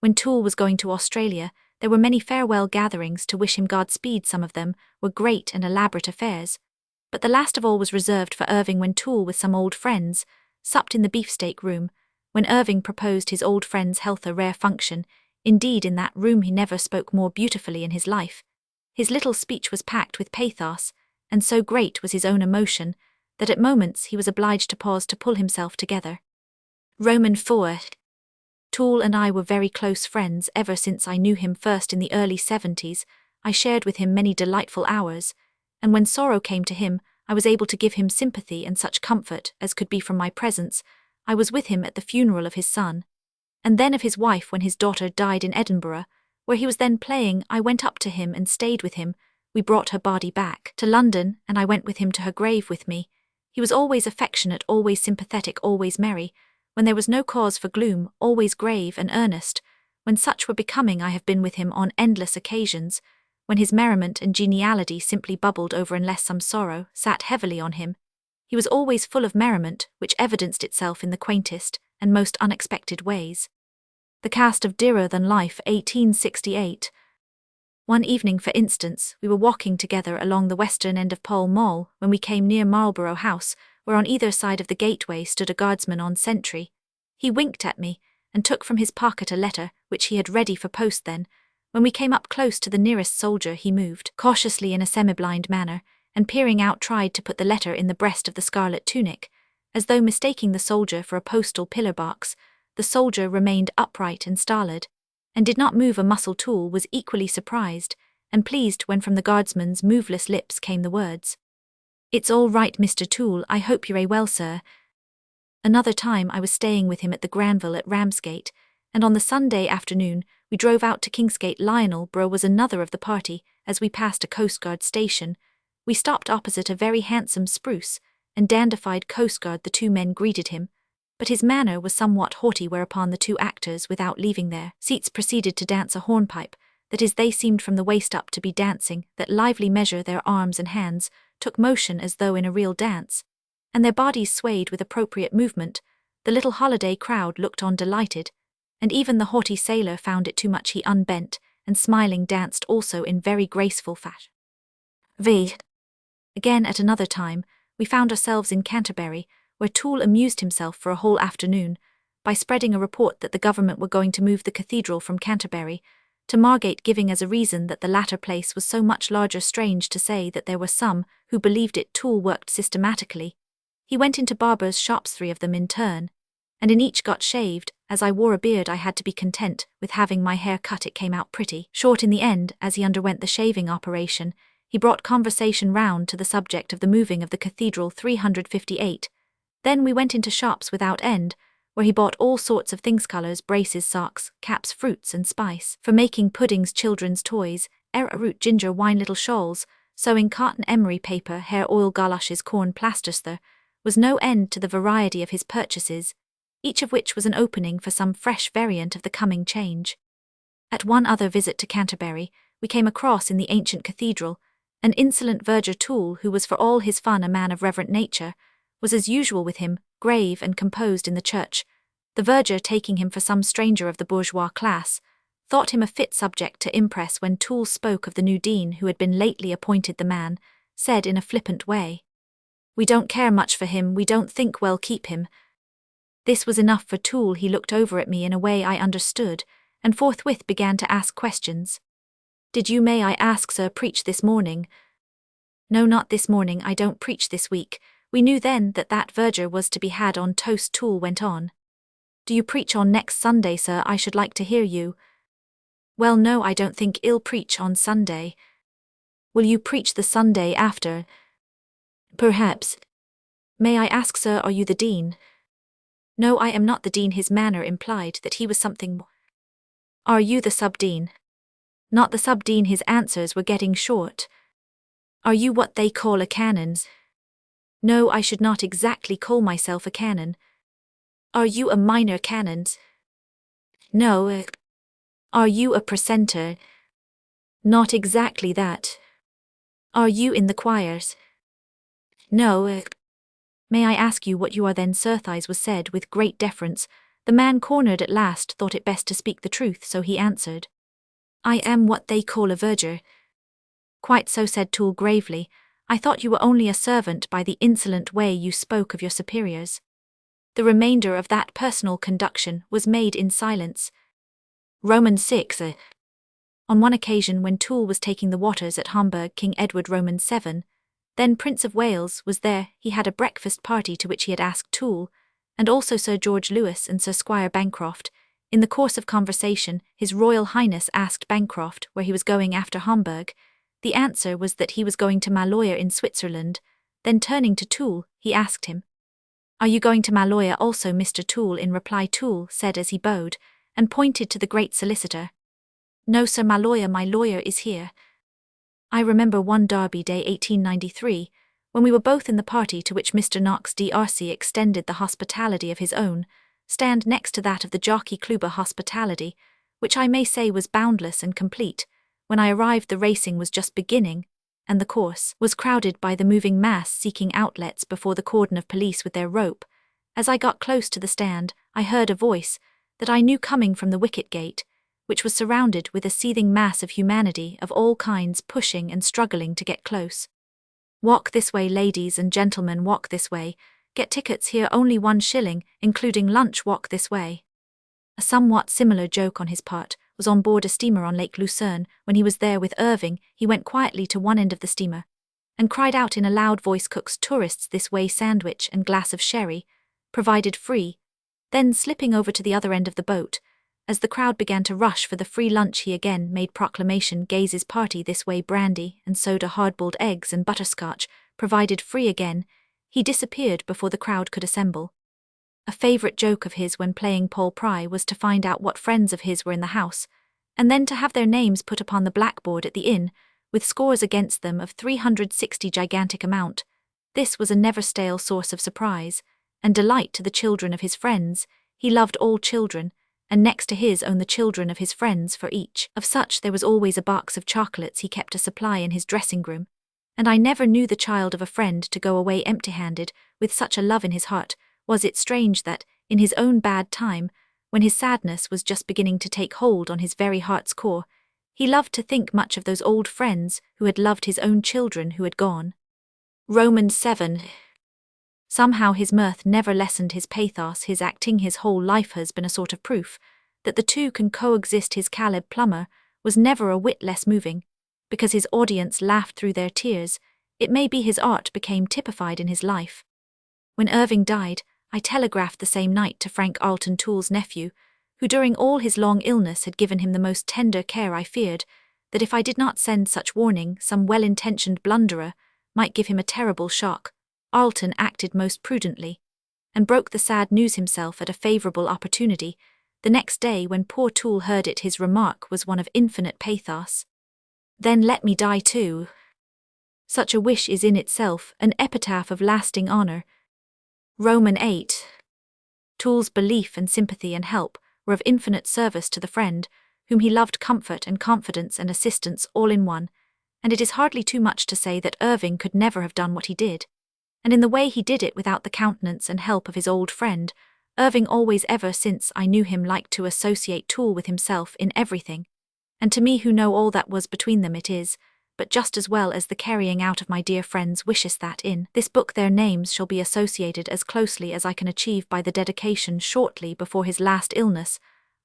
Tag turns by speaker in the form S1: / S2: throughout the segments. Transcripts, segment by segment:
S1: When Toole was going to Australia, there were many farewell gatherings to wish him Godspeed. Some of them were great and elaborate affairs, but the last of all was reserved for Irving when Toole, with some old friends, supped in the beefsteak room, when Irving proposed his old friend's health, a rare function. Indeed, in that room he never spoke more beautifully in his life. His little speech was packed with pathos, and so great was his own emotion, that at moments he was obliged to pause to pull himself together. Roman 4. Toole and I were very close friends ever since I knew him first in the early 70s. I shared with him many delightful hours, and when sorrow came to him, I was able to give him sympathy and such comfort as could be from my presence. I was with him at the funeral of his son, and then of his wife when his daughter died in Edinburgh, where he was then playing. I went up to him and stayed with him. We brought her body back to London, and I went with him to her grave with me. He was always affectionate, always sympathetic, always merry, when there was no cause for gloom, always grave and earnest, when such were becoming. I have been with him on endless occasions, when his merriment and geniality simply bubbled over unless some sorrow sat heavily on him. He was always full of merriment, which evidenced itself in the quaintest and most unexpected ways. The Cast of Dearer Than Life, 1868. One evening, for instance, we were walking together along the western end of Pall Mall when we came near Marlborough House, where on either side of the gateway stood a guardsman on sentry. He winked at me, and took from his pocket a letter which he had ready for post. Then, when we came up close to the nearest soldier, he moved cautiously in a semi-blind manner, and peering out tried to put the letter in the breast of the scarlet tunic, as though mistaking the soldier for a postal pillar box. The soldier remained upright and stolid, and did not move a muscle. Toole was equally surprised and pleased when from the guardsman's moveless lips came the words, "It's all right, Mr. Toole, I hope you're well, sir." Another time I was staying with him at the Granville at Ramsgate, and on the Sunday afternoon we drove out to Kingsgate. Lionel Bro was another of the party. As we passed a coastguard station, we stopped opposite a very handsome spruce and dandified coastguard. The two men greeted him, but his manner was somewhat haughty, whereupon the two actors, without leaving their seats, proceeded to dance a hornpipe, that is, they seemed from the waist up to be dancing, that lively measure. Their arms and hands took motion as though in a real dance, and their bodies swayed with appropriate movement. The little holiday crowd looked on delighted, and even the haughty sailor found it too much. He unbent, and smiling danced also in very graceful fashion. Again, at another time, we found ourselves in Canterbury, where Toole amused himself for a whole afternoon by spreading a report that the government were going to move the cathedral from Canterbury to Margate, giving as a reason that the latter place was so much larger. Strange to say that there were some who believed it. Toole worked systematically. He went into barbers' shops, 3 of them in turn, and in each got shaved. As I wore a beard, I had to be content with having my hair cut. It came out pretty short in the end. As he underwent the shaving operation, he brought conversation round to the subject of the moving of the cathedral. 358. Then we went into shops without end, where he bought all sorts of things: colours, braces, socks, caps, fruits and spice for making puddings, children's toys, arrowroot, ginger wine, little shawls, sewing, cotton, emery paper, hair oil, galoshes, corn plasters. There was no end to the variety of his purchases, each of which was an opening for some fresh variant of the coming change. At one other visit to Canterbury, we came across in the ancient cathedral an insolent verger. Toole, who was for all his fun a man of reverent nature, was as usual with him, grave and composed in the church. The verger, taking him for some stranger of the bourgeois class, thought him a fit subject to impress. When Toole spoke of the new dean who had been lately appointed, the man said in a flippant way, "We don't care much for him, we don't think we'll keep him." This was enough for Toole. He looked over at me in a way I understood, and forthwith began to ask questions. "Did you, may I ask, sir, preach this morning?" "No, not this morning, I don't preach this week." We knew then that that verger was to be had on toast. Toole went on, "Do you preach on next Sunday, sir? I should like to hear you." "Well, no, I don't think I'll preach on Sunday." "Will you preach the Sunday after?" "Perhaps." "May I ask, sir, are you the dean?" "No, I am not the dean." His manner implied that he was something more. "Are you the sub-dean?" "Not the sub-dean." His answers were getting short. "Are you what they call a canon?" "No, I should not exactly call myself a canon." "Are you a minor canon?" "No." "Are you a precentor?" "Not exactly that." "Are you in the choirs?" "No." "May I ask you what you are then?" Surtheis was said with great deference, The man cornered at last thought it best to speak the truth, so he answered, "I am what they call a verger." "Quite so," said Toole gravely. "I thought you were only a servant by the insolent way you spoke of your superiors." The remainder of that personal conduction was made in silence. Romans 6. On one occasion when Toole was taking the waters at Hamburg, King Edward Romans 7, then Prince of Wales, was there. He had a breakfast party to which he had asked Toole, and also Sir George Lewis and Sir Squire Bancroft. In the course of conversation, His Royal Highness asked Bancroft where he was going after Hamburg. The answer was that he was going to Maloya in Switzerland. Then turning to Toole, he asked him, "Are you going to Maloya also, Mr. Toole?" In reply, Toole said as he bowed, and pointed to the great solicitor, "No, sir, Maloya, my lawyer is here." I remember one Derby Day 1893, when we were both in the party to which Mr. Knox D.R.C. extended the hospitality of his own, stand next to that of the Jockey Kluber hospitality, which I may say was boundless and complete. When I arrived, the racing was just beginning, and the course was crowded by the moving mass seeking outlets before the cordon of police with their rope. As I got close to the stand, I heard a voice that I knew coming from the wicket gate, which was surrounded with a seething mass of humanity of all kinds pushing and struggling to get close. "Walk this way, ladies and gentlemen, walk this way. Get tickets here, only 1 shilling, including lunch, walk this way." A somewhat similar joke on his part was on board a steamer on Lake Lucerne. When he was there with Irving, he went quietly to one end of the steamer and cried out in a loud voice, "Cook's tourists this way, sandwich and glass of sherry, provided free." Then slipping over to the other end of the boat, as the crowd began to rush for the free lunch, he again made proclamation, "Gaze's party this way, brandy and soda, hard-boiled eggs and butterscotch, provided free." Again he disappeared before the crowd could assemble. A favourite joke of his when playing Paul Pry was to find out what friends of his were in the house, and then to have their names put upon the blackboard at the inn, with scores against them of 360 gigantic amount. This was a never-stale source of surprise and delight to the children of his friends. He loved all children, and next to his own the children of his friends, for each of such there was always a box of chocolates he kept a supply in his dressing-room, and I never knew the child of a friend to go away empty-handed with such a love in his heart. Was it strange that, in his own bad time, when his sadness was just beginning to take hold on his very heart's core, he loved to think much of those old friends who had loved his own children who had gone? Romans 7. Somehow his mirth never lessened his pathos. His acting his whole life has been a sort of proof that the two can coexist. His Caleb Plummer was never a whit less moving, because his audience laughed through their tears. It may be his art became typified in his life. When Irving died, I telegraphed the same night to Frank Alton Toole's nephew, who during all his long illness had given him the most tender care. I feared that if I did not send such warning, some well-intentioned blunderer might give him a terrible shock. Alton acted most prudently, and broke the sad news himself at a favourable opportunity. The next day, when poor Toole heard it, his remark was one of infinite pathos. "Then let me die too." Such a wish is in itself an epitaph of lasting honour. Roman 8. Toole's belief and sympathy and help were of infinite service to the friend, whom he loved, comfort and confidence and assistance all in one, and it is hardly too much to say that Irving could never have done what he did, and in the way he did it without the countenance and help of his old friend. Irving always, ever since I knew him, liked to associate Toole with himself in everything, and to me who know all that was between them, it is but just as well as the carrying out of my dear friend's wishes that in this book their names shall be associated as closely as I can achieve. By the dedication shortly before his last illness,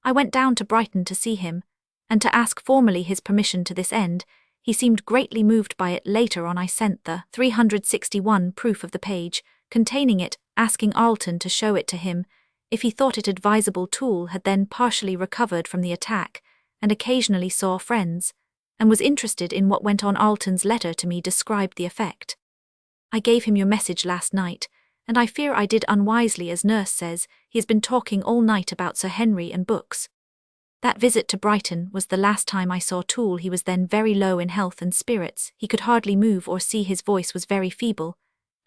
S1: I went down to Brighton to see him, and to ask formally his permission to this end. He seemed greatly moved by it. Later on I sent the 361 proof of the page, containing it, asking Alton to show it to him, if he thought it advisable. Toole had then partially recovered from the attack, and occasionally saw friends, and was interested in what went on. Alton's letter to me described the effect. "I gave him your message last night, and I fear I did unwisely. As nurse says, he has been talking all night about Sir Henry and books." That visit to Brighton was the last time I saw Toole. He was then very low in health and spirits. He could hardly move or see. His voice was very feeble,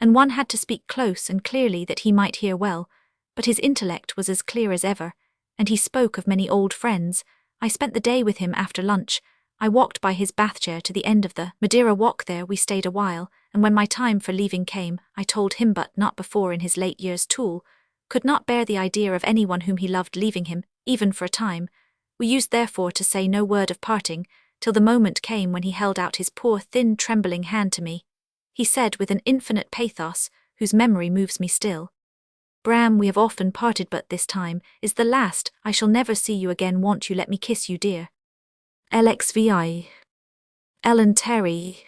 S1: and one had to speak close and clearly that he might hear well, but his intellect was as clear as ever, and he spoke of many old friends. I spent the day with him after lunch. I walked by his bath chair to the end of the Madeira walk. There we stayed a while, and when my time for leaving came, I told him, but not before in his late years. Toole could not bear the idea of anyone whom he loved leaving him, even for a time. We used therefore to say no word of parting, till the moment came when he held out his poor thin trembling hand to me. He said with an infinite pathos, whose memory moves me still, "Bram, we have often parted, but this time is the last. I shall never see you again. Won't you let me kiss you, dear? LXVI. Ellen Terry."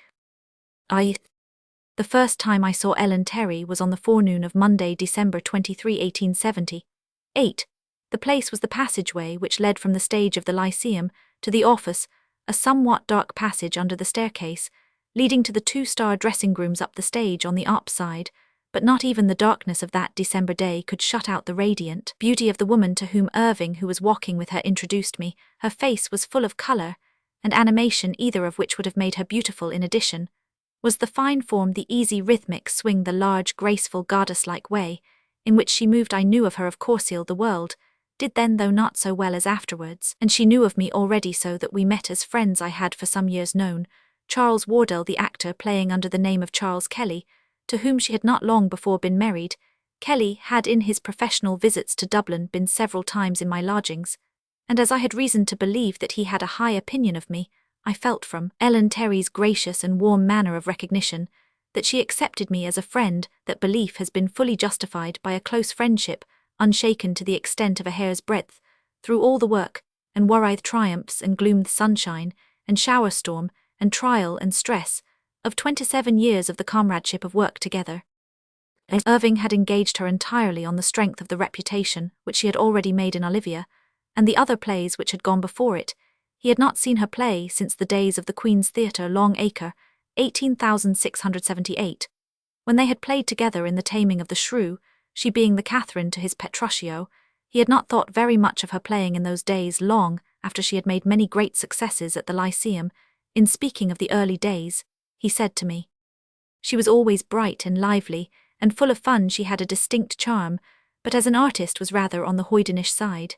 S1: The first time I saw Ellen Terry was on the forenoon of Monday, December 23, 1878. The place was the passageway which led from the stage of the Lyceum to the office, a somewhat dark passage under the staircase, leading to the two-star dressing rooms up the stage on the up side, but not even the darkness of that December day could shut out the radiant beauty of the woman to whom Irving, who was walking with her, introduced me. Her face was full of colour and animation, either of which would have made her beautiful. In addition, was the fine form, the easy rhythmic swing, the large, graceful, goddess-like way in which she moved. I knew of her, of course, the world did then, though not so well as afterwards, and she knew of me already, so that we met as friends. I had for some years known Charles Wardell, the actor, playing under the name of Charles Kelly, to whom she had not long before been married. Kelly had in his professional visits to Dublin been several times in my lodgings, and as I had reason to believe that he had a high opinion of me, I felt from Ellen Terry's gracious and warm manner of recognition that she accepted me as a friend. That belief has been fully justified by a close friendship, unshaken to the extent of a hair's breadth, through all the work and worried triumphs and gloomed sunshine and shower storm and trial and stress of 27 years of the comradeship of work together. Irving had engaged her entirely on the strength of the reputation which she had already made in Olivia, and the other plays which had gone before it. He had not seen her play since the days of the Queen's Theatre, Long Acre, 18,678, when they had played together in The Taming of the Shrew, she being the Catherine to his Petruchio. He had not thought very much of her playing in those days. Long after she had made many great successes at the Lyceum, in speaking of the early days, he said to me, "She was always bright and lively, and full of fun. She had a distinct charm, but as an artist was rather on the hoydenish side."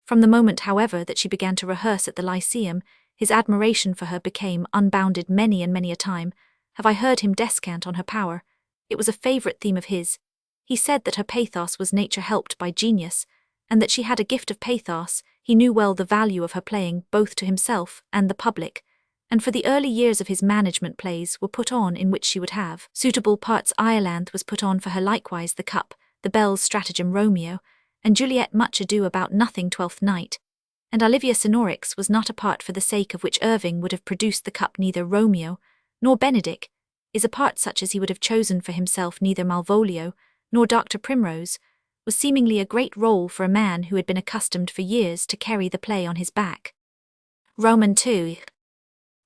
S1: From the moment, however, that she began to rehearse at the Lyceum, his admiration for her became unbounded. Many and many a time have I heard him descant on her power. It was a favourite theme of his. He said that her pathos was nature helped by genius, and that she had a gift of pathos. He knew well the value of her playing, both to himself and the public, and for the early years of his management, plays were put on in which she would have suitable parts. Ireland was put on for her likewise, The Cup, The Belle's Stratagem, Romeo and Juliet, Much Ado About Nothing, Twelfth Night, and Olivia Sonorix was not a part for the sake of which Irving would have produced The Cup. Neither Romeo nor Benedick is a part such as he would have chosen for himself. Neither Malvolio nor Dr. Primrose was seemingly a great role for a man who had been accustomed for years to carry the play on his back. Roman II.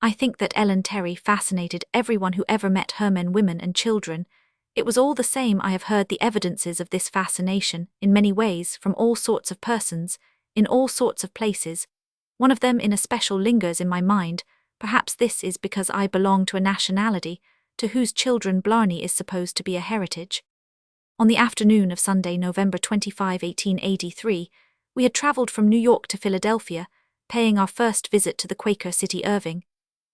S1: I think that Ellen Terry fascinated everyone who ever met her, men, women and children. It was all the same. I have heard the evidences of this fascination in many ways from all sorts of persons, in all sorts of places. One of them in especial lingers in my mind. Perhaps this is because I belong to a nationality to whose children Blarney is supposed to be a heritage. On the afternoon of Sunday, November 25, 1883, we had travelled from New York to Philadelphia, paying our first visit to the Quaker City, Irving,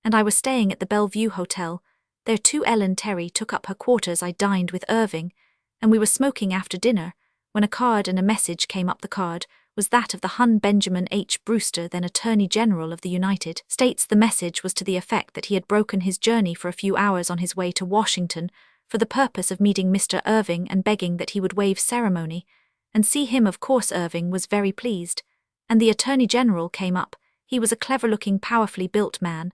S1: and I was staying at the Bellevue Hotel. There too Ellen Terry took up her quarters. I dined with Irving, and we were smoking after dinner, when a card and a message came up. The card was that of the Hun Benjamin H. Brewster, then Attorney General of the United States. The message was to the effect that he had broken his journey for a few hours on his way to Washington for the purpose of meeting Mr. Irving and begging that he would waive ceremony and see him. Of course Irving was very pleased, and the Attorney General came up. He was a clever-looking, powerfully built man,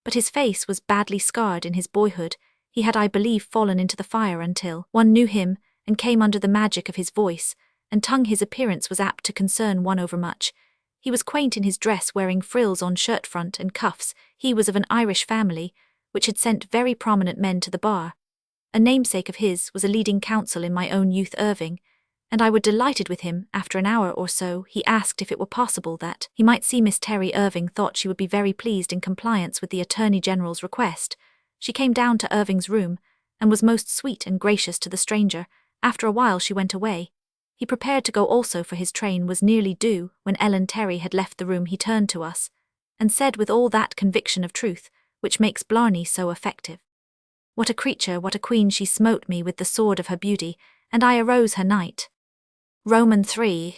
S1: but his face was badly scarred in his boyhood. He had, I believe, fallen into the fire until one knew him and came under the magic of his voice and tongue. His appearance was apt to concern one overmuch. He was quaint in his dress, wearing frills on shirt front and cuffs. He was of an Irish family, which had sent very prominent men to the bar. A namesake of his was a leading counsel in my own youth, Irving, and I was delighted with him. After an hour or so, he asked if it were possible that he might see Miss Terry. Irving thought she would be very pleased. In compliance with the Attorney General's request, she came down to Irving's room, and was most sweet and gracious to the stranger. After a while she went away. He prepared to go also, for his train was nearly due. When Ellen Terry had left the room, he turned to us, and said with all that conviction of truth which makes Blarney so effective, "What a creature, what a queen! She smote me with the sword of her beauty, and I arose her knight." Roman 3.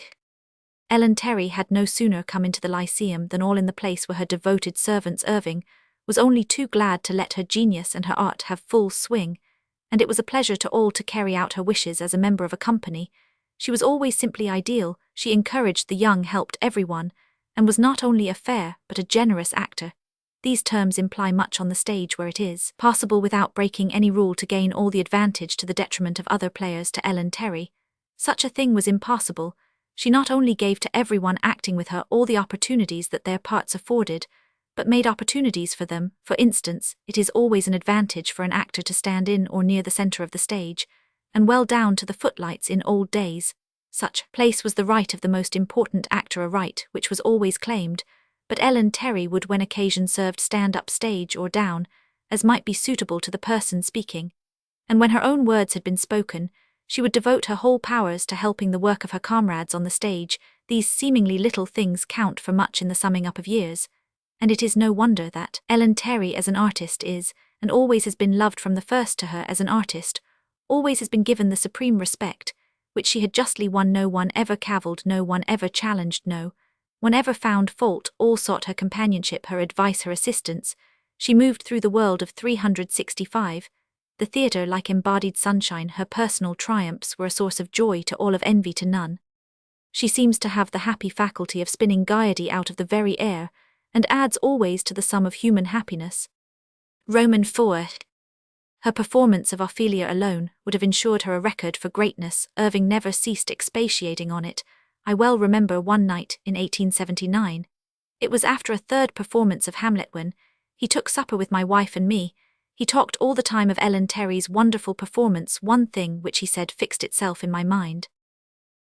S1: Ellen Terry had no sooner come into the Lyceum than all in the place were her devoted servants. Irving was only too glad to let her genius and her art have full swing, and it was a pleasure to all to carry out her wishes as a member of a company. She was always simply ideal, she encouraged the young, helped everyone, and was not only a fair but a generous actor. These terms imply much on the stage where it is possible without breaking any rule to gain all the advantage to the detriment of other players. To Ellen Terry, such a thing was impossible. She not only gave to everyone acting with her all the opportunities that their parts afforded, but made opportunities for them. For instance, it is always an advantage for an actor to stand in or near the center of the stage, and well down to the footlights in old days. Such place was the right of the most important actor, a right which was always claimed, but Ellen Terry would, when occasion served, stand up stage or down, as might be suitable to the person speaking. And when her own words had been spoken, she would devote her whole powers to helping the work of her comrades on the stage. These seemingly little things count for much in the summing up of years, and it is no wonder that Ellen Terry as an artist is, and always has been, loved from the first. To her as an artist, always has been given the supreme respect, which she had justly won. No one ever cavilled, no one ever challenged, no one ever found fault. All sought her companionship, her advice, her assistance. She moved through the world of 365, the theatre like embodied sunshine. Her personal triumphs were a source of joy to all, of envy to none. She seems to have the happy faculty of spinning gaiety out of the very air, and adds always to the sum of human happiness. Roman 4. Her performance of Ophelia alone would have ensured her a record for greatness. Irving never ceased expatiating on it. I well remember one night in 1879. It was after a third performance of Hamlet when he took supper with my wife and me. He talked all the time of Ellen Terry's wonderful performance. One thing which he said fixed itself in my mind.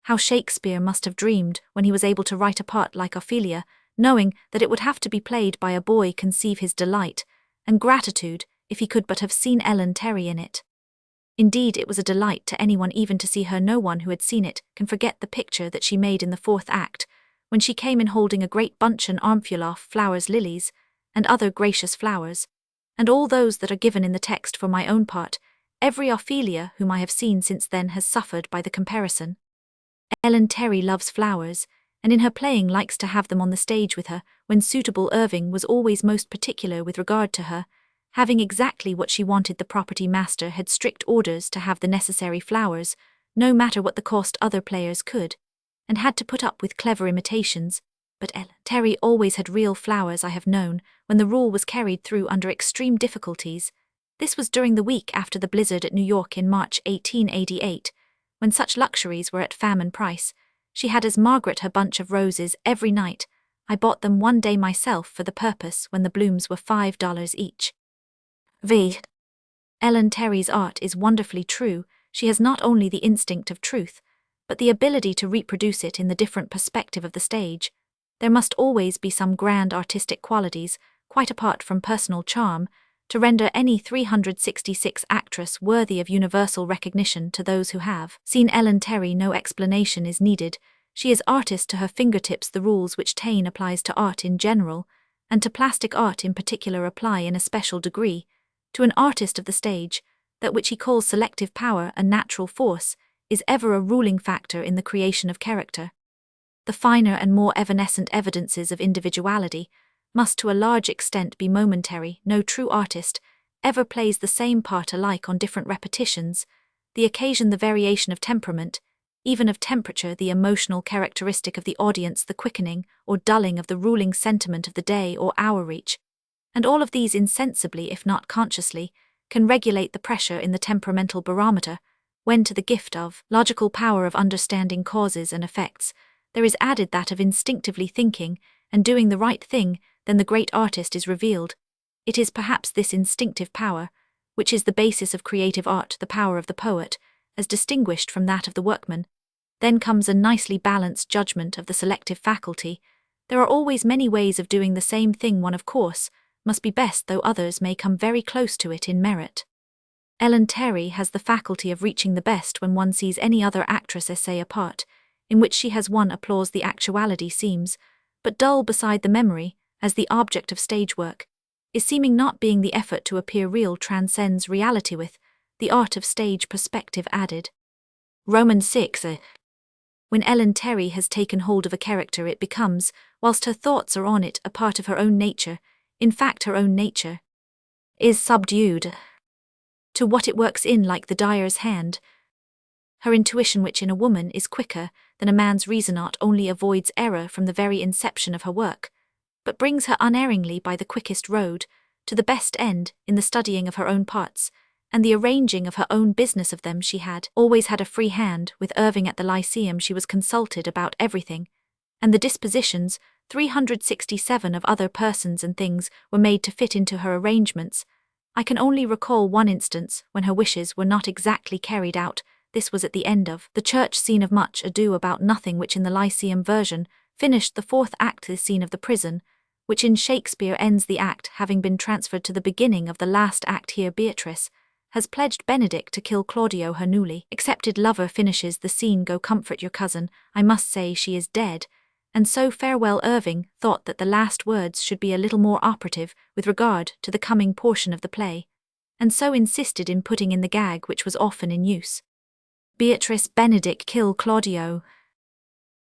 S1: How Shakespeare must have dreamed when he was able to write a part like Ophelia, knowing that it would have to be played by a boy. Conceive his delight and gratitude if he could but have seen Ellen Terry in it. Indeed, it was a delight to anyone even to see her. No one who had seen it can forget the picture that she made in the fourth act, when she came in holding a great bunch, an armful of flowers, lilies, and other gracious flowers, and all those that are given in the text. For my own part, every Ophelia whom I have seen since then has suffered by the comparison. Ellen Terry loves flowers, and in her playing likes to have them on the stage with her. When suitable, Irving was always most particular with regard to her, having exactly what she wanted. The property master had strict orders to have the necessary flowers, no matter what the cost. Other players could, and had to put up with clever imitations, but Ellen Terry always had real flowers. I have known when the rule was carried through under extreme difficulties. This was during the week after the blizzard at New York in March 1888, when such luxuries were at famine price. She had as Margaret her bunch of roses every night. I bought them one day myself for the purpose when the blooms were $5 each. Ellen Terry's art is wonderfully true. She has not only the instinct of truth, but the ability to reproduce it in the different perspective of the stage. There must always be some grand artistic qualities, quite apart from personal charm, to render any 366 actress worthy of universal recognition. To those who have seen Ellen Terry, no explanation is needed. She is artist to her fingertips. The rules which Taine applies to art in general, and to plastic art in particular, apply in a special degree to an artist of the stage. That which he calls selective power, a natural force, is ever a ruling factor in the creation of character. The finer and more evanescent evidences of individuality must to a large extent be momentary. No true artist ever plays the same part alike on different repetitions. The occasion, the variation of temperament, even of temperature, the emotional characteristic of the audience, the quickening or dulling of the ruling sentiment of the day or hour reach, and all of these insensibly, if not consciously, can regulate the pressure in the temperamental barometer, when to the gift of logical power of understanding causes and effects there is added that of instinctively thinking and doing the right thing, then the great artist is revealed. It is perhaps this instinctive power which is the basis of creative art, the power of the poet, as distinguished from that of the workman. Then comes a nicely balanced judgment of the selective faculty. There are always many ways of doing the same thing. One, of course, must be best, though others may come very close to it in merit. Ellen Terry has the faculty of reaching the best when one sees any other actress essay a part in which she has won applause. The actuality seems but dull beside the memory, as the object of stage work is seeming not being the effort to appear real transcends reality with the art of stage perspective added. Roman 6. When Ellen Terry has taken hold of a character, it becomes, whilst her thoughts are on it, a part of her own nature. In fact, her own nature is subdued to what it works in, like the dyer's hand. Her intuition, which in a woman is quicker than a man's reason, not only avoids error from the very inception of her work, but brings her unerringly by the quickest road to the best end in the studying of her own parts and the arranging of her own business of them. She had always had a free hand. With Irving at the Lyceum she was consulted about everything, and the dispositions, 367 of other persons and things, were made to fit into her arrangements. I can only recall one instance when her wishes were not exactly carried out. This was at the end of the church scene of Much Ado About Nothing, which in the Lyceum version finished the fourth act, the scene of the prison, which in Shakespeare ends the act, having been transferred to the beginning of the last act. Here Beatrice has pledged Benedick to kill Claudio, her newly accepted lover. Finishes the scene, "Go comfort your cousin, I must say she is dead." And so farewell. Irving thought that the last words should be a little more operative with regard to the coming portion of the play, and so insisted in putting in the gag which was often in use. Beatrice, Benedick, kill Claudio.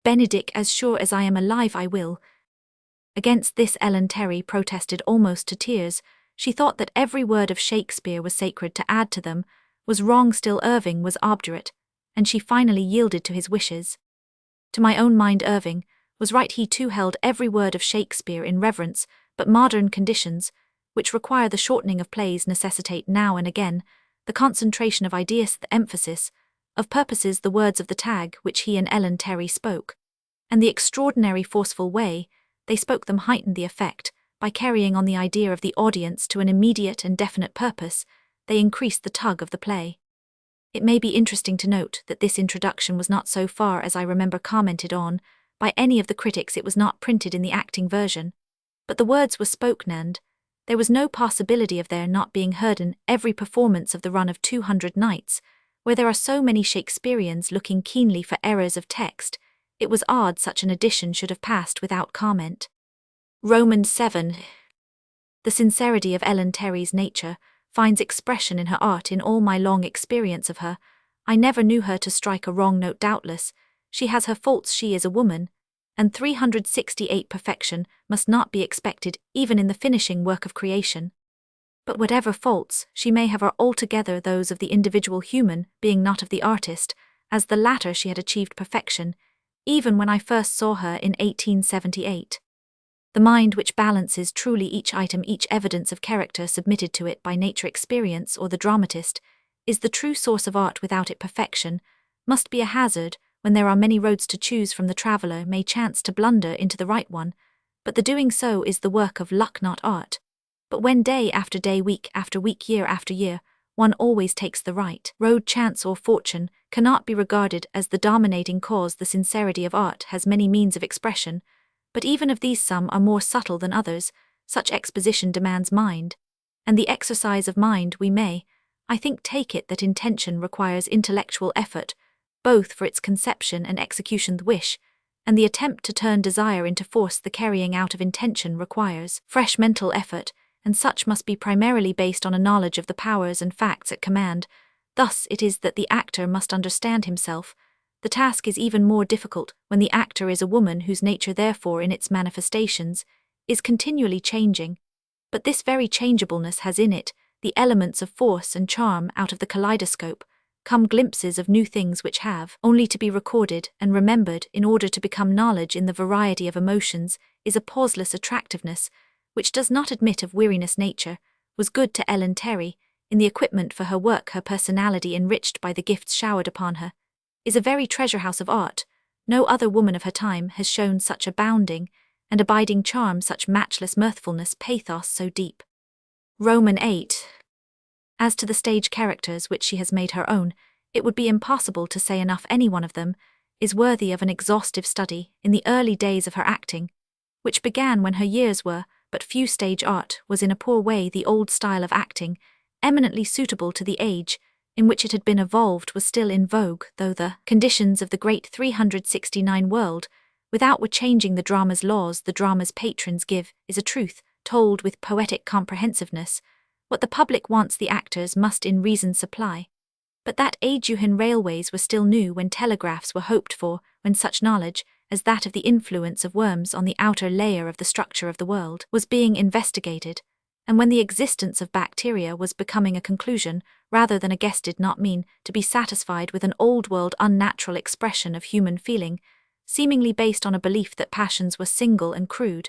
S1: Benedick, as sure as I am alive I will. Against this Ellen Terry protested almost to tears. She thought that every word of Shakespeare was sacred. To add to them was wrong. Still Irving was obdurate, and she finally yielded to his wishes. To my own mind Irving was right. He too held every word of Shakespeare in reverence, but modern conditions, which require the shortening of plays, necessitate now and again the concentration of ideas, the emphasis of purposes. The words of the tag which he and Ellen Terry spoke, and the extraordinary forceful way they spoke them, heightened the effect. By carrying on the idea of the audience to an immediate and definite purpose, they increased the tug of the play. It may be interesting to note that this introduction was not, so far as I remember, commented on by any of the critics. It was not printed in the acting version, but the words were spoken, and there was no possibility of their not being heard in every performance of the run of 200 nights, where there are so many Shakespeareans looking keenly for errors of text. It was odd such an addition should have passed without comment. Romans 7. The sincerity of Ellen Terry's nature finds expression in her art. In all my long experience of her, I never knew her to strike a wrong note. Doubtless, she has her faults. She is a woman, and 368 perfection must not be expected even in the finishing work of creation. But whatever faults she may have are altogether those of the individual human being, not of the artist. As the latter she had achieved perfection, even when I first saw her in 1878. The mind which balances truly each item, each evidence of character submitted to it by nature, experience, or the dramatist, is the true source of art. Without it perfection must be a hazard. When there are many roads to choose from, the traveller may chance to blunder into the right one, but the doing so is the work of luck, not art. But when day after day, week after week, year after year, one always takes the right road, chance or fortune cannot be regarded as the dominating cause. The sincerity of art has many means of expression, but even of these some are more subtle than others. Such exposition demands mind, and the exercise of mind we may, I think, take it that intention requires intellectual effort, both for its conception and execution. The wish and the attempt to turn desire into force, the carrying out of intention, requires fresh mental effort, and such must be primarily based on a knowledge of the powers and facts at command. Thus it is that the actor must understand himself. The task is even more difficult when the actor is a woman, whose nature therefore in its manifestations is continually changing. But this very changeableness has in it the elements of force and charm. Out of the kaleidoscope come glimpses of new things which have only to be recorded and remembered in order to become knowledge. In the variety of emotions is a pauseless attractiveness which does not admit of weariness. Nature was good to Ellen Terry in the equipment for her work. Her personality, enriched by the gifts showered upon her, is a very treasure house of art. No other woman of her time has shown such abounding and abiding charm, such matchless mirthfulness, pathos so deep. Roman 8. As to the stage characters which she has made her own, it would be impossible to say enough. Any one of them is worthy of an exhaustive study. In the early days of her acting, which began when her years were but few, stage art was in a poor way the old style of acting, eminently suitable to the age in which it had been evolved, was still in vogue, though the conditions of the great 369 world without were changing. The drama's laws the drama's patrons give is a truth told with poetic comprehensiveness. What the public wants the actors must in reason supply. But that age when railways were still new, when telegraphs were hoped for, when such knowledge, as that of the influence of worms on the outer layer of the structure of the world, was being investigated, and when the existence of bacteria was becoming a conclusion rather than a guess, did not mean to be satisfied with an old-world unnatural expression of human feeling, seemingly based on a belief that passions were single and crude,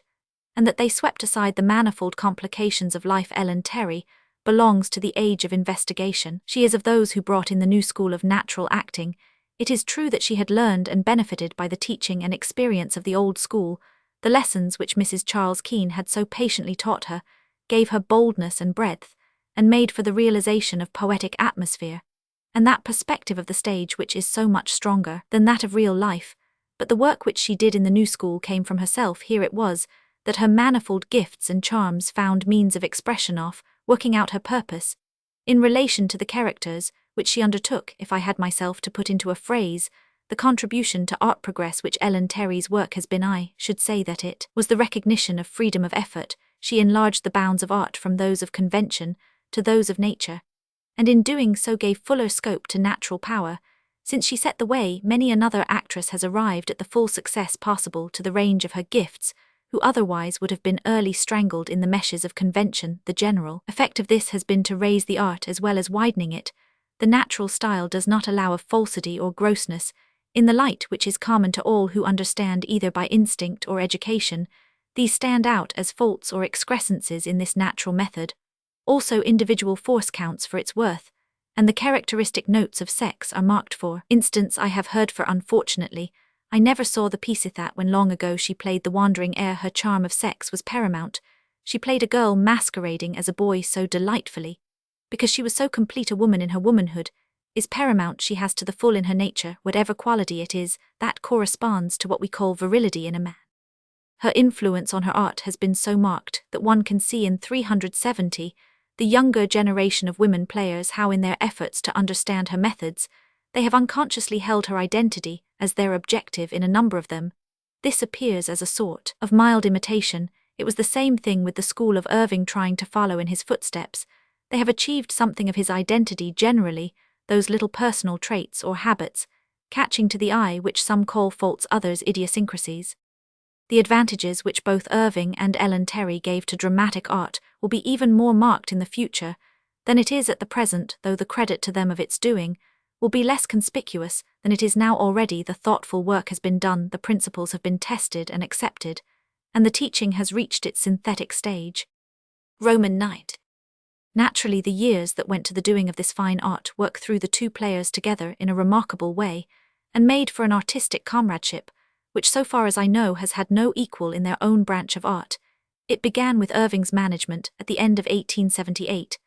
S1: and that they swept aside the manifold complications of life. Ellen Terry belongs to the age of investigation. She is of those who brought in the new school of natural acting. It is true that she had learned and benefited by the teaching and experience of the old school. The lessons which Mrs. Charles Keene had so patiently taught her gave her boldness and breadth, and made for the realization of poetic atmosphere, and that perspective of the stage which is so much stronger than that of real life. But the work which she did in the new school came from herself. Here it was that her manifold gifts and charms found means of expression of, working out her purpose, in relation to the characters which she undertook. If I had myself to put into a phrase the contribution to art progress which Ellen Terry's work has been, I should say that it was the recognition of freedom of effort. She enlarged the bounds of art from those of convention to those of nature, and in doing so gave fuller scope to natural power. Since she set the way, many another actress has arrived at the full success possible to the range of her gifts, who otherwise would have been early strangled in the meshes of convention. The general effect of this has been to raise the art as well as widening it. The natural style does not allow of falsity or grossness, in the light which is common to all who understand either by instinct or education. These stand out as faults or excrescences in this natural method. Also, individual force counts for its worth, and the characteristic notes of sex are marked. For instance, I have heard, for unfortunately I never saw the piece that when long ago she played the wandering air, her charm of sex was paramount. She played a girl masquerading as a boy so delightfully, because she was so complete a woman in her womanhood, is paramount. She has to the full in her nature whatever quality it is that corresponds to what we call virility in a man. Her influence on her art has been so marked that one can see in 370, the younger generation of women players, how in their efforts to understand her methods, they have unconsciously held her identity as their objective in a number of them. This appears as a sort of mild imitation. It was the same thing with the school of Irving trying to follow in his footsteps. They have achieved something of his identity generally, those little personal traits or habits, catching to the eye, which some call faults, others idiosyncrasies. The advantages which both Irving and Ellen Terry gave to dramatic art will be even more marked in the future than it is at the present, though the credit to them of its doing will be less conspicuous than it is now. Already the thoughtful work has been done, the principles have been tested and accepted, and the teaching has reached its synthetic stage. Roman Night. Naturally, the years that went to the doing of this fine art work through the two players together in a remarkable way, and made for an artistic comradeship, which so far as I know has had no equal in their own branch of art. It began with Irving's management at the end of 1878,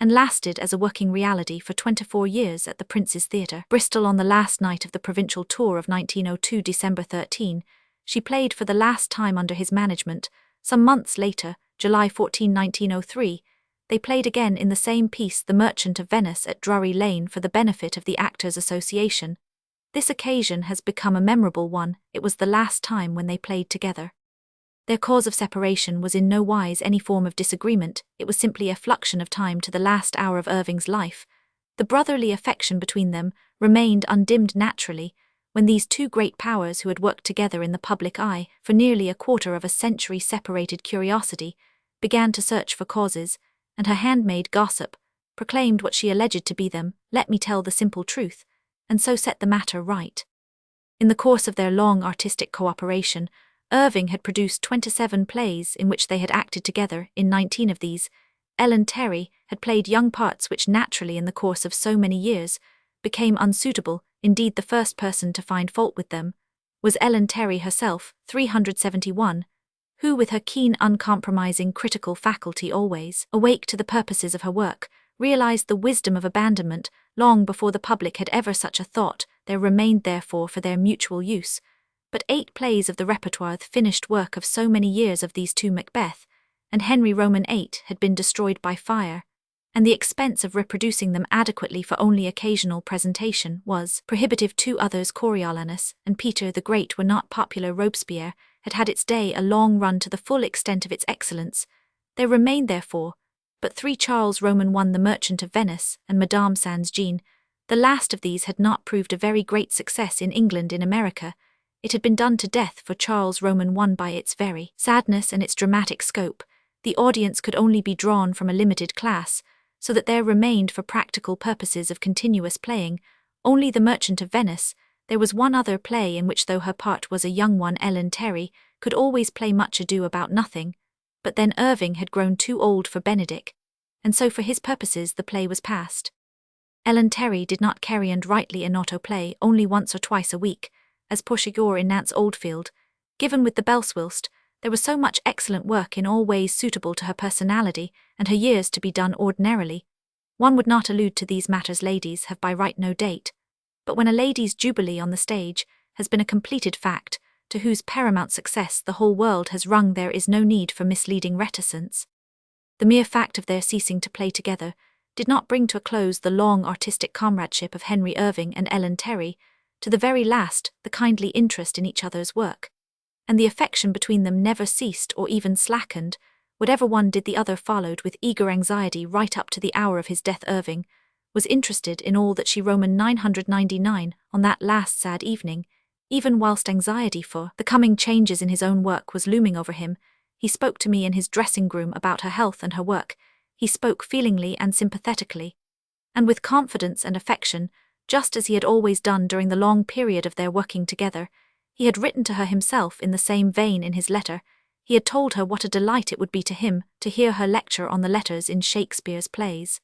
S1: and lasted as a working reality for 24 years at the Prince's Theatre, Bristol. On the last night of the provincial tour of 1902, December 13, she played for the last time under his management. Some months later, July 14, 1903, they played again in the same piece, The Merchant of Venice, at Drury Lane for the benefit of the Actors' Association. This occasion has become a memorable one. It was the last time when they played together. Their cause of separation was in no wise any form of disagreement, it was simply a fluxion of time to the last hour of Irving's life. The brotherly affection between them remained undimmed naturally, when these two great powers who had worked together in the public eye for nearly a quarter of a century separated. Curiosity began to search for causes, and her handmaid Gossip proclaimed what she alleged to be them. Let me tell the simple truth, and so set the matter right. In the course of their long artistic cooperation, Irving had produced 27 plays in which they had acted together. In 19 of these, Ellen Terry had played young parts which naturally in the course of so many years became unsuitable. Indeed, the first person to find fault with them was Ellen Terry herself, 371, who with her keen, uncompromising critical faculty always awake to the purposes of her work, realized the wisdom of abandonment long before the public had ever such a thought. There remained therefore for their mutual use but 8 plays of the repertoire, the finished work of so many years of these two. Macbeth and Henry Roman 8 had been destroyed by fire, and the expense of reproducing them adequately for only occasional presentation was prohibitive. 2 others, Coriolanus and Peter the Great, were not popular. Robespierre had had its day, a long run to the full extent of its excellence. There remained therefore but 3, Charles Roman 1, The Merchant of Venice and Madame Sans Jean, The last of these had not proved a very great success in England in America. It had been done to death for Charles Roman I by its very sadness and its dramatic scope. The audience could only be drawn from a limited class, so that there remained for practical purposes of continuous playing only The Merchant of Venice. There was one other play in which, though her part was a young one, Ellen Terry could always play Much Ado About Nothing, but then Irving had grown too old for Benedick, and so for his purposes the play was passed. Ellen Terry did not carry and rightly an auto play only once or twice a week, as Portigaur in Nance Oldfield, given with the Belswilst. There was so much excellent work in all ways suitable to her personality and her years to be done ordinarily. One would not allude to these matters. Ladies have by right no date, but when a lady's jubilee on the stage has been a completed fact, to whose paramount success the whole world has rung, there is no need for misleading reticence. The mere fact of their ceasing to play together did not bring to a close the long artistic comradeship of Henry Irving and Ellen Terry. To the very last, the kindly interest in each other's work and the affection between them never ceased or even slackened. Whatever one did, the other followed with eager anxiety right up to the hour of his death. Irving was interested in all that she Roman 999 on that last sad evening. Even whilst anxiety for the coming changes in his own work was looming over him, he spoke to me in his dressing-room about her health and her work. He spoke feelingly and sympathetically, and with confidence and affection, just as he had always done during the long period of their working together. He had written to her himself in the same vein in his letter. He had told her what a delight it would be to him to hear her lecture on the letters in Shakespeare's plays.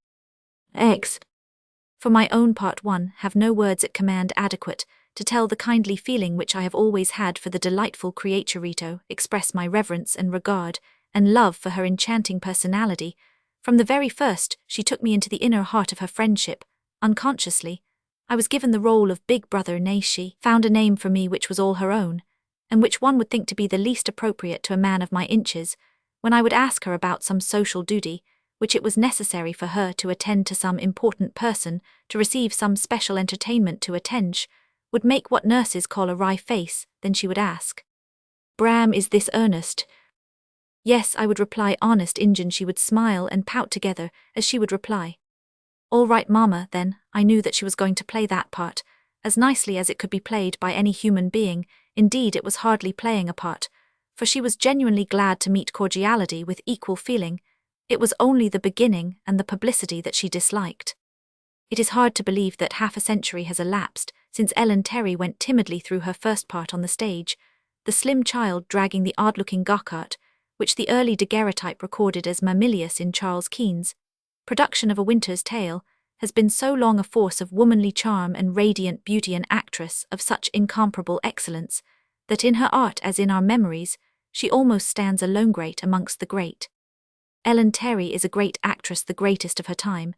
S1: For my own part, one have no words at command adequate to tell the kindly feeling which I have always had for the delightful creaturito, express my reverence and regard and love for her enchanting personality. From the very first, she took me into the inner heart of her friendship. Unconsciously, I was given the role of big brother, nay, she found a name for me which was all her own, and which one would think to be the least appropriate to a man of my inches. When I would ask her about some social duty, which it was necessary for her to attend to some important person, to receive some special entertainment to attend, would make what nurses call a wry face. Then she would ask, "Bram, is this earnest?" Yes, I would reply, "Honest Injun." She would smile and pout together as she would reply, "All right, Mama." Then I knew that she was going to play that part as nicely as it could be played by any human being. Indeed, it was hardly playing a part, for she was genuinely glad to meet cordiality with equal feeling. It was only the beginning and the publicity that she disliked. It is hard to believe that half a century has elapsed since Ellen Terry went timidly through her first part on the stage, the slim child dragging the odd-looking go-cart, which the early daguerreotype recorded as Mamilius in Charles Keane's production of A Winter's Tale, has been so long a force of womanly charm and radiant beauty, an actress of such incomparable excellence, that in her art as in our memories, she almost stands alone great amongst the great. Ellen Terry is a great actress, the greatest of her time,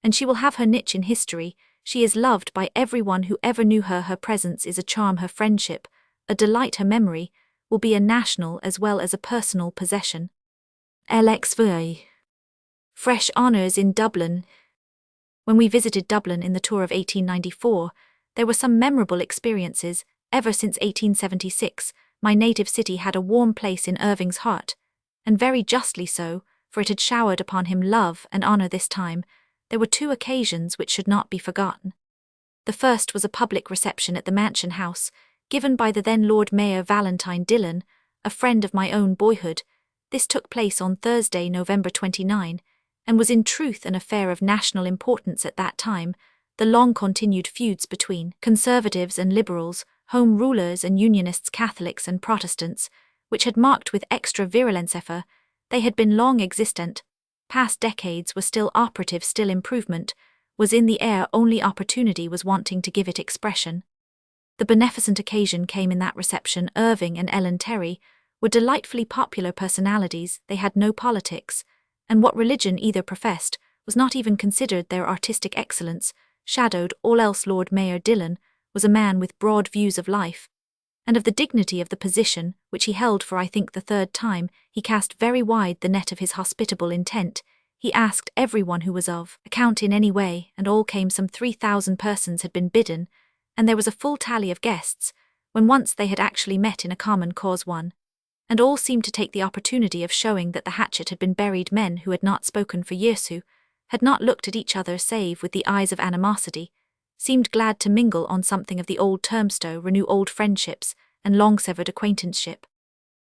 S1: and she will have her niche in history. She is loved by everyone who ever knew her. Her presence is a charm, her friendship a delight, her memory will be a national as well as a personal possession. LXV. Fresh honours in Dublin. When we visited Dublin in the tour of 1894, there were some memorable experiences. Ever since 1876, my native city had a warm place in Irving's heart, and very justly so, for it had showered upon him love and honour. This time, there were two occasions which should not be forgotten. The first was a public reception at the Mansion House, given by the then Lord Mayor Valentine Dillon, a friend of my own boyhood. This took place on Thursday, November 29, and was in truth an affair of national importance at that time. The long-continued feuds between Conservatives and Liberals, Home Rulers and Unionists, Catholics and Protestants, which had marked with extra virulence effort, they had been long existent. Past decades were still operative, still improvement was in the air, only opportunity was wanting to give it expression. The beneficent occasion came in that reception. Irving and Ellen Terry were delightfully popular personalities. They had no politics, and what religion either professed was not even considered. Their artistic excellence shadowed all else. Lord Mayor Dillon was a man with broad views of life, and of the dignity of the position, which he held for I think the third time. He cast very wide the net of his hospitable intent. He asked everyone who was of account in any way, and all came. Some 3,000 persons had been bidden, and there was a full tally of guests, when once they had actually met in a common cause. One and all seemed to take the opportunity of showing that the hatchet had been buried. Men who had not spoken for years, who had not looked at each other save with the eyes of animosity, seemed glad to mingle on something of the old turnstow, renew old friendships, and long-severed acquaintanceship.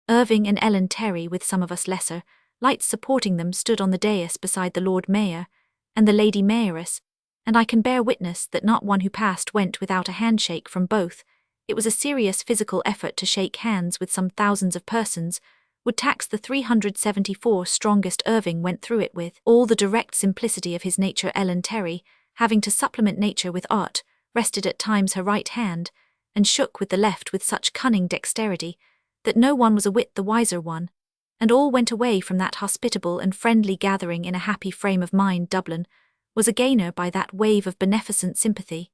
S1: Irving and Ellen Terry, with some of us lesser lights supporting them, stood on the dais beside the Lord Mayor and the Lady Mayoress, and I can bear witness that not one who passed went without a handshake from both. It was a serious physical effort to shake hands with some thousands of persons, would tax the 374 strongest. Irving went through it with all the direct simplicity of his nature. Ellen Terry, having to supplement nature with art, rested at times her right hand, and shook with the left with such cunning dexterity, that no one was a whit the wiser one, and all went away from that hospitable and friendly gathering in a happy frame of mind. Dublin was a gainer by that wave of beneficent sympathy.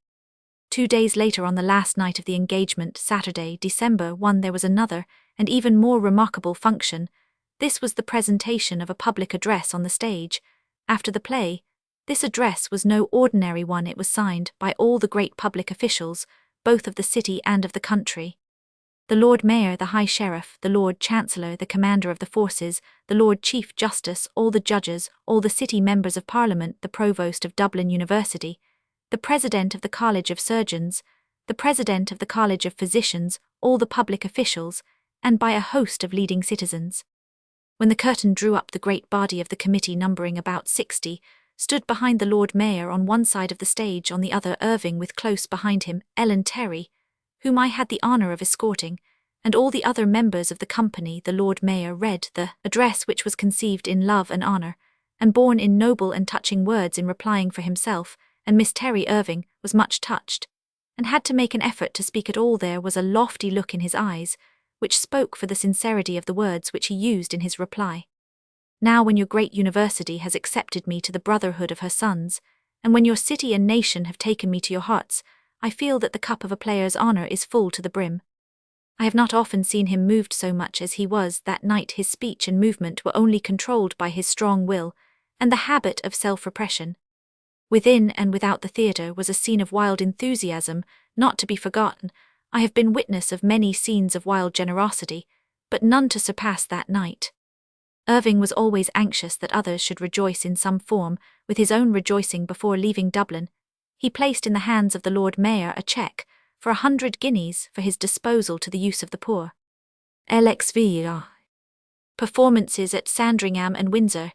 S1: 2 days later, on the last night of the engagement, Saturday, December 1, there was another, and even more remarkable function. This was the presentation of a public address on the stage. After the play, this address was no ordinary one. It was signed by all the great public officials, both of the city and of the country. The Lord Mayor, the High Sheriff, the Lord Chancellor, the Commander of the Forces, the Lord Chief Justice, all the judges, all the city members of Parliament, the Provost of Dublin University, the President of the College of Surgeons, the President of the College of Physicians, all the public officials, and by a host of leading citizens. When the curtain drew up, the great body of the committee, numbering about 60, stood behind the Lord Mayor on one side of the stage, on the other Irving, with close behind him Ellen Terry, whom I had the honour of escorting, and all the other members of the company. The Lord Mayor read the address, which was conceived in love and honour, and born in noble and touching words in replying for himself, and Miss Terry. Irving was much touched, and had to make an effort to speak at all. There was a lofty look in his eyes, which spoke for the sincerity of the words which he used in his reply. Now, when your great university has accepted me to the brotherhood of her sons, and when your city and nation have taken me to your hearts, I feel that the cup of a player's honour is full to the brim. I have not often seen him moved so much as he was that night. His speech and movement were only controlled by his strong will and the habit of self-repression. Within and without the theatre was a scene of wild enthusiasm, not to be forgotten. I have been witness of many scenes of wild generosity, but none to surpass that night. Irving was always anxious that others should rejoice in some form with his own rejoicing. Before leaving Dublin, he placed in the hands of the Lord Mayor a cheque for 100 guineas for his disposal to the use of the poor. LXV. Performances at Sandringham and Windsor.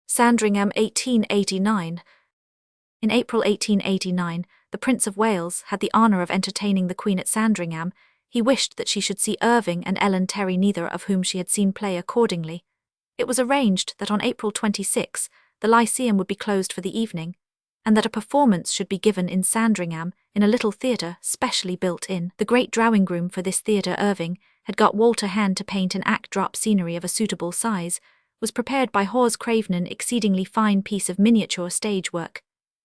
S1: Sandringham, 1889. In April 1889, the Prince of Wales had the honour of entertaining the Queen at Sandringham. He wished that she should see Irving and Ellen Terry, neither of whom she had seen play. Accordingly, it was arranged that on April 26 the Lyceum would be closed for the evening, and that a performance should be given in Sandringham in a little theatre specially built in the great drawing-room. For this theatre Irving had got Walter Hand to paint an act-drop scenery of a suitable size, was prepared by Hawes Craven, an exceedingly fine piece of miniature stage work.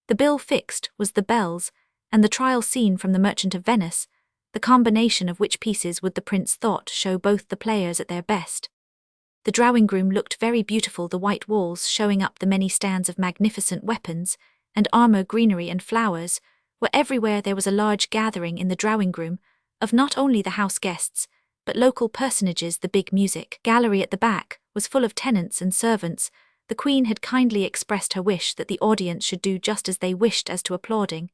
S1: The bill fixed was The Bells, and the trial scene from The Merchant of Venice, the combination of which pieces would, the prince thought, show both the players at their best. The drawing-room looked very beautiful, the white walls showing up the many stands of magnificent weapons and armour, greenery and flowers, were everywhere. There was a large gathering in the drawing-room of not only the house guests, but local personages. The big music gallery at the back was full of tenants and servants. The Queen had kindly expressed her wish that the audience should do just as they wished as to applauding,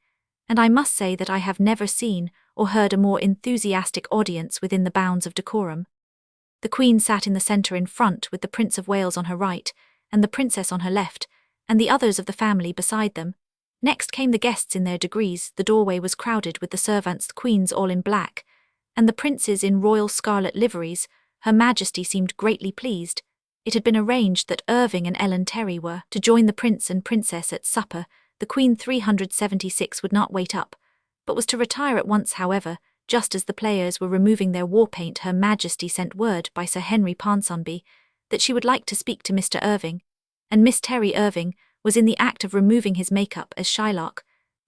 S1: and I must say that I have never seen or heard a more enthusiastic audience within the bounds of decorum. The Queen sat in the centre in front, with the Prince of Wales on her right, and the Princess on her left, and the others of the family beside them. Next came the guests in their degrees. The doorway was crowded with the servants, the Queens all in black, and the princes in royal scarlet liveries. Her Majesty seemed greatly pleased. It had been arranged that Irving and Ellen Terry were to join the Prince and Princess at supper. The Queen 376 would not wait up, but was to retire at once. However, just as the players were removing their war paint, Her Majesty sent word by Sir Henry Ponsonby that she would like to speak to Mr. Irving, and Miss Terry. Irving was in the act of removing his makeup as Shylock,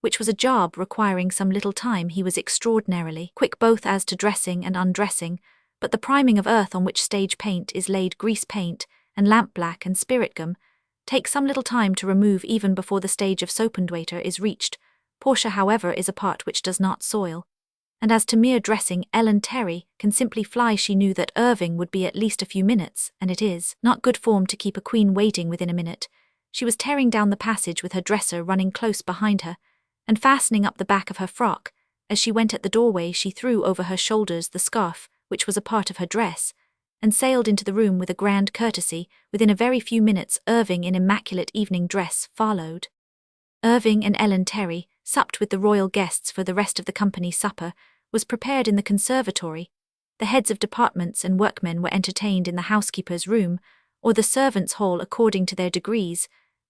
S1: which was a job requiring some little time. He was extraordinarily quick both as to dressing and undressing, but the priming of earth on which stage paint is laid, grease paint and lampblack and spirit gum, takes some little time to remove even before the stage of soapendwater is reached. Portia, however, is a part which does not soil, and as to mere dressing, Ellen Terry can simply fly. She knew that Irving would be at least a few minutes, and it is not good form to keep a queen waiting within a minute. She was tearing down the passage with her dresser running close behind her, and fastening up the back of her frock. As she went at the doorway, she threw over her shoulders the scarf, which was a part of her dress, and sailed into the room with a grand courtesy. Within a very few minutes, Irving in immaculate evening dress followed. Irving and Ellen Terry supped with the royal guests for the rest of the company's supper was prepared in the conservatory. The heads of departments and workmen were entertained in the housekeeper's room, or the servants' hall according to their degrees.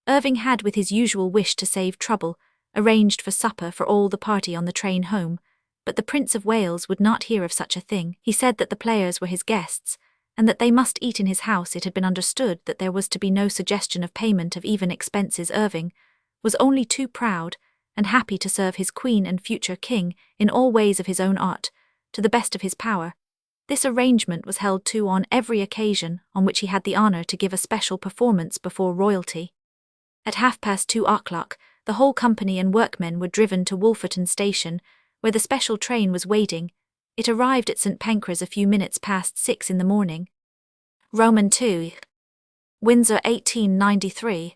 S1: Irving had, with his usual wish to save trouble, arranged for supper for all the party on the train home, but the Prince of Wales would not hear of such a thing. He said that the players were his guests, and that they must eat in his house. It had been understood that there was to be no suggestion of payment of even expenses. Irving was only too proud and happy to serve his queen and future king in all ways of his own art, to the best of his power. This arrangement was held to on every occasion on which he had the honour to give a special performance before royalty. At 2:30, the whole company and workmen were driven to Wolferton Station, where the special train was waiting. It arrived at St Pancras a few minutes past 6 in the morning. Roman II. Windsor 1893.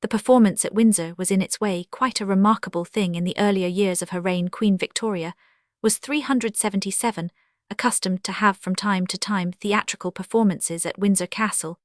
S1: The performance at Windsor was in its way quite a remarkable thing. In the earlier years of her reign, Queen Victoria was 377, accustomed to have from time to time theatrical performances at Windsor Castle.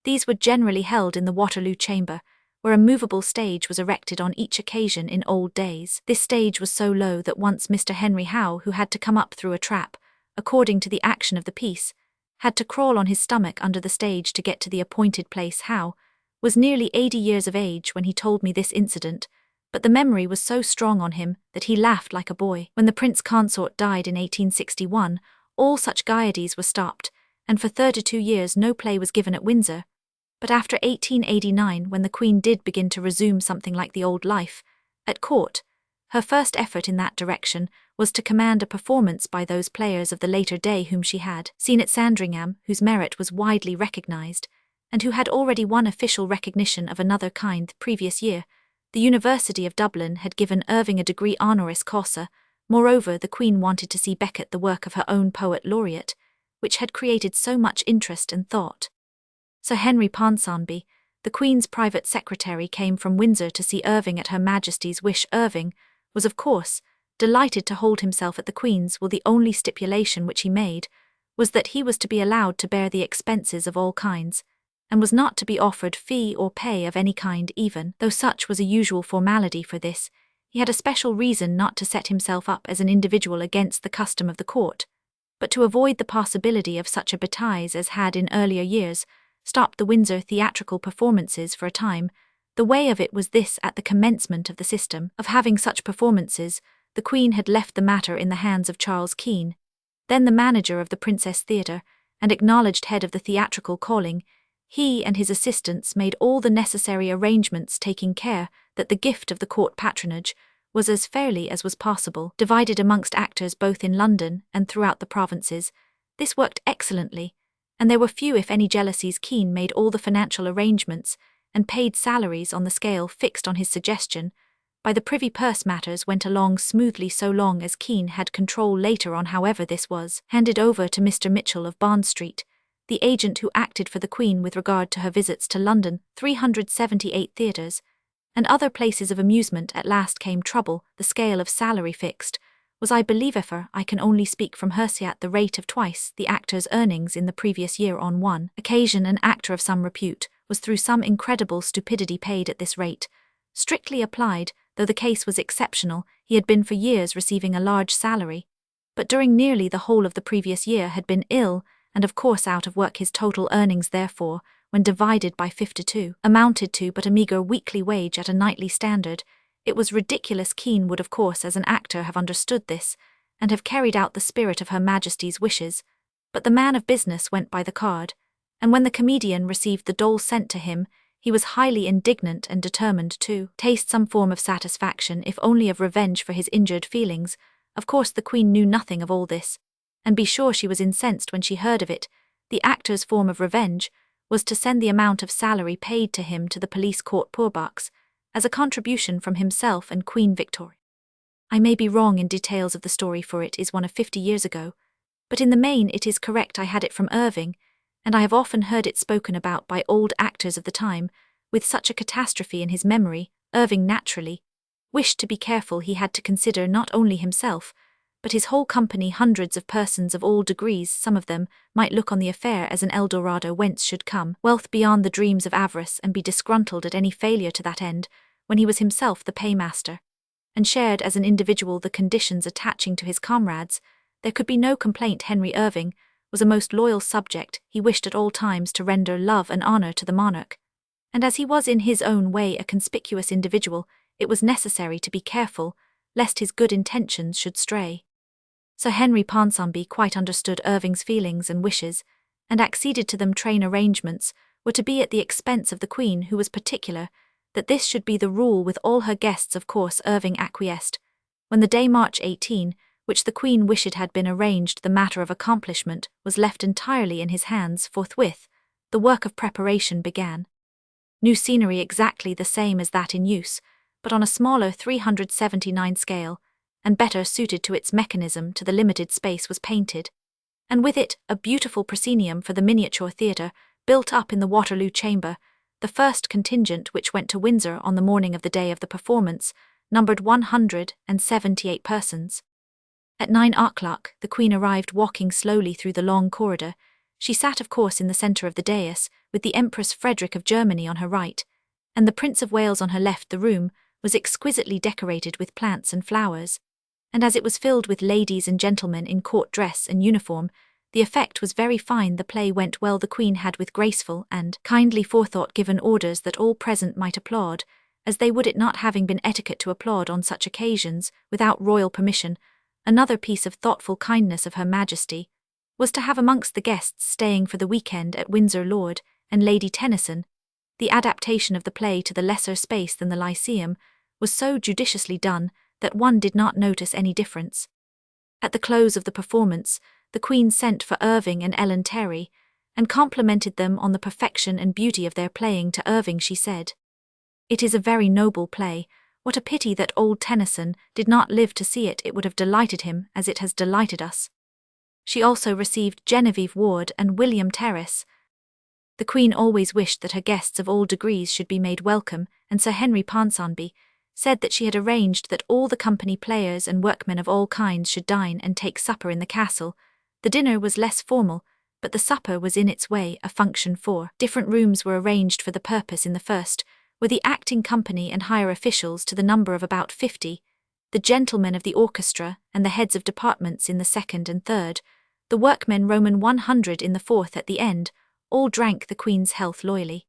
S1: These were generally held in the Waterloo Chamber, where a movable stage was erected on each occasion in old days. This stage was so low that once Mr. Henry Howe, who had to come up through a trap, according to the action of the piece, had to crawl on his stomach under the stage to get to the appointed place. Howe was nearly 80 years of age when he told me this incident, but the memory was so strong on him that he laughed like a boy. When the Prince Consort died in 1861, all such gaieties were stopped, and for 32 years no play was given at Windsor. But after 1889, when the Queen did begin to resume something like the old life at court, her first effort in that direction was to command a performance by those players of the later day whom she had seen at Sandringham, whose merit was widely recognised, and who had already won official recognition of another kind the previous year. The University of Dublin had given Irving a degree honoris causa. Moreover, the Queen wanted to see Becket, the work of her own poet laureate, which had created so much interest and thought. Sir Henry Ponsonby, the Queen's private secretary, came from Windsor to see Irving at Her Majesty's wish. Irving was, of course, delighted to hold himself at the Queen's will. The only stipulation which he made was that he was to be allowed to bear the expenses of all kinds, and was not to be offered fee or pay of any kind. Even though such was a usual formality for this, he had a special reason not to set himself up as an individual against the custom of the court, but to avoid the possibility of such a bêtise as had in earlier years stopped the Windsor theatrical performances for a time. The way of it was this: at the commencement of the system of having such performances, the Queen had left the matter in the hands of Charles Keane, then the manager of the Princess Theatre, and acknowledged head of the theatrical calling. He and his assistants made all the necessary arrangements, taking care that the gift of the court patronage was as fairly as was possible divided amongst actors both in London and throughout the provinces. This worked excellently, and there were few if any jealousies. Keane made all the financial arrangements and paid salaries on the scale fixed on his suggestion. By the Privy Purse matters went along smoothly so long as Keane had control. Later on, however, this was handed over to Mr. Mitchell of Bond Street, the agent who acted for the Queen with regard to her visits to London, 378 theatres, and other places of amusement. At last came trouble. The scale of salary fixed was, I believe, for I can only speak from hearsay, at the rate of twice the actor's earnings in the previous year. On one occasion an actor of some repute was through some incredible stupidity paid at this rate. Strictly applied, though the case was exceptional, he had been for years receiving a large salary, but during nearly the whole of the previous year had been ill, and of course out of work. His total earnings, therefore, when divided by 52, amounted to but a meagre weekly wage at a nightly standard. It was ridiculous. Keane would, of course, as an actor, have understood this, and have carried out the spirit of Her Majesty's wishes, but the man of business went by the card, and when the comedian received the dole sent to him, he was highly indignant and determined to taste some form of satisfaction, if only of revenge for his injured feelings. Of course the Queen knew nothing of all this, and be sure she was incensed when she heard of it. The actor's form of revenge was to send the amount of salary paid to him to the police court poor box, as a contribution from himself and Queen Victoria. I may be wrong in details of the story, for it is one of 50 years ago, but in the main it is correct. I had it from Irving, and I have often heard it spoken about by old actors of the time, with such a catastrophe in his memory, Irving naturally wished to be careful. He had to consider not only himself, but his whole company, hundreds of persons of all degrees. Some of them might look on the affair as an El Dorado whence should come wealth beyond the dreams of avarice, and be disgruntled at any failure to that end, when he was himself the paymaster, and shared as an individual the conditions attaching to his comrades. There could be no complaint. Henry Irving was a most loyal subject. He wished at all times to render love and honor to the monarch, and as he was in his own way a conspicuous individual, it was necessary to be careful, lest his good intentions should stray. Sir Henry Ponsonby quite understood Irving's feelings and wishes, and acceded to them. Train arrangements were to be at the expense of the Queen, who was particular that this should be the rule with all her guests. Of course Irving acquiesced. When the day March 18, which the Queen wished had been arranged, the matter of accomplishment was left entirely in his hands. Forthwith, the work of preparation began. New scenery exactly the same as that in use, but on a smaller 379 scale, and better suited to its mechanism, to the limited space, was painted, and with it a beautiful proscenium for the miniature theatre, built up in the Waterloo Chamber. The first contingent, which went to Windsor on the morning of the day of the performance, numbered 178 persons. At 9 o'clock, the Queen arrived, walking slowly through the long corridor. She sat, of course, in the centre of the dais, with the Empress Frederick of Germany on her right, and the Prince of Wales on her left. The room was exquisitely decorated with plants and flowers, and as it was filled with ladies and gentlemen in court dress and uniform, the effect was very fine. The play went well. The Queen had with graceful and kindly forethought given orders that all present might applaud, as they would, it not having been etiquette to applaud on such occasions without royal permission. Another piece of thoughtful kindness of Her Majesty was to have amongst the guests staying for the weekend at Windsor Lord and Lady Tennyson. The adaptation of the play to the lesser space than the Lyceum was so judiciously done that one did not notice any difference. At the close of the performance, the Queen sent for Irving and Ellen Terry, and complimented them on the perfection and beauty of their playing. To Irving she said, "It is a very noble play. What a pity that old Tennyson did not live to see it. It would have delighted him as it has delighted us." She also received Genevieve Ward and William Terrace. The Queen always wished that her guests of all degrees should be made welcome, and Sir Henry Ponsonby said that she had arranged that all the company players and workmen of all kinds should dine and take supper in the castle. The dinner was less formal, but the supper was in its way a function. 4 different rooms were arranged for the purpose. In the first were the acting company and higher officials, to the number of about 50, the gentlemen of the orchestra and the heads of departments in the second and third, the workmen Roman 100 in the fourth. At the end, all drank the Queen's health loyally.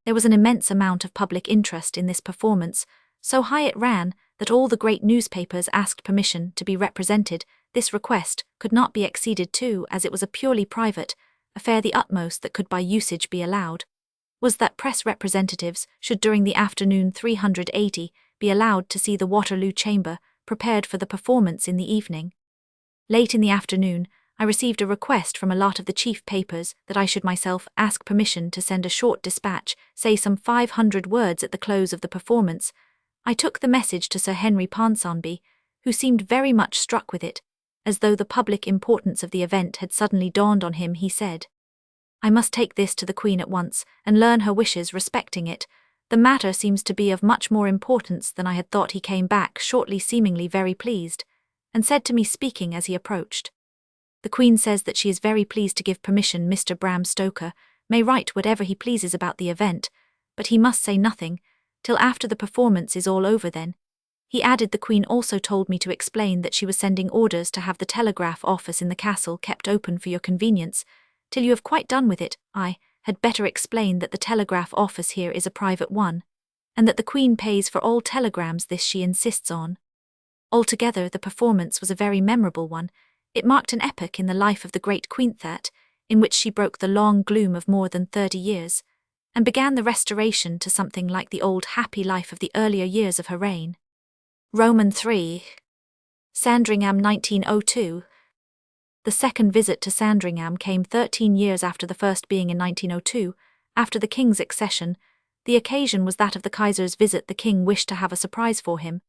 S1: There was an immense amount of public interest in this performance, so high it ran that all the great newspapers asked permission to be represented. This request could not be acceded to, as it was a purely private affair. The utmost that could by usage be allowed was that press representatives should during the afternoon 380 be allowed to see the Waterloo Chamber prepared for the performance in the evening. Late in the afternoon, I received a request from a lot of the chief papers that I should myself ask permission to send a short dispatch, say some 500 words, at the close of the performance. I took the message to Sir Henry Ponsonby, who seemed very much struck with it, as though the public importance of the event had suddenly dawned on him. He said, "I must take this to the Queen at once, and learn her wishes respecting it. The matter seems to be of much more importance than I had thought." He came back shortly, seemingly very pleased, and said to me, speaking as he approached, "The Queen says that she is very pleased to give permission. Mr. Bram Stoker may write whatever he pleases about the event, but he must say nothing till after the performance is all over. Then," he added, "the Queen also told me to explain that she was sending orders to have the telegraph office in the castle kept open for your convenience till you have quite done with it. I had better explain that the telegraph office here is a private one, and that the Queen pays for all telegrams. This she insists on." Altogether, the performance was a very memorable one. It marked an epoch in the life of the great Queen, in which she broke the long gloom of more than 30 years, and began the restoration to something like the old happy life of the earlier years of her reign. Roman 3. Sandringham, 1902. The second visit to Sandringham came 13 years after the first, being in 1902, after the King's accession. The occasion was that of the Kaiser's visit. The King wished to have a surprise for him,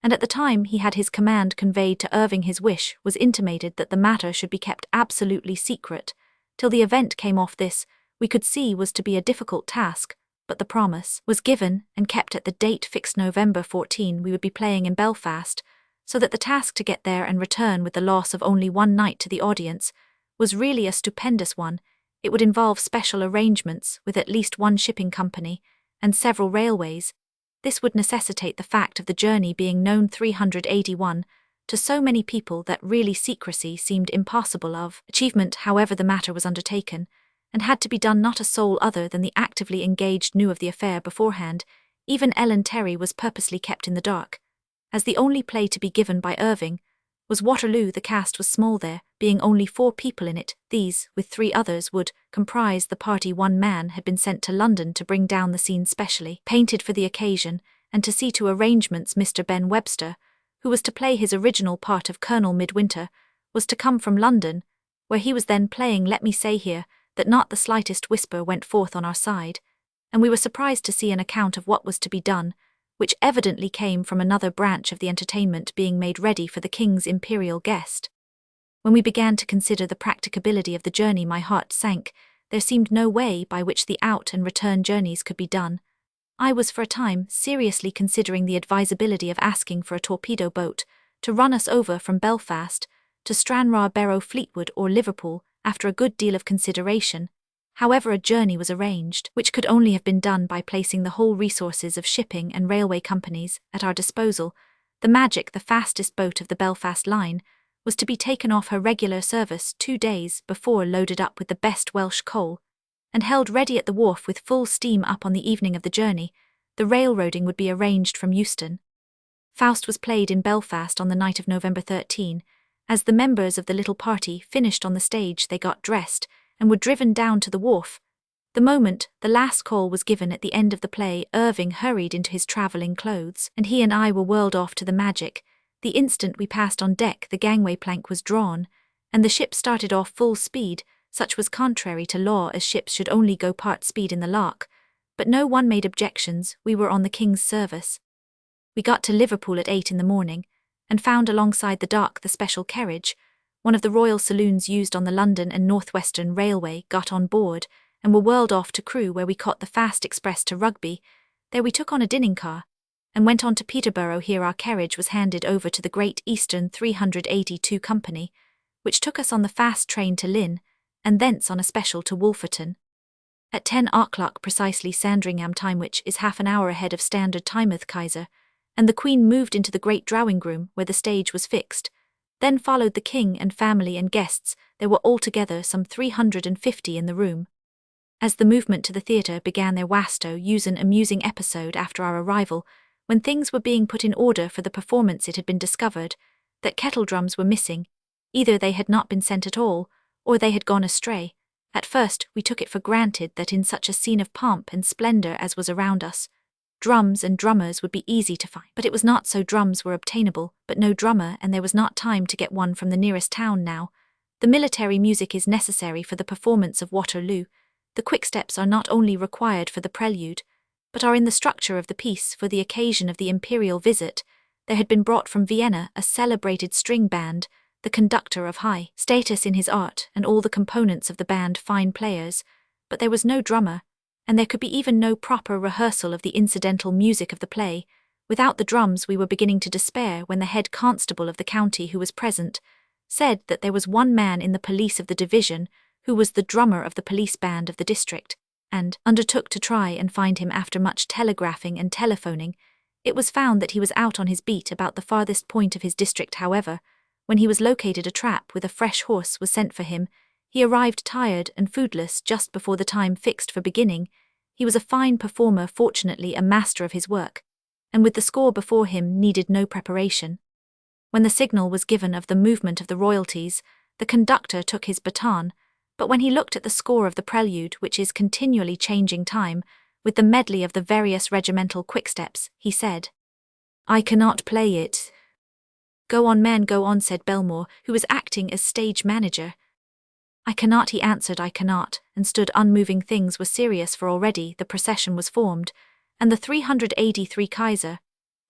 S1: and at the time he had his command conveyed to Irving. His wish was intimated that the matter should be kept absolutely secret till the event came off. This, we could see, was to be a difficult task, but the promise was given and kept at the date fixed November 14 we would be playing in Belfast, so that the task to get there and return with the loss of only one night to the audience was really a stupendous one. It would involve special arrangements with at least one shipping company and several railways. This would necessitate the fact of the journey being known 381 to so many people that really secrecy seemed impossible of achievement however the matter was undertaken, and had to be done not a soul other than the actively engaged knew of the affair beforehand. Even Ellen Terry was purposely kept in the dark. As the only play to be given by Irving was Waterloo, the cast was small there, being only 4 people in it. These, with 3 others, would comprise the party. One man had been sent to London to bring down the scene specially painted for the occasion, and to see to arrangements. Mr. Ben Webster, who was to play his original part of Colonel Midwinter, was to come from London, where he was then playing. Let me say here that not the slightest whisper went forth on our side, and we were surprised to see an account of what was to be done, which evidently came from another branch of the entertainment being made ready for the King's imperial guest. When we began to consider the practicability of the journey, my heart sank. There seemed no way by which the out and return journeys could be done. I was for a time seriously considering the advisability of asking for a torpedo boat to run us over from Belfast to Stranraer, Barrow, Fleetwood or Liverpool. After a good deal of consideration, however, a journey was arranged, which could only have been done by placing the whole resources of shipping and railway companies at our disposal. The Magic, the fastest boat of the Belfast line, was to be taken off her regular service 2 days before, loaded up with the best Welsh coal, and held ready at the wharf with full steam up on the evening of the journey. The railroading would be arranged from Euston. Faust was played in Belfast on the night of November 13. As the members of the little party finished on the stage, they got dressed and were driven down to the wharf. The moment the last call was given at the end of the play, Irving hurried into his travelling clothes, and he and I were whirled off to the Magic. The instant we passed on deck, the gangway plank was drawn, and the ship started off full speed. Such was contrary to law, as ships should only go part speed in the lock, but no one made objections. We were on the King's service. We got to Liverpool at 8 in the morning, and found alongside the dock the special carriage, one of the royal saloons used on the London and North Western Railway. Got on board, and were whirled off to Crewe, where we caught the fast express to Rugby. There we took on a dinning car, and went on to Peterborough. Here our carriage was handed over to the Great Eastern 382 Company, which took us on the fast train to Lynn, and thence on a special to Wolferton. At 10 o'clock precisely Sandringham time, which is half an hour ahead of standard time, Kaiser, and the Queen moved into the great drawing-room where the stage was fixed. Then followed the King and family and guests. There were altogether some 350 in the room. As the movement to the theatre began, there was to use an amusing episode after our arrival. When things were being put in order for the performance, it had been discovered that kettledrums were missing. Either they had not been sent at all, or they had gone astray. At first we took it for granted that in such a scene of pomp and splendour as was around us, drums and drummers would be easy to find. But it was not so. Drums were obtainable, but no drummer, and there was not time to get one from the nearest town now. The military music is necessary for the performance of Waterloo. The quicksteps are not only required for the prelude, but are in the structure of the piece. For the occasion of the imperial visit, there had been brought from Vienna a celebrated string band, the conductor of high status in his art, and all the components of the band fine players, but there was no drummer, and there could be even no proper rehearsal of the incidental music of the play. Without the drums we were beginning to despair, when the head constable of the county, who was present, said that there was one man in the police of the division who was the drummer of the police band of the district, and undertook to try and find him. After much telegraphing and telephoning, it was found that he was out on his beat about the farthest point of his district. However, when he was located, a trap with a fresh horse was sent for him. He arrived tired and foodless just before the time fixed for beginning. He was a fine performer, fortunately a master of his work, and with the score before him needed no preparation. When the signal was given of the movement of the royalties, the conductor took his baton, but when he looked at the score of the prelude, which is continually changing time, with the medley of the various regimental quicksteps, he said, "I cannot play it." "Go on, man, go on," said Belmore, who was acting as stage manager. "I cannot," he answered, "I cannot," and stood unmoving. Things were serious, for already the procession was formed, and the 383 Kaiser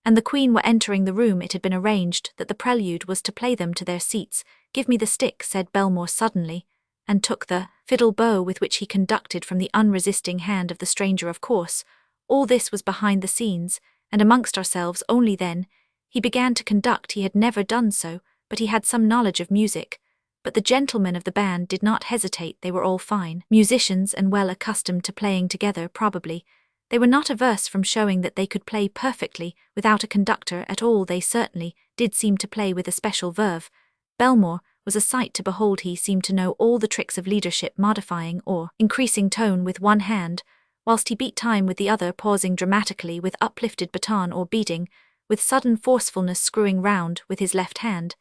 S1: and the Queen were entering the room. It had been arranged that the prelude was to play them to their seats. "Give me the stick," said Belmore suddenly, and took the fiddle bow with which he conducted from the unresisting hand of the stranger. Of course, all this was behind the scenes, and amongst ourselves only then. He began to conduct. He had never done so, but he had some knowledge of music. But the gentlemen of the band did not hesitate. They were all fine musicians and well accustomed to playing together, probably. They were not averse from showing that they could play perfectly without a conductor at all. They certainly did seem to play with a special verve. Belmore was a sight to behold. He seemed to know all the tricks of leadership, modifying or increasing tone with one hand, whilst he beat time with the other, pausing dramatically with uplifted baton, or beating, with sudden forcefulness, screwing round with his left hand,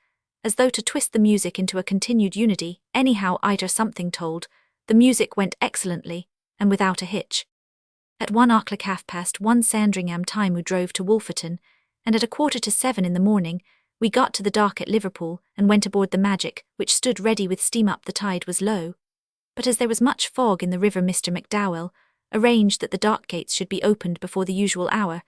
S1: as though to twist the music into a continued unity. Anyhow, something told, the music went excellently, and without a hitch. At 1:30 Sandringham time we drove to Wolferton, and at 6:45 in the morning we got to the dock at Liverpool and went aboard the Magic, which stood ready with steam up. The tide was low, but as there was much fog in the river, Mr. McDowell arranged that the dock gates should be opened before the usual hour.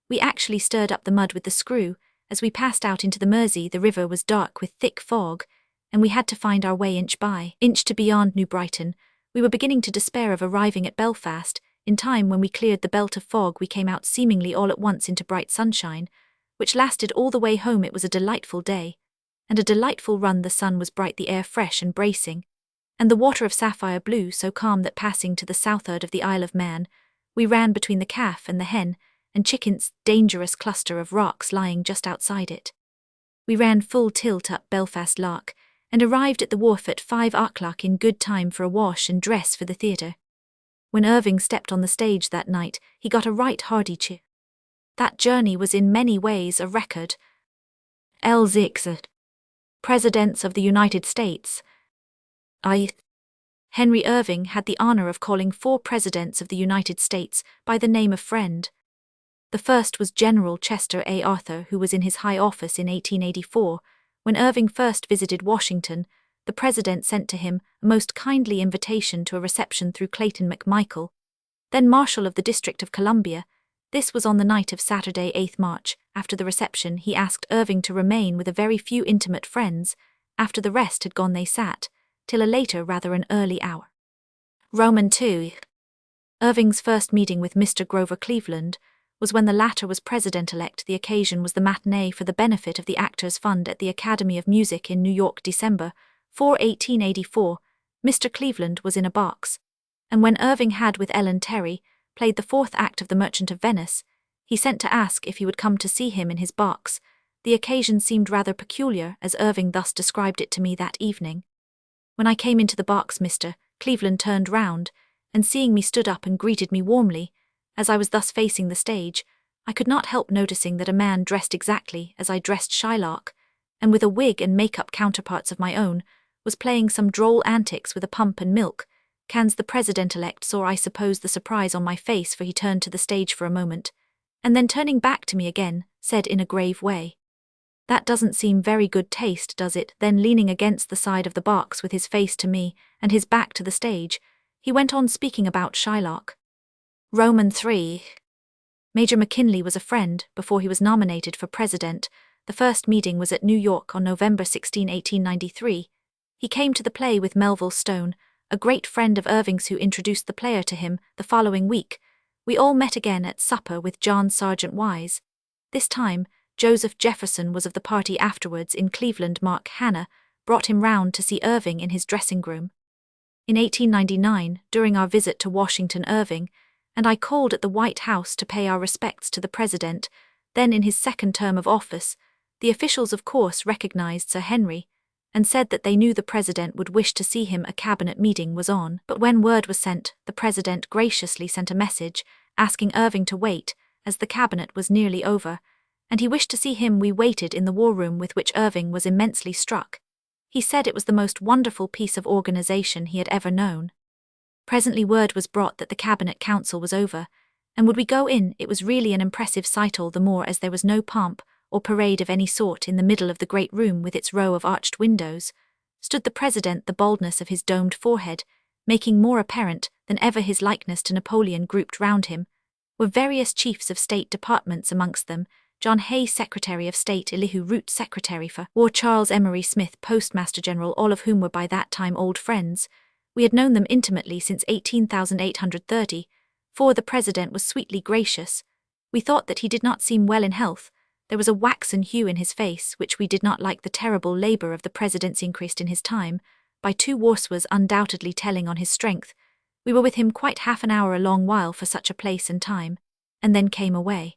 S1: We actually stirred up the mud with the screw. As we passed out into the Mersey, the river was dark with thick fog, and we had to find our way inch by inch to beyond New Brighton. We were beginning to despair of arriving at Belfast in time. When we cleared the belt of fog, we came out seemingly all at once into bright sunshine, which lasted all the way home. It was a delightful day, and a delightful run. The sun was bright, the air fresh and bracing, and the water of sapphire blue, so calm that passing to the southward of the Isle of Man, we ran between the Calf and the Hen and Chicken's dangerous cluster of rocks lying just outside it. We ran full tilt up Belfast Lough, and arrived at the wharf at 5 o'clock in good time for a wash and dress for the theatre. When Irving stepped on the stage that night, he got a right hearty cheer. That journey was in many ways a record. Presidents of the United States. Henry Irving had the honor of calling 4 presidents of the United States by the name of friend. The first was General Chester A. Arthur, who was in his high office in 1884. When Irving first visited Washington, the president sent to him a most kindly invitation to a reception through Clayton McMichael, then Marshal of the District of Columbia. This was on the night of Saturday, 8th March. After the reception, he asked Irving to remain with a very few intimate friends. After the rest had gone, they sat till a later, rather an early hour. Roman II. Irving's first meeting with Mr. Grover Cleveland was when the latter was president-elect. The occasion was the matinee for the benefit of the Actors' Fund at the Academy of Music in New York, December 4, 1884. Mr. Cleveland was in a box, and when Irving had, with Ellen Terry, played the 4th act of The Merchant of Venice, he sent to ask if he would come to see him in his box. The occasion seemed rather peculiar, as Irving thus described it to me that evening. When I came into the box, Mr. Cleveland turned round, and seeing me stood up and greeted me warmly. As I was thus facing the stage, I could not help noticing that a man dressed exactly as I dressed Shylock, and with a wig and make-up counterparts of my own, was playing some droll antics with a pump and milk cans. The president-elect saw, I suppose, the surprise on my face, for he turned to the stage for a moment, and then turning back to me again, said in a grave way, "That doesn't seem very good taste, does it?" Then, leaning against the side of the box with his face to me and his back to the stage, he went on speaking about Shylock. Roman III. Major McKinley was a friend before he was nominated for president. The first meeting was at New York on November 16, 1893. He came to the play with Melville Stone, a great friend of Irving's, who introduced the player to him. The following week, we all met again at supper with John Sargent Wise. This time, Joseph Jefferson was of the party. Afterwards, in Cleveland, Mark Hanna brought him round to see Irving in his dressing room. In 1899, during our visit to Washington, Irving and I called at the White House to pay our respects to the president, then in his second term of office. The officials, of course, recognized Sir Henry, and said that they knew the president would wish to see him. A cabinet meeting was on, but when word was sent, the president graciously sent a message asking Irving to wait, as the cabinet was nearly over, and he wished to see him. We waited in the war room, with which Irving was immensely struck. He said it was the most wonderful piece of organization he had ever known. Presently word was brought that the cabinet council was over, and would we go in? It was really an impressive sight, all the more as there was no pomp or parade of any sort. In the middle of the great room, with its row of arched windows, stood the president, the baldness of his domed forehead making more apparent than ever his likeness to Napoleon. Grouped round him were various chiefs of state departments, amongst them John Hay, Secretary of State, Elihu Root, Secretary for War, Charles Emery Smith, Postmaster General, all of whom were by that time old friends. We had known them intimately since 1830, for the president was sweetly gracious. We thought that he did not seem well in health. There was a waxen hue in his face, which we did not like. The terrible labor of the presidency increased in his time, by 2 wars was undoubtedly telling on his strength. We were with him quite half an hour, a long while for such a place and time, and then came away.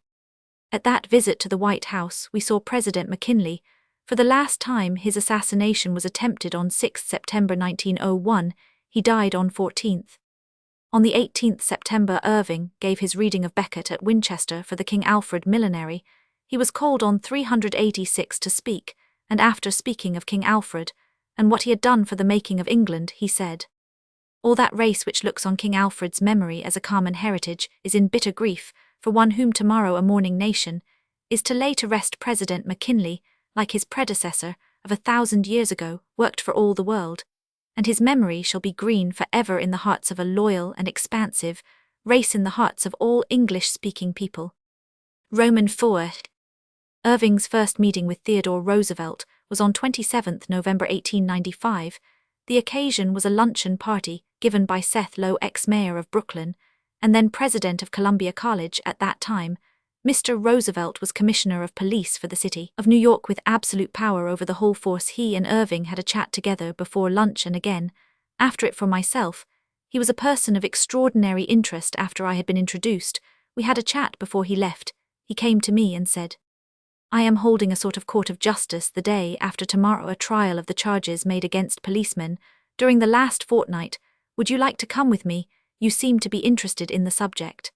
S1: At that visit to the White House, we saw President McKinley. For the last time, his assassination was attempted on 6 September 1901, he died on 14th. On the 18th September, Irving gave his reading of Becket at Winchester for the King Alfred Millenary. He was called on 386 to speak, and after speaking of King Alfred, and what he had done for the making of England, he said, "All that race which looks on King Alfred's memory as a common heritage is in bitter grief, for one whom tomorrow a mourning nation is to lay to rest. President McKinley, like his predecessor of 1,000 years ago, worked for all the world, and his memory shall be green for ever in the hearts of a loyal and expansive race, in the hearts of all English-speaking people." Roman 4. Irving's first meeting with Theodore Roosevelt was on 27 November 1895. The occasion was a luncheon party given by Seth Low, ex-mayor of Brooklyn, and then president of Columbia College at that time. Mr. Roosevelt was commissioner of police for the city of New York with absolute power over the whole force. He and Irving had a chat together before lunch and again after it. For myself, he was a person of extraordinary interest. After I had been introduced, we had a chat before he left. He came to me and said, "I am holding a sort of court of justice the day after tomorrow, a trial of the charges made against policemen during the last fortnight. Would you like to come with me? You seem to be interested in the subject."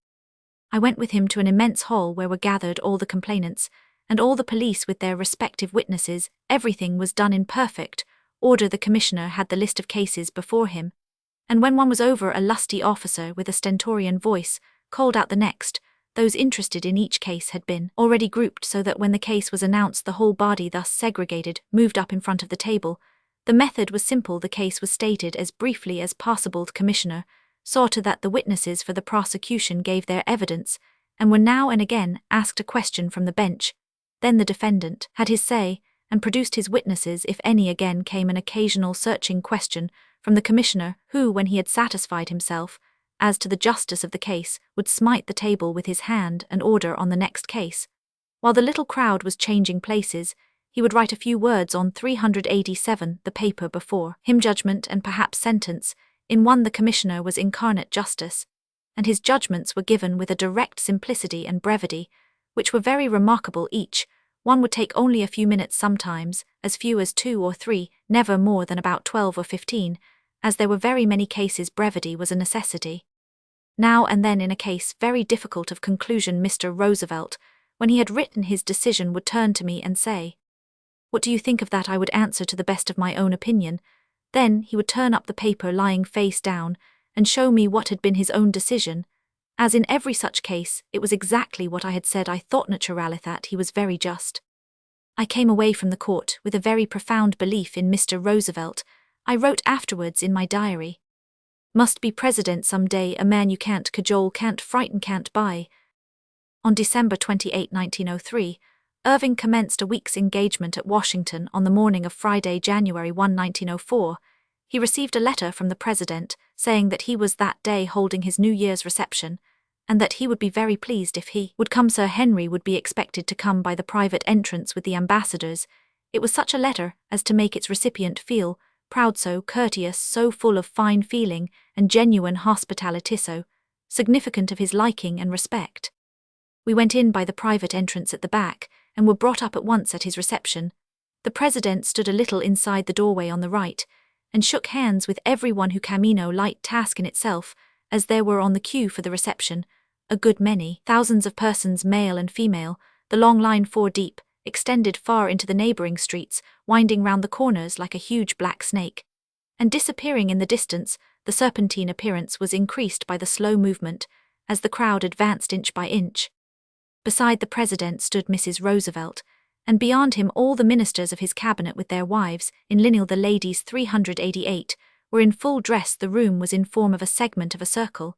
S1: I went with him to an immense hall where were gathered all the complainants, and all the police with their respective witnesses. Everything was done in perfect order. The commissioner had the list of cases before him, and when one was over, a lusty officer with a stentorian voice called out the next. Those interested in each case had been already grouped so that when the case was announced, the whole body, thus segregated, moved up in front of the table. The method was simple. The case was stated as briefly as possible. The commissioner saw to that the witnesses for the prosecution gave their evidence, and were now and again asked a question from the bench. Then the defendant had his say, and produced his witnesses. If any, again came an occasional searching question from the commissioner, who, when he had satisfied himself as to the justice of the case, would smite the table with his hand and order on the next case. While the little crowd was changing places, he would write a few words on 387, the paper before him, judgment and perhaps sentence. In one the commissioner was incarnate justice, and his judgments were given with a direct simplicity and brevity, which were very remarkable. Each one would take only a few minutes, sometimes as few as 2 or 3, never more than about 12 or 15, as there were very many cases. Brevity was a necessity. Now and then, in a case very difficult of conclusion, Mr. Roosevelt, when he had written his decision, would turn to me and say, "What do you think of that?" I would answer, "To the best of my own opinion." Then he would turn up the paper lying face down and show me what had been his own decision. As in every such case, it was exactly what I had said. I thought naturally that he was very just. I came away from the court with a very profound belief in Mr. Roosevelt. I wrote afterwards in my diary, "Must be president some day, a man you can't cajole, can't frighten, can't buy." On December 28, 1903, Irving commenced a week's engagement at Washington. On the morning of Friday, January 1, 1904, he received a letter from the president saying that he was that day holding his New Year's reception, and that he would be very pleased if he would come. Sir Henry would be expected to come by the private entrance with the ambassadors. It was such a letter as to make its recipient feel proud, so courteous, so full of fine feeling and genuine hospitality, so significant of his liking and respect. We went in by the private entrance at the back, and were brought up at once at his reception. The president stood a little inside the doorway on the right, and shook hands with everyone who came. Light task in itself, as there were on the queue for the reception a good many thousands of persons, male and female. The long line, 4 deep, extended far into the neighboring streets, winding round the corners like a huge black snake, and disappearing in the distance. The serpentine appearance was increased by the slow movement, as the crowd advanced inch by inch. Beside the president stood Mrs. Roosevelt, and beyond him all the ministers of his cabinet with their wives, in lineal. The ladies, 388, were in full dress. The room was in form of a segment of a circle,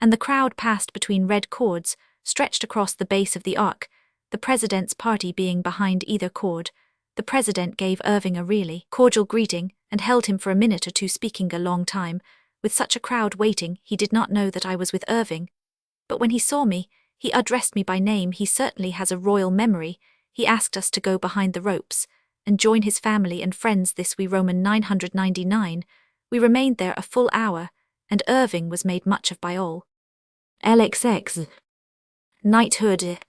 S1: and the crowd passed between red cords, stretched across the base of the arc, the president's party being behind either cord. The president gave Irving a really cordial greeting, and held him for a minute or two, speaking a long time. With such a crowd waiting, he did not know that I was with Irving. But when he saw me, he addressed me by name. He certainly has a royal memory. He asked us to go behind the ropes and join his family and friends. This we Roman 999. We remained there a full hour, and Irving was made much of by all. LXX. Knighthood.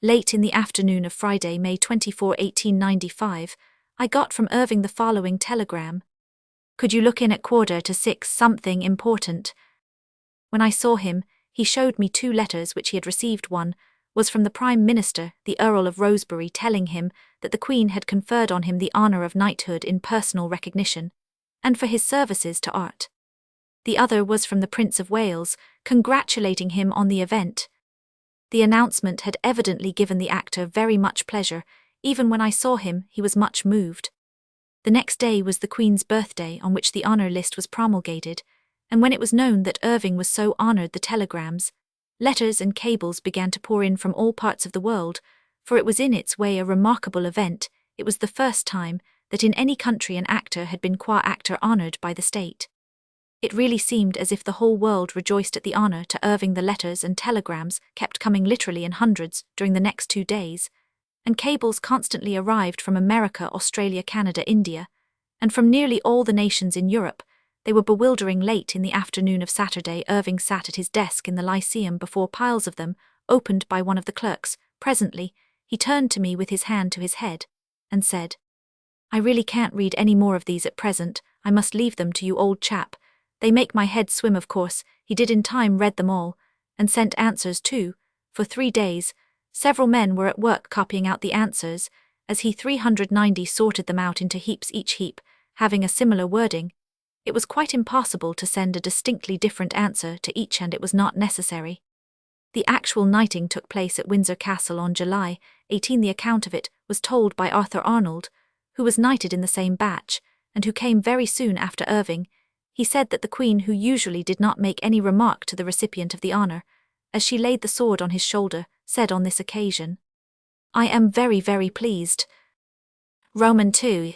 S1: Late in the afternoon of Friday, May 24, 1895, I got from Irving the following telegram. Could you look in at 5:45, something important? When I saw him, he showed me 2 letters which he had received. One was from the Prime Minister, the Earl of Rosebery, telling him that the Queen had conferred on him the honour of knighthood in personal recognition, and for his services to art. The other was from the Prince of Wales, congratulating him on the event. The announcement had evidently given the actor very much pleasure. Even when I saw him, he was much moved. The next day was the Queen's birthday, on which the honour list was promulgated, and when it was known that Irving was so honoured, the telegrams, letters and cables began to pour in from all parts of the world, for it was in its way a remarkable event. It was the first time that in any country an actor had been qua actor honoured by the state. It really seemed as if the whole world rejoiced at the honour to Irving. The letters and telegrams kept coming literally in hundreds during the next 2 days, and cables constantly arrived from America, Australia, Canada, India, and from nearly all the nations in Europe. They were bewildering. Late in the afternoon of Saturday, Irving sat at his desk in the Lyceum before piles of them, opened by one of the clerks. Presently, he turned to me with his hand to his head, and said, I really can't read any more of these at present. I must leave them to you, old chap. They make my head swim. Of course, he did in time read them all, and sent answers too. For 3 days, several men were at work copying out the answers, as he 390 sorted them out into heaps, each heap having a similar wording. It was quite impossible to send a distinctly different answer to each, and it was not necessary. The actual knighting took place at Windsor Castle on July 18. The account of it was told by Arthur Arnold, who was knighted in the same batch, and who came very soon after Irving. He said that the Queen, who usually did not make any remark to the recipient of the honour, as she laid the sword on his shoulder, said on this occasion, I am very, very pleased. Roman 2.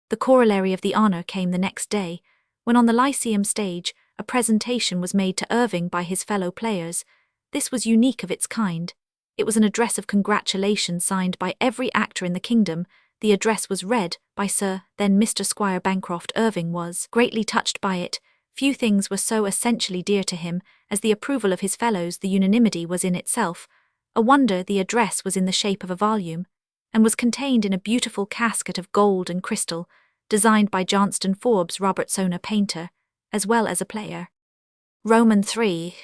S1: The corollary of the honour came the next day, when on the Lyceum stage, a presentation was made to Irving by his fellow players. This was unique of its kind. It was an address of congratulation signed by every actor in the kingdom. The address was read by Sir, then Mr. Squire Bancroft. Irving was greatly touched by it. Few things were so essentially dear to him as the approval of his fellows. The unanimity was in itself a wonder. The address was in the shape of a volume, and was contained in a beautiful casket of gold and crystal, designed by Johnston Forbes, Robertson, a painter, as well as a player. Roman 3.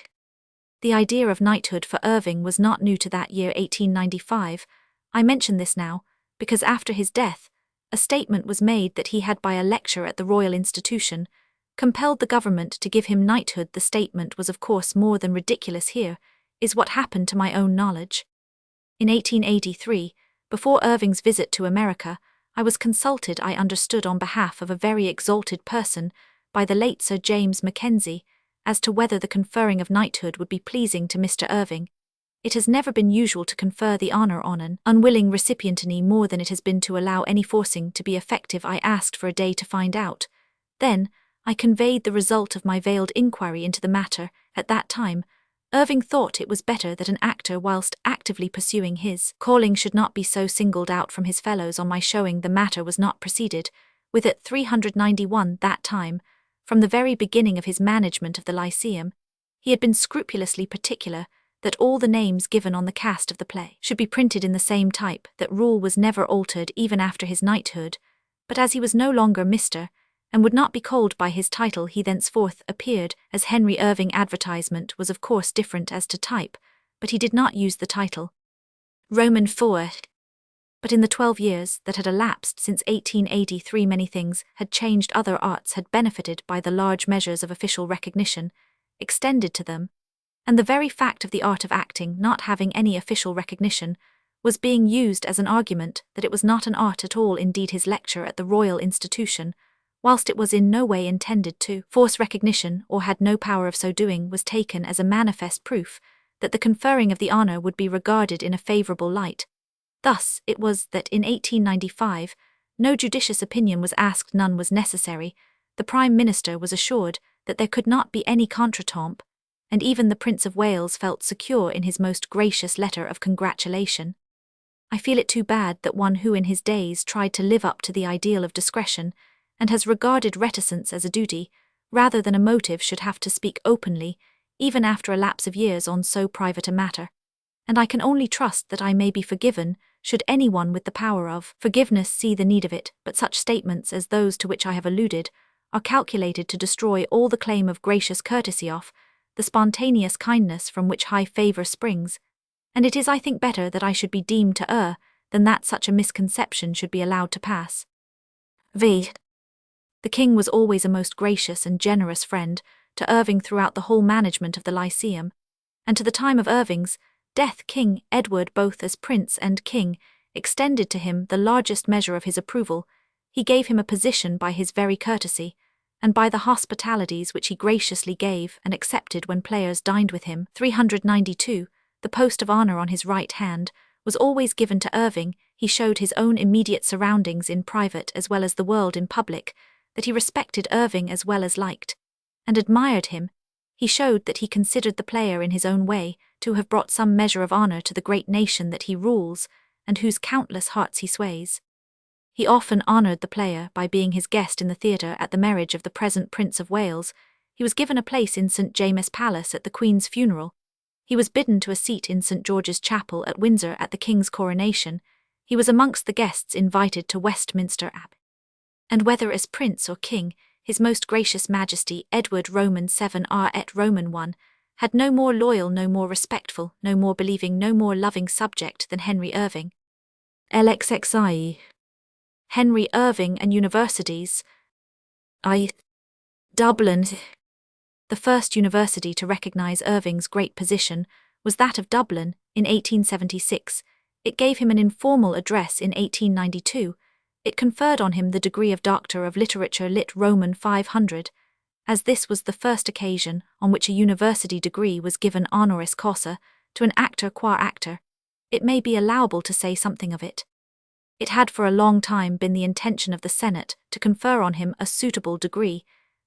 S1: The idea of knighthood for Irving was not new to that year 1895. I mention this now, because after his death, a statement was made that he had, by a lecture at the Royal Institution, compelled the government to give him knighthood. The statement was of course more than ridiculous. Here is what happened to my own knowledge. In 1883, before Irving's visit to America, I was consulted, I understood on behalf of a very exalted person, by the late Sir James Mackenzie, as to whether the conferring of knighthood would be pleasing to Mr. Irving. It has never been usual to confer the honour on an unwilling recipient any more than it has been to allow any forcing to be effective. I asked for a day to find out. Then, I conveyed the result of my veiled inquiry into the matter. At that time, Irving thought it was better that an actor, whilst actively pursuing his calling, should not be so singled out from his fellows. On my showing the matter was not proceeded with at 391 that time, from the very beginning of his management of the Lyceum, he had been scrupulously particular that all the names given on the cast of the play should be printed in the same type. That rule was never altered even after his knighthood, but as he was no longer Mr., and would not be called by his title, he thenceforth appeared as Henry Irving. Advertisement was of course different as to type, but he did not use the title. Roman 4. But in the 12 years that had elapsed since 1883, many things had changed. Other arts had benefited by the large measures of official recognition extended to them, and the very fact of the art of acting not having any official recognition was being used as an argument that it was not an art at all. Indeed, his lecture at the Royal Institution, whilst it was in no way intended to force recognition, or had no power of so doing, was taken as a manifest proof that the conferring of the honour would be regarded in a favourable light. Thus it was that in 1895 No judicious opinion was asked, none was necessary. The Prime Minister was assured that there could not be any contretemps, and even the Prince of Wales felt secure in his most gracious letter of congratulation. I feel it too bad that one who in his days tried to live up to the ideal of discretion, and has regarded reticence as a duty, rather than a motive, should have to speak openly, even after a lapse of years, on so private a matter. And I can only trust that I may be forgiven, should anyone with the power of forgiveness see the need of it, but such statements as those to which I have alluded are calculated to destroy all the claim of gracious courtesy of the spontaneous kindness from which high favour springs, and it is, I think, better that I should be deemed to err than that such a misconception should be allowed to pass. V. The King was always a most gracious and generous friend to Irving throughout the whole management of the Lyceum, and to the time of Irving's death King Edward, both as Prince and King, extended to him the largest measure of his approval. He gave him a position by his very courtesy, and by the hospitalities which he graciously gave and accepted when players dined with him. 392. The post of honour on his right hand was always given to Irving. He showed his own immediate surroundings in private as well as the world in public that he respected Irving as well as liked and admired him. He showed that he considered the player in his own way to have brought some measure of honour to the great nation that he rules and whose countless hearts he sways. He often honoured the player by being his guest in the theatre at the marriage of the present Prince of Wales. He was given a place in St. James's Palace at the Queen's funeral. He was bidden to a seat in St. George's Chapel at Windsor at the King's coronation. He was amongst the guests invited to Westminster Abbey. And whether as Prince or King, His Most Gracious Majesty Edward Roman VII R et Roman I had no more loyal, no more respectful, no more believing, no more loving subject than Henry Irving. LXXIE. Henry Irving and Universities. Dublin. The first university to recognise Irving's great position was that of Dublin in 1876. It gave him an informal address in 1892. It conferred on him the degree of Doctor of Literature Lit Roman 500. As this was the first occasion on which a university degree was given honoris causa to an actor qua actor, it may be allowable to say something of it. It had for a long time been the intention of the Senate to confer on him a suitable degree.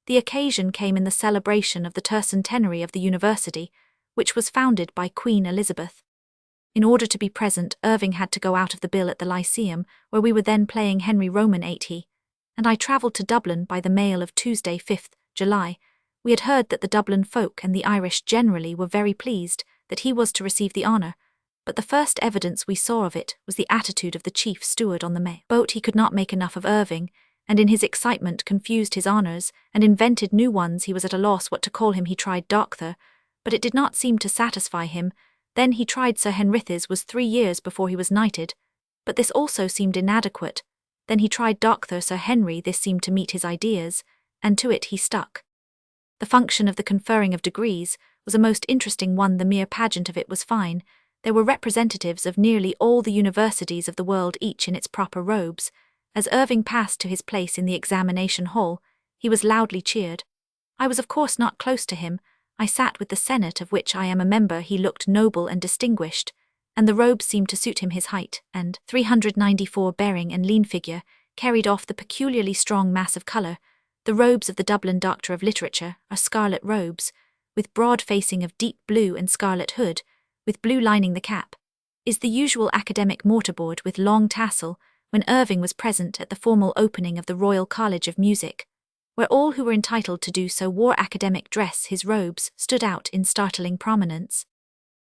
S1: The occasion came in the celebration of the tercentenary of the university, which was founded by Queen Elizabeth. In order to be present, Irving had to go out of the bill at the Lyceum, where we were then playing Henry Roman 80, and I travelled to Dublin by the mail of Tuesday 5th July. We had heard that the Dublin folk and the Irish generally were very pleased that he was to receive the honour, but the first evidence we saw of it was the attitude of the chief steward on the mail boat. He could not make enough of Irving, and in his excitement confused his honours and invented new ones. He was at a loss what to call him. He tried Doctor, but it did not seem to satisfy him. Then he tried Sir Henry's, was 3 years before he was knighted, but this also seemed inadequate. Then he tried Doctor Sir Henry. This seemed to meet his ideas, and to it he stuck. The function of the conferring of degrees was a most interesting one. The mere pageant of it was fine. There were representatives of nearly all the universities of the world, each in its proper robes. As Irving passed to his place in the examination hall, he was loudly cheered. I was of course not close to him. I sat with the Senate, of which I am a member. He looked noble and distinguished, and the robes seemed to suit him. His height and 394 bearing and lean figure carried off the peculiarly strong mass of colour. The robes of the Dublin Doctor of Literature are scarlet robes, with broad facing of deep blue and scarlet hood, with blue lining the cap. Is the usual academic mortarboard with long tassel, when Irving was present at the formal opening of the Royal College of Music, where all who were entitled to do so wore academic dress. His robes stood out in startling prominence.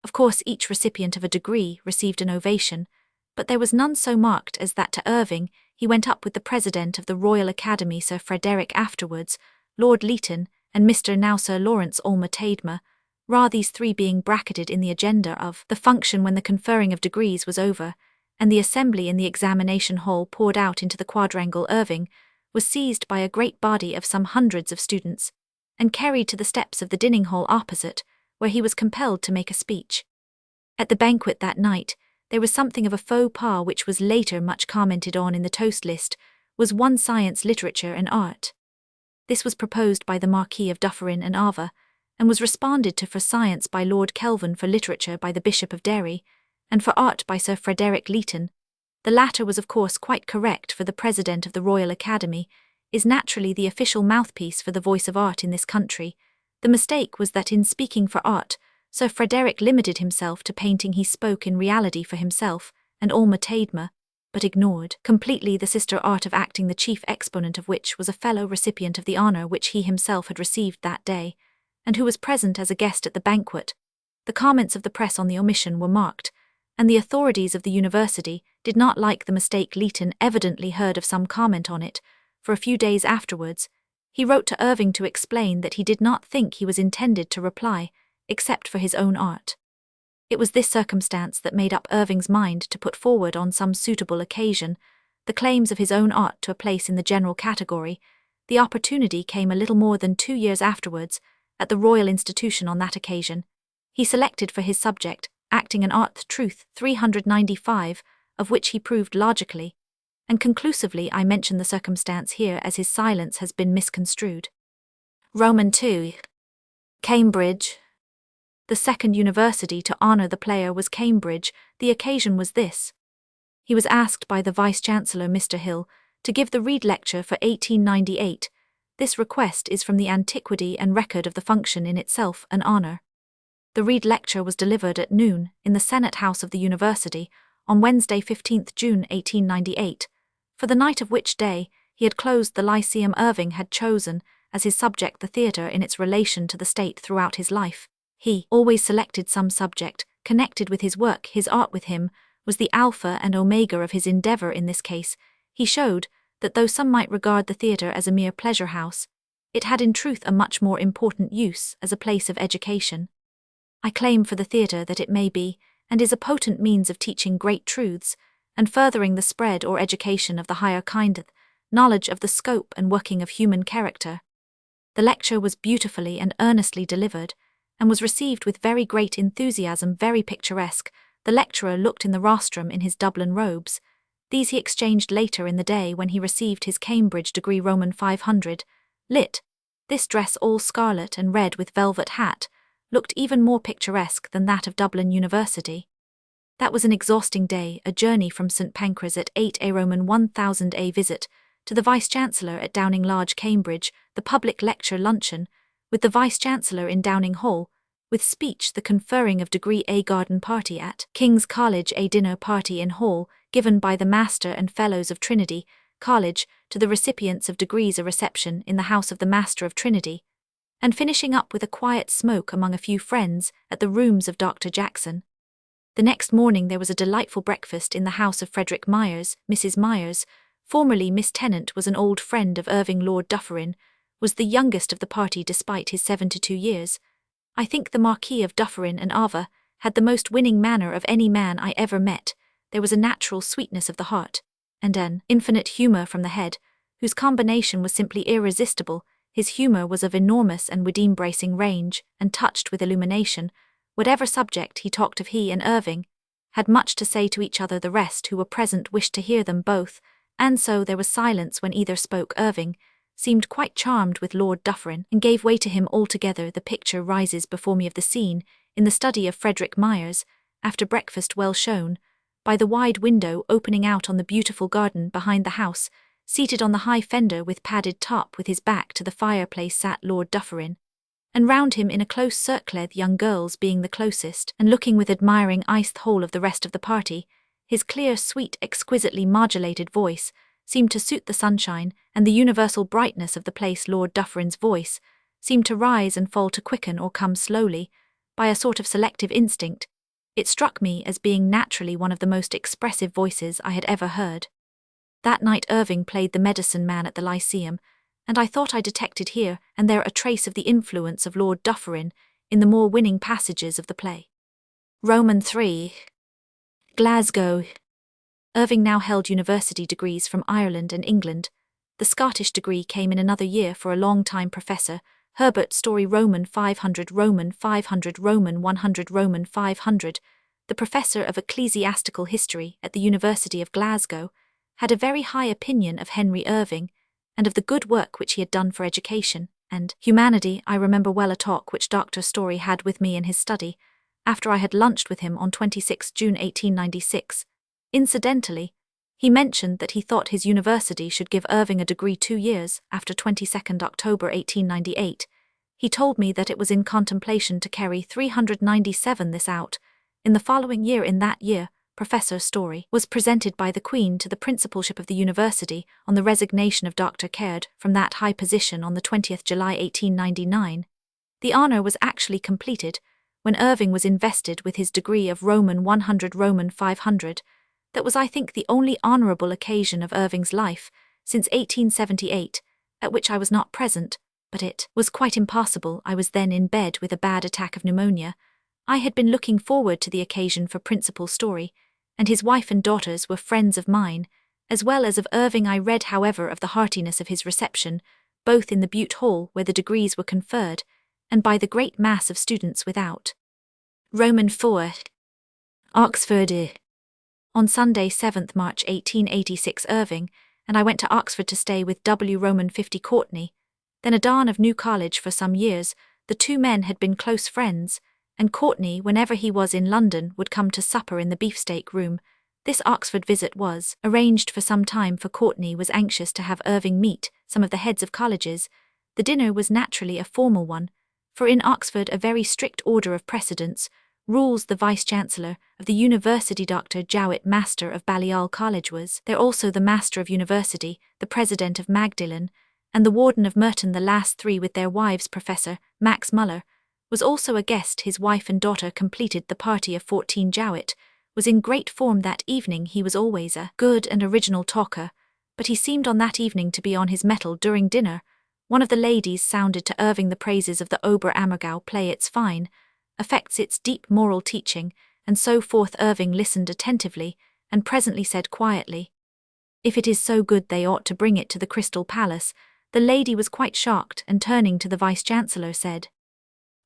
S1: Of course, each recipient of a degree received an ovation, but there was none so marked as that to Irving. He went up with the President of the Royal Academy, Sir Frederick, afterwards Lord Leighton, and Mr. now Sir Lawrence Alma-Tadema, these three being bracketed in the agenda of the function. When the conferring of degrees was over, and the assembly in the examination hall poured out into the quadrangle, Irving was seized by a great body of some hundreds of students, and carried to the steps of the dining hall opposite, where he was compelled to make a speech. At the banquet that night, there was something of a faux pas which was later much commented on in the toast list, was one science, literature and art. This was proposed by the Marquis of Dufferin and Ava, and was responded to for science by Lord Kelvin, for literature by the Bishop of Derry, and for art by Sir Frederick Leighton. The latter was of course quite correct, for the President of the Royal Academy is naturally the official mouthpiece for the voice of art in this country. The mistake was that in speaking for art, Sir Frederick limited himself to painting. He spoke in reality for himself and Alma Tadema, but ignored completely the sister art of acting, the chief exponent of which was a fellow recipient of the honour which he himself had received that day, and who was present as a guest at the banquet. The comments of the press on the omission were marked, and the authorities of the university did not like the mistake. Leighton evidently heard of some comment on it, for a few days afterwards he wrote to Irving to explain that he did not think he was intended to reply, except for his own art. It was this circumstance that made up Irving's mind to put forward on some suitable occasion the claims of his own art to a place in the general category. The opportunity came a little more than 2 years afterwards, at the Royal Institution. On that occasion, he selected for his subject acting and art truth 395, of which he proved logically and conclusively. I mention the circumstance here as his silence has been misconstrued. Roman 2. Cambridge. The second university to honour the player was Cambridge. The occasion was this. He was asked by the Vice-Chancellor, Mr. Hill, to give the Reed Lecture for 1898. This request is from the antiquity and record of the function in itself an honour. The Reed Lecture was delivered at noon in the Senate House of the University on Wednesday 15th June 1898, for the night of which day he had closed the Lyceum. Irving had chosen as his subject the theatre in its relation to the state throughout his life. He always selected some subject connected with his work. His art with him was the alpha and omega of his endeavour. In this case, he showed that though some might regard the theatre as a mere pleasure house, it had in truth a much more important use as a place of education. I claim for the theatre that it may be, and is a potent means of teaching great truths, and furthering the spread or education of the higher kind, knowledge of the scope and working of human character. The lecture was beautifully and earnestly delivered, and was received with very great enthusiasm, very picturesque. The lecturer looked in the rostrum in his Dublin robes. These he exchanged later in the day when he received his Cambridge degree. Roman 500. Lit. This dress, all scarlet and red with velvet hat, looked even more picturesque than that of Dublin University. That was an exhausting day, a journey from St Pancras at 8 a Roman 1000 a visit to the Vice-Chancellor at Downing Lodge, Cambridge, the public lecture luncheon, with the Vice-Chancellor in Downing Hall, with speech the conferring of degree a garden party at King's College, a dinner party in Hall, given by the Master and Fellows of Trinity College to the recipients of degrees, a reception in the house of the Master of Trinity, and finishing up with a quiet smoke among a few friends at the rooms of Dr. Jackson. The next morning there was a delightful breakfast in the house of Frederick Myers. Mrs. Myers, formerly Miss Tennant, was an old friend of Irving. Lord Dufferin was the youngest of the party despite his 72 years. I think the Marquis of Dufferin and Ava had the most winning manner of any man I ever met. There was a natural sweetness of the heart, and an infinite humour from the head, whose combination was simply irresistible. His humour was of enormous and wide-embracing range, and touched with illumination. Whatever subject he talked of, he and Irving had much to say to each other. The rest who were present wished to hear them both, and so there was silence when either spoke. Irving seemed quite charmed with Lord Dufferin, and gave way to him altogether. The picture rises before me of the scene in the study of Frederick Myers, after breakfast, well shown, by the wide window opening out on the beautiful garden behind the house. Seated on the high fender with padded top, with his back to the fireplace, sat Lord Dufferin, and round him in a close circle the young girls, being the closest, and looking with admiring eyes the whole of the rest of the party. His clear, sweet, exquisitely modulated voice seemed to suit the sunshine and the universal brightness of the place. Lord Dufferin's voice seemed to rise and fall, to quicken or come slowly, by a sort of selective instinct. It struck me as being naturally one of the most expressive voices I had ever heard. That night Irving played the medicine man at the Lyceum, and I thought I detected here and there a trace of the influence of Lord Dufferin in the more winning passages of the play. Roman 3. Glasgow. Irving now held university degrees from Ireland and England. The Scottish degree came in another year for a long-time professor, Herbert Story. Roman 500, Roman 500, Roman 100, Roman 500. The professor of ecclesiastical history at the University of Glasgow had a very high opinion of Henry Irving, and of the good work which he had done for education and humanity. I remember well a talk which Dr. Story had with me in his study, after I had lunched with him on 26 June 1896. Incidentally, He mentioned that he thought his university should give Irving a degree 2 years after 22nd October 1898. He told me that it was in contemplation to carry 397 this out. In the following year, Professor Story was presented by the Queen to the principalship of the university on the resignation of Dr. Caird from that high position on the 20th July 1899. The honour was actually completed when Irving was invested with his degree of Roman 100 Roman 500. That was, I think, the only honourable occasion of Irving's life since 1878, at which I was not present, but it was quite impossible. I was then in bed with a bad attack of pneumonia. I had been looking forward to the occasion for Principal Story, and his wife and daughters were friends of mine, as well as of Irving. I read, however, of the heartiness of his reception, both in the Bute Hall where the degrees were conferred, and by the great mass of students without. Roman 4. Oxford. On Sunday 7th March 1886 Irving and I went to Oxford to stay with W. Roman 50 Courtney. Then a dawn of New College for some years, the two men had been close friends, and Courtney, whenever he was in London, would come to supper in the beefsteak room. This Oxford visit was arranged for some time, for Courtney was anxious to have Irving meet some of the heads of colleges. The dinner was naturally a formal one, for in Oxford a very strict order of precedence rules. The Vice-Chancellor of the University, Dr. Jowett, Master of Balliol College, was there also the Master of University, the President of Magdalen, and the Warden of Merton. The last three with their wives. Professor Max Muller was also a guest. His wife and daughter completed the party of 14. Jowett was in great form that evening. He was always a good and original talker, but he seemed on that evening to be on his mettle. During dinner, one of the ladies sounded to Irving the praises of the Ober Ammergau play. It's fine, affects its deep moral teaching, and so forth. Irving listened attentively, and presently said quietly, "If it is so good, they ought to bring it to the Crystal Palace." The lady was quite shocked, and turning to the Vice-Chancellor said,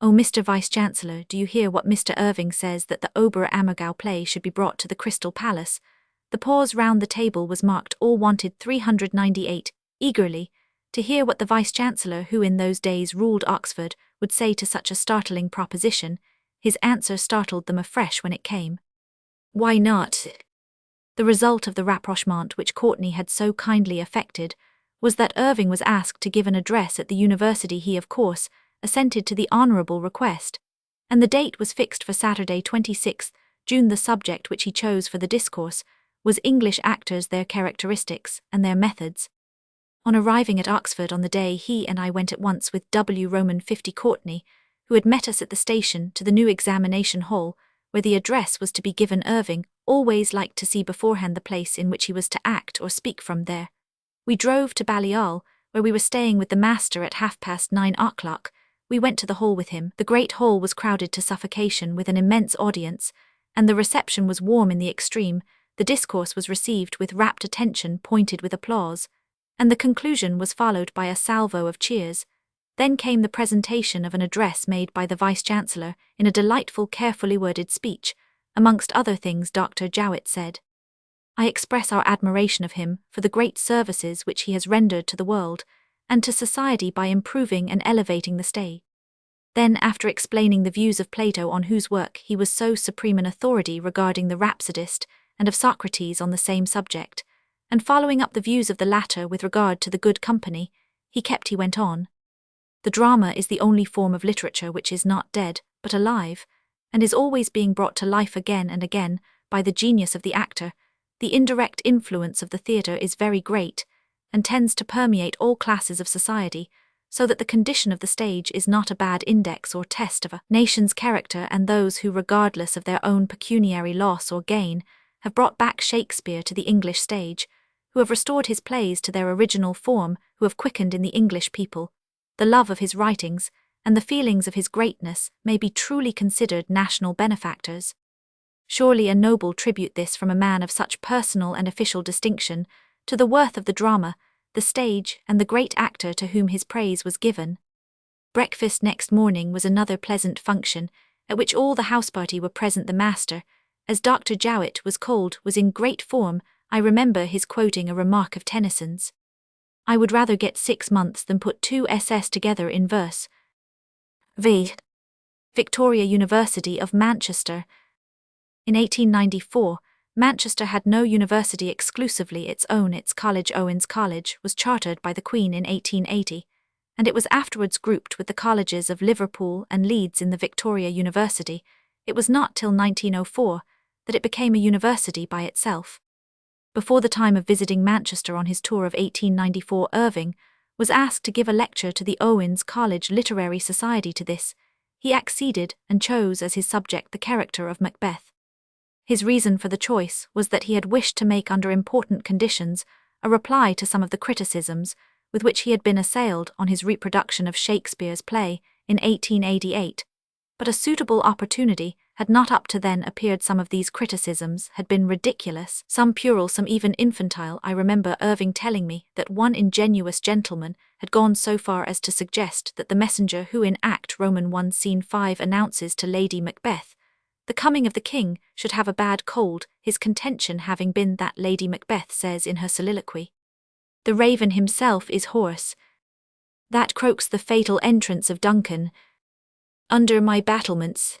S1: "Oh, Mr. Vice-Chancellor, do you hear what Mr. Irving says, that the Ober Ammergau play should be brought to the Crystal Palace?" The pause round the table was marked. All wanted 398, eagerly, to hear what the Vice-Chancellor, who in those days ruled Oxford, would say to such a startling proposition. His answer startled them afresh when it came. "Why not?" The result of the rapprochement which Courtney had so kindly effected was that Irving was asked to give an address at the university. He, of course, assented to the honourable request, and the date was fixed for Saturday 26th June. The subject which he chose for the discourse was English actors, their characteristics, and their methods. On arriving at Oxford on the day, he and I went at once with W. Roman 50 Courtney, who had met us at the station, to the new examination hall, where the address was to be given. Irving always liked to see beforehand the place in which he was to act or speak from. There we drove to Balliol, where we were staying with the master, at 9:30. We went to the hall with him. The great hall was crowded to suffocation with an immense audience, and the reception was warm in the extreme. The discourse was received with rapt attention, pointed with applause, and the conclusion was followed by a salvo of cheers. Then came the presentation of an address made by the Vice-Chancellor in a delightful, carefully worded speech. Amongst other things, Dr. Jowett said, "I express our admiration of him for the great services which he has rendered to the world and to society by improving and elevating the stage." Then, after explaining the views of Plato, on whose work he was so supreme an authority, regarding the Rhapsodist, and of Socrates on the same subject, and following up the views of the latter with regard to the good company, he went on, "The drama is the only form of literature which is not dead, but alive, and is always being brought to life again and again by the genius of the actor. The indirect influence of the theatre is very great, and tends to permeate all classes of society, so that the condition of the stage is not a bad index or test of a nation's character, and those who, regardless of their own pecuniary loss or gain, have brought back Shakespeare to the English stage, who have restored his plays to their original form, who have quickened in the English people the love of his writings, and the feelings of his greatness, may be truly considered national benefactors. Surely a noble tribute this, from a man of such personal and official distinction, to the worth of the drama, the stage, and the great actor to whom his praise was given. Breakfast next morning was another pleasant function, at which all the house party were present. The master, as Dr. Jowett was called, was in great form. I remember his quoting a remark of Tennyson's, "I would rather get 6 months than put 2 SS together in verse." V. Victoria University of Manchester. In 1894, Manchester had no university exclusively its own. Its college, Owens College, was chartered by the Queen in 1880, and it was afterwards grouped with the colleges of Liverpool and Leeds in the Victoria University. It was not till 1904 that it became a university by itself. Before the time of visiting Manchester on his tour of 1894, Irving was asked to give a lecture to the Owens College Literary Society. To this, he acceded and chose as his subject the character of Macbeth. His reason for the choice was that he had wished to make, under important conditions, a reply to some of the criticisms with which he had been assailed on his reproduction of Shakespeare's play in 1888, but a suitable opportunity had not up to then appeared. Some of these criticisms had been ridiculous, some puerile, some even infantile. I remember Irving telling me that one ingenuous gentleman had gone so far as to suggest that the messenger who in Act Roman 1 Scene 5 announces to Lady Macbeth the coming of the king should have a bad cold, his contention having been that Lady Macbeth says in her soliloquy, "The raven himself is hoarse, that croaks the fatal entrance of Duncan under my battlements."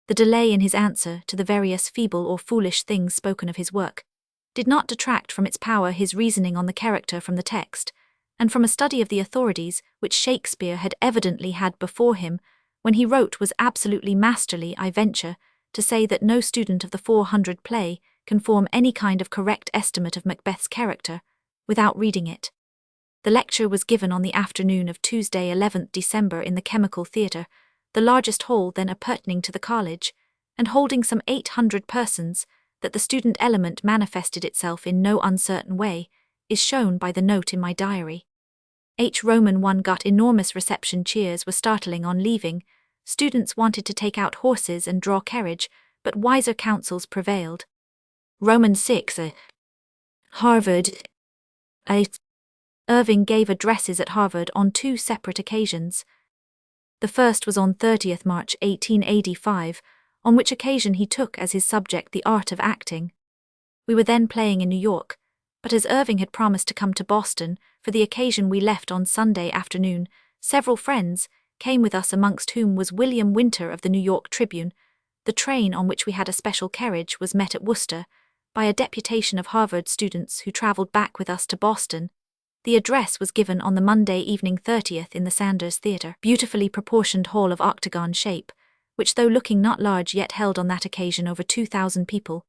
S1: The delay in his answer to the various feeble or foolish things spoken of his work did not detract from its power. His reasoning on the character from the text, and from a study of the authorities which Shakespeare had evidently had before him when he wrote, was absolutely masterly. I venture to say that no student of the 400 play can form any kind of correct estimate of Macbeth's character without reading it. The lecture was given on the afternoon of Tuesday, 11th December in the Chemical Theatre, the largest hall then appertaining to the college, and holding some 800 persons. That the student element manifested itself in no uncertain way is shown by the note in my diary. Roman 1 got enormous reception. Cheers were startling on leaving. Students wanted to take out horses and draw carriage, but wiser counsels prevailed. Roman 6 Harvard. Irving gave addresses at Harvard on two separate occasions. The first was on 30th March 1885, on which occasion he took as his subject the art of acting. We were then playing in New York, but as Irving had promised to come to Boston for the occasion, we left on Sunday afternoon. Several friends came with us, amongst whom was William Winter of the New York Tribune. The train on which we had a special carriage was met at Worcester by a deputation of Harvard students who traveled back with us to Boston. The address was given on the Monday evening 30th in the Sanders Theatre, beautifully proportioned hall of octagon shape, which though looking not large yet held on that occasion over 2,000 people.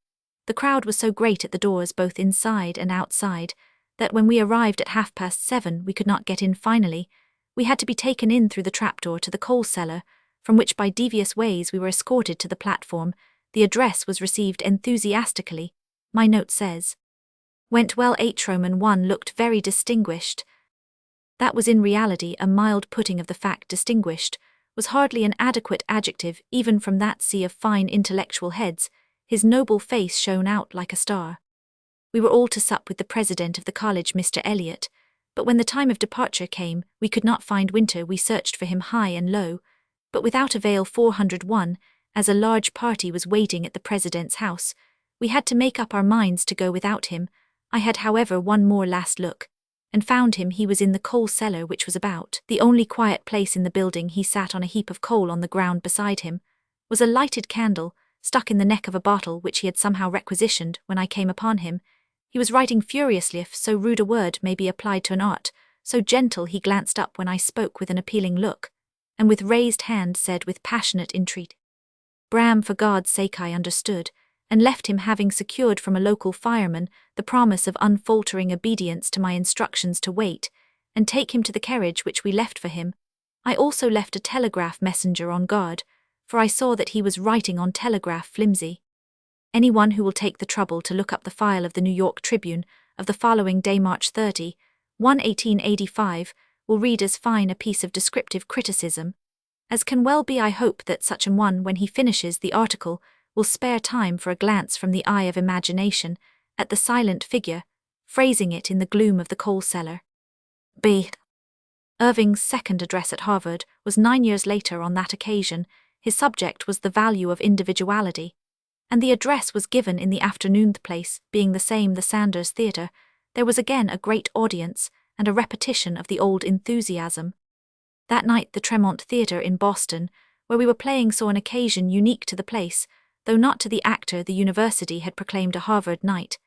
S1: The crowd was so great at the doors both inside and outside that when we arrived at 7:30 we could not get in. Finally, we had to be taken in through the trapdoor to the coal cellar, from which by devious ways we were escorted to the platform. The address was received enthusiastically. My note says, "Went well." Roman 1 looked very distinguished. That was in reality a mild putting of the fact. Distinguished was hardly an adequate adjective, even from that sea of fine intellectual heads. His noble face shone out like a star. We were all to sup with the president of the college, Mr. Eliot, but when the time of departure came, we could not find Winter. We searched for him high and low, but without avail. 401, as a large party was waiting at the president's house, we had to make up our minds to go without him. I had, however, one more last look, and found him. He was in the coal cellar, which was about the only quiet place in the building. He sat on a heap of coal on the ground. Beside him was a lighted candle, stuck in the neck of a bottle which he had somehow requisitioned. When I came upon him, he was writing furiously. If so rude a word may be applied to an art so gentle, he glanced up when I spoke with an appealing look, and with raised hand said with passionate entreaty, "Bram, for God's sake." I understood, and left him, having secured from a local fireman the promise of unfaltering obedience to my instructions to wait and take him to the carriage which we left for him. I also left a telegraph messenger on guard, for I saw that he was writing on telegraph flimsy. Anyone who will take the trouble to look up the file of the New York Tribune of the following day, March 30, 1885, will read as fine a piece of descriptive criticism as can well be. I hope that such an one, when he finishes the article, will spare time for a glance from the eye of imagination at the silent figure, phrasing it in the gloom of the coal cellar. B. Irving's second address at Harvard was 9 years later. On that occasion, his subject was the value of individuality, and the address was given in the afternoon. The place being the same, the Sanders Theatre, there was again a great audience and a repetition of the old enthusiasm. That night the Tremont Theatre in Boston, where we were playing, saw an occasion unique to the place. though not to the actor the university had proclaimed a Harvard night,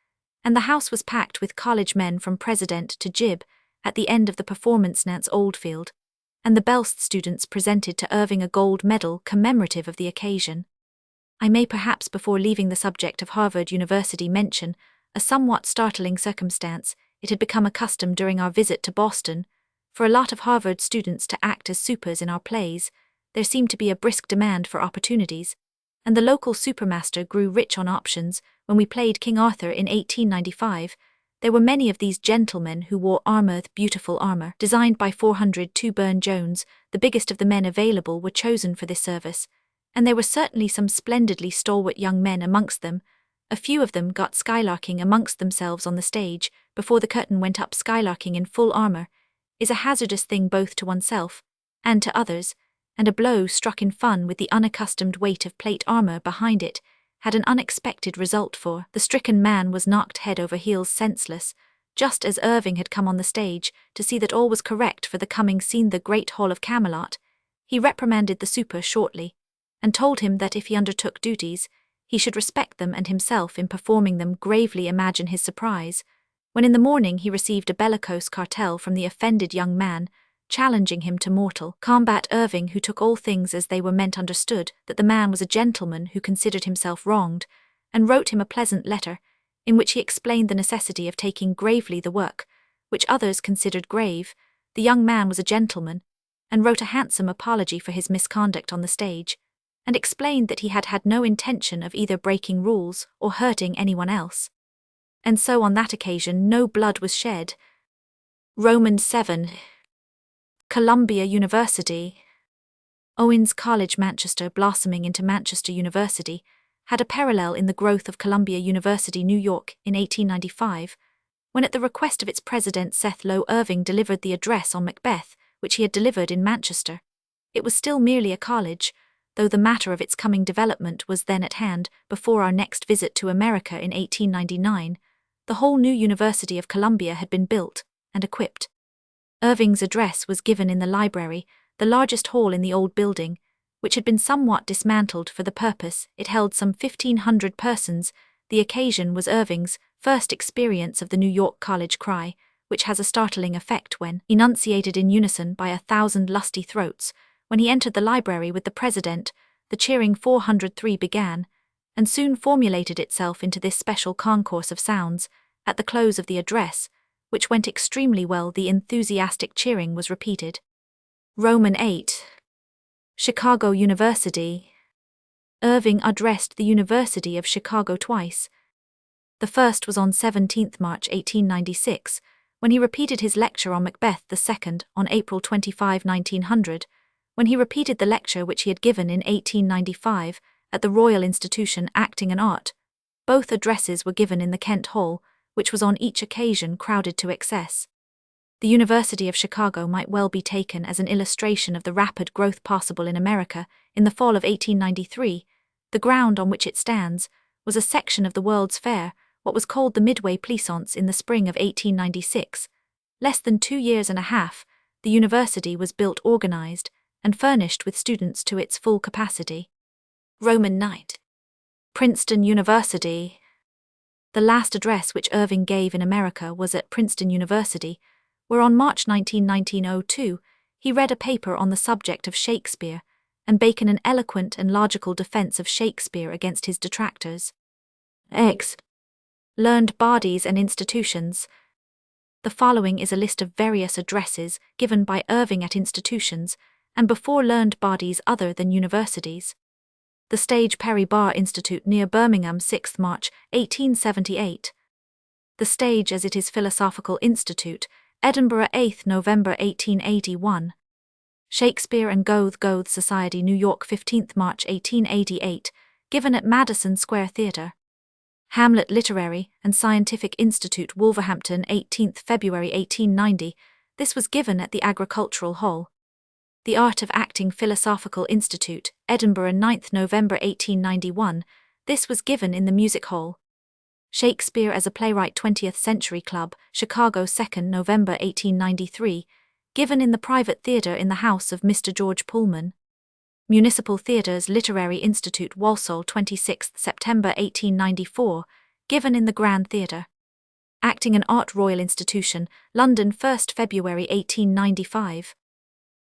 S1: and the house was packed with college men from president to jib at the end of the performance. Nance Oldfield and the Belst students presented to Irving a gold medal commemorative of the occasion. I may perhaps, before leaving the subject of Harvard University, mention a somewhat startling circumstance. It had become a custom during our visit to Boston for a lot of Harvard students to act as supers in our plays. There seemed to be a brisk demand for opportunities, and the local supermaster grew rich on options. When we played King Arthur in 1895, there were many of these gentlemen who wore armor, beautiful armor, designed by 402 Burne-Jones. The biggest of the men available were chosen for this service, and there were certainly some splendidly stalwart young men amongst them. A few of them got skylarking amongst themselves on the stage before the curtain went up. Skylarking in full armor is a hazardous thing both to oneself and to others, and a blow struck in fun with the unaccustomed weight of plate armor behind it had an unexpected result, for the stricken man was knocked head over heels senseless, just as Irving had come on the stage to see that all was correct for the coming scene, the Great Hall of Camelot. He reprimanded the super shortly, and told him that if he undertook duties, he should respect them and himself in performing them. Gravely imagine his surprise when in the morning he received a bellicose cartel from the offended young man, challenging him to mortal combat. Irving, who took all things as they were meant, understood that the man was a gentleman who considered himself wronged, and wrote him a pleasant letter, in which he explained the necessity of taking gravely the work which others considered grave. The young man was a gentleman, and wrote a handsome apology for his misconduct on the stage, and explained that he had had no intention of either breaking rules or hurting anyone else. And so on that occasion no blood was shed. Romans 7. Columbia University. Owens College, Manchester, blossoming into Manchester University, had a parallel in the growth of Columbia University, New York, in 1895, when at the request of its president Seth Low, Irving delivered the address on Macbeth, which he had delivered in Manchester. It was still merely a college, though the matter of its coming development was then at hand. Before our next visit to America in 1899, the whole new University of Columbia had been built and equipped. Irving's address was given in the library, the largest hall in the old building, which had been somewhat dismantled for the purpose. It held some 1,500 persons. The occasion was Irving's first experience of the New York College cry, which has a startling effect when enunciated in unison by 1,000 lusty throats. When he entered the library with the president, the cheering 403 began, and soon formulated itself into this special concourse of sounds. At the close of the address, which went extremely well, the enthusiastic cheering was repeated. Roman 8. Chicago University. Irving addressed the University of Chicago twice. The first was on 17 March 1896, when he repeated his lecture on Macbeth. The second, on April 25, 1900, when he repeated the lecture which he had given in 1895 at the Royal Institution, Acting and Art. Both addresses were given in the Kent Hall, which was on each occasion crowded to excess. The University of Chicago might well be taken as an illustration of the rapid growth possible in America. In the fall of 1893, the ground on which it stands was a section of the World's Fair, what was called the Midway Pleasance. In the spring of 1896, less than 2 years and a half, the university was built, organized, and furnished with students to its full capacity. Roman 9. Princeton University. The last address which Irving gave in America was at Princeton University, where on March 19, 1902, he read a paper on the subject of Shakespeare, and Bacon an eloquent and logical defense of Shakespeare against his detractors. X. Learned bodies and institutions. The following is a list of various addresses given by Irving at institutions and before learned bodies other than universities. The Stage, Perry Barr Institute near Birmingham, 6 March 1878. The Stage as it is, Philosophical Institute, Edinburgh, 8 November 1881. Shakespeare and Goethe Society, New York, 15 March 1888, given at Madison Square Theatre. Hamlet Literary and Scientific Institute, Wolverhampton, 18 February 1890. This was given at the Agricultural Hall. The Art of Acting, Philosophical Institute, Edinburgh, 9 November 1891. This was given in the Music Hall. Shakespeare as a Playwright, 20th Century Club, Chicago, 2 November 1893, given in the private theatre in the house of Mr. George Pullman. Municipal Theatre's Literary Institute, Walsall, 26 September 1894, given in the Grand Theatre. Acting and Art, Royal Institution, London, 1st February 1895.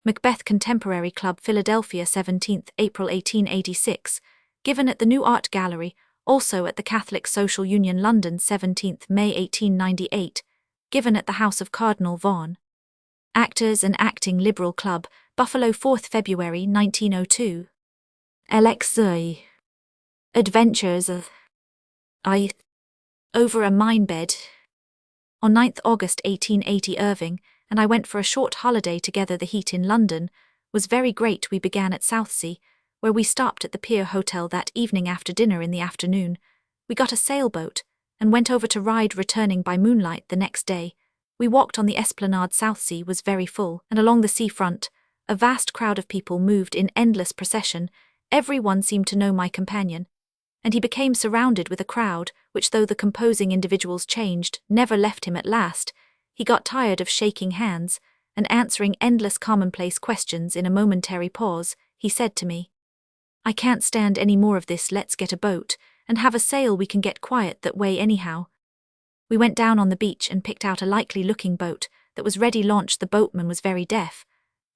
S1: Macbeth Contemporary Club, Philadelphia, 17th April 1886, given at the New Art Gallery, also at the Catholic Social Union, London, 17th May 1898, given at the House of Cardinal Vaughan. Actors and Acting Liberal Club, Buffalo, 4th February 1902. Elegy. Adventures of I over a mine bed. On 9th August 1880, Irving and I went for a short holiday together. The heat in London was very great. We began at Southsea, where we stopped at the Pier Hotel that evening. After dinner in the afternoon, we got a sailboat and went over to Ryde, returning by moonlight the next day. We walked on the esplanade. Southsea was very full, and along the seafront, a vast crowd of people moved in endless procession. Every one seemed to know my companion, and he became surrounded with a crowd, which, though the composing individuals changed, never left him. At last, he got tired of shaking hands and answering endless commonplace questions. In a momentary pause, he said to me, "I can't stand any more of this. Let's get a boat and have a sail. We can get quiet that way anyhow." We went down on the beach and picked out a likely-looking boat that was ready launched. The boatman was very deaf,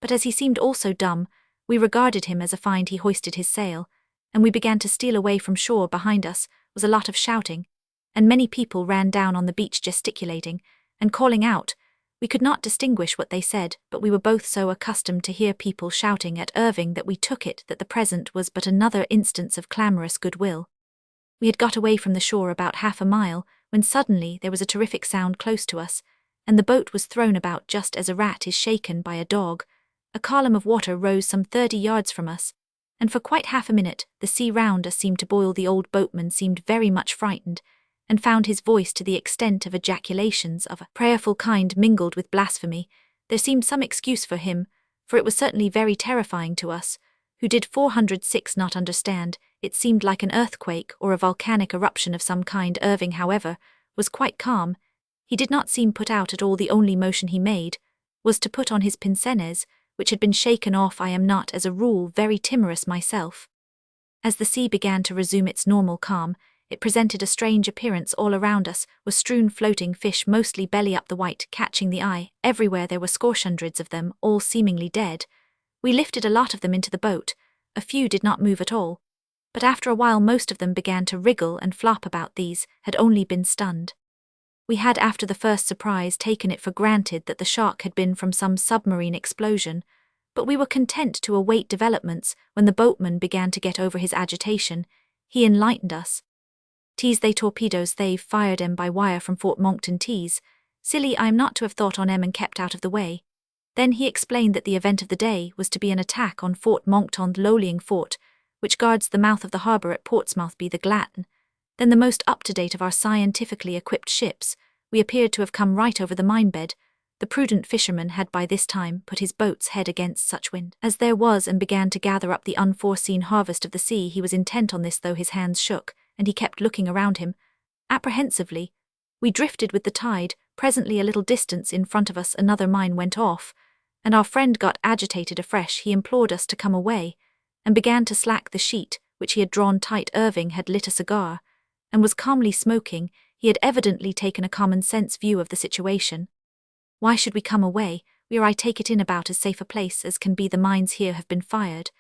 S1: but as he seemed also dumb, we regarded him as a find. He hoisted his sail, and we began to steal away from shore. Behind us was a lot of shouting, and many people ran down on the beach gesticulating and calling out. We could not distinguish what they said, but we were both so accustomed to hear people shouting at Irving that we took it that the present was but another instance of clamorous goodwill. We had got away from the shore about half a mile, when suddenly there was a terrific sound close to us, and the boat was thrown about just as a rat is shaken by a dog. A column of water rose some 30 yards from us, and for quite half a minute the sea round us seemed to boil. The old boatman seemed very much frightened, and found his voice to the extent of ejaculations of a prayerful kind mingled with blasphemy. There seemed some excuse for him, for it was certainly very terrifying to us, who did 406 not understand. It seemed like an earthquake or a volcanic eruption of some kind. Irving, however, was quite calm. He did not seem put out at all. The only motion he made was to put on his pince-nez, which had been shaken off. I am not, as a rule, very timorous myself. As the sea began to resume its normal calm, it presented a strange appearance. All around us were strewn floating fish, mostly belly up, the white catching the eye. Everywhere there were hundreds of them, all seemingly dead. We lifted a lot of them into the boat. A few did not move at all, but after a while most of them began to wriggle and flop about. These had only been stunned. We had, after the first surprise, taken it for granted that the shock had been from some submarine explosion, but we were content to await developments. When the boatman began to get over his agitation, he enlightened us. They torpedoes, they've fired 'em by wire from Fort Monkton. Silly I am not to have thought on 'em and kept out of the way. Then he explained that the event of the day was to be an attack on Fort Monkton, Lowling Fort, which guards the mouth of the harbour at Portsmouth. Be the Glatton, then the most up-to-date of our scientifically equipped ships. We appeared to have come right over the mine-bed. The prudent fisherman had by this time put his boat's head against such wind as there was, and began to gather up the unforeseen harvest of the sea. He was intent on this, though his hands shook, and he kept looking around him apprehensively. We drifted with the tide. Presently, a little distance in front of us, another mine went off, and our friend got agitated afresh. He implored us to come away, and began to slack the sheet, which he had drawn tight. Irving had lit a cigar, and was calmly smoking. He had evidently taken a common-sense view of the situation. "Why should we come away? We are, I take it, in about as safe a place as can be. The mines here have been fired,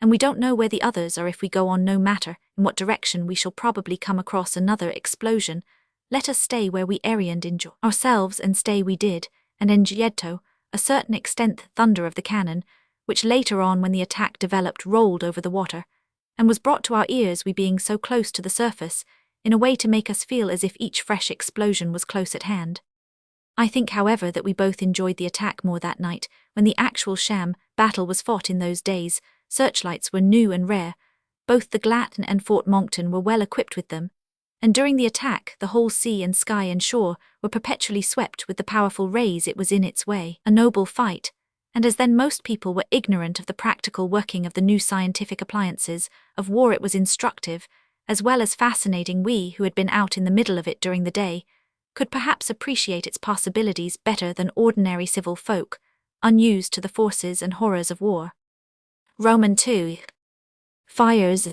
S1: and we don't know where the others are. If we go on, no matter in what direction, we shall probably come across another explosion. Let us stay where we are and enjoy ourselves." And stay we did, and enjoyed to a certain extent the thunder of the cannon, which later on, when the attack developed, rolled over the water, and was brought to our ears, we being so close to the surface, in a way to make us feel as if each fresh explosion was close at hand. I think, however, that we both enjoyed the attack more that night, when the actual sham battle was fought. In those days, searchlights were new and rare. Both the Glatton and Fort Monkton were well equipped with them, and during the attack the whole sea and sky and shore were perpetually swept with the powerful rays. It was in its way a noble fight, and as then most people were ignorant of the practical working of the new scientific appliances of war, it was instructive, as well as fascinating. We, who had been out in the middle of it during the day, could perhaps appreciate its possibilities better than ordinary civil folk, unused to the forces and horrors of war. Roman 2. Fires.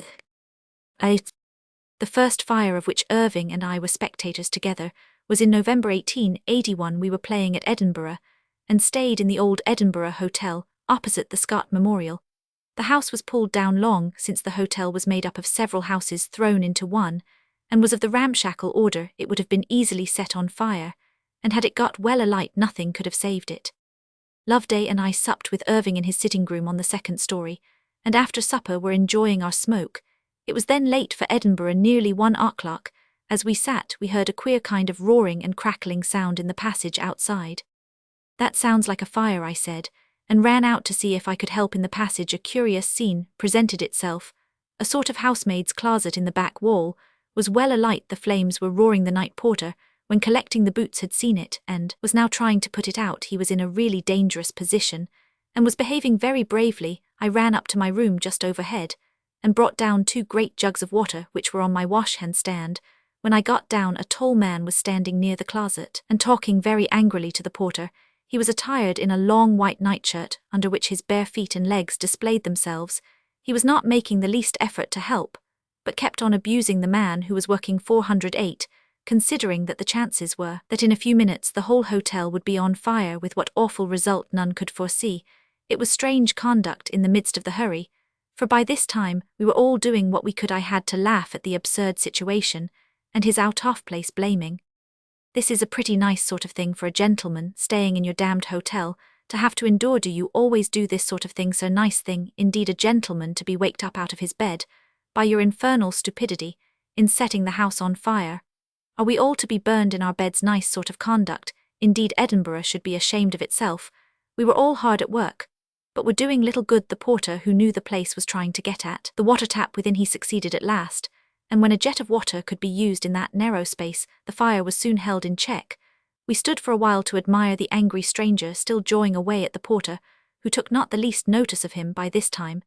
S1: The first fire of which Irving and I were spectators together was in November 1881. We were playing at Edinburgh, and stayed in the old Edinburgh Hotel, opposite the Scott Memorial. The house was pulled down long since the hotel was made up of several houses thrown into one, and was of the ramshackle order. It would have been easily set on fire, and had it got well alight nothing could have saved it. Loveday and I supped with Irving in his sitting room on the second story, and after supper were enjoying our smoke. It was then late for Edinburgh, nearly 1 o'clock. As we sat, we heard a queer kind of roaring and crackling sound in the passage outside. "That sounds like a fire," I said, and ran out to see if I could help. In the passage a curious scene presented itself. A sort of housemaid's closet in the back wall was well alight. The flames were roaring. The night porter, when collecting the boots, had seen it, and was now trying to put it out. He was in a really dangerous position, and was behaving very bravely. I ran up to my room just overhead, and brought down 2 great jugs of water which were on my washhand stand. When I got down, a tall man was standing near the closet, and talking very angrily to the porter. He was attired in a long white nightshirt, under which his bare feet and legs displayed themselves. He was not making the least effort to help, but kept on abusing the man who was working 408, considering that the chances were that in a few minutes the whole hotel would be on fire, with what awful result none could foresee. It was strange conduct in the midst of the hurry, for by this time we were all doing what we could. I had to laugh at the absurd situation, and his out-of-place blaming. "This is a pretty nice sort of thing for a gentleman staying in your damned hotel to have to endure. Do you always do this sort of thing, sir?" "Nice thing, indeed, a gentleman to be waked up out of his bed by your infernal stupidity in setting the house on fire. Are we all to be burned in our beds? Nice sort of conduct, indeed. Edinburgh should be ashamed of itself." We were all hard at work, but were doing little good. The porter, who knew the place, was trying to get at the water tap within. He succeeded at last, and when a jet of water could be used in that narrow space, the fire was soon held in check. We stood for a while to admire the angry stranger still jawing away at the porter, who took not the least notice of him. By this time,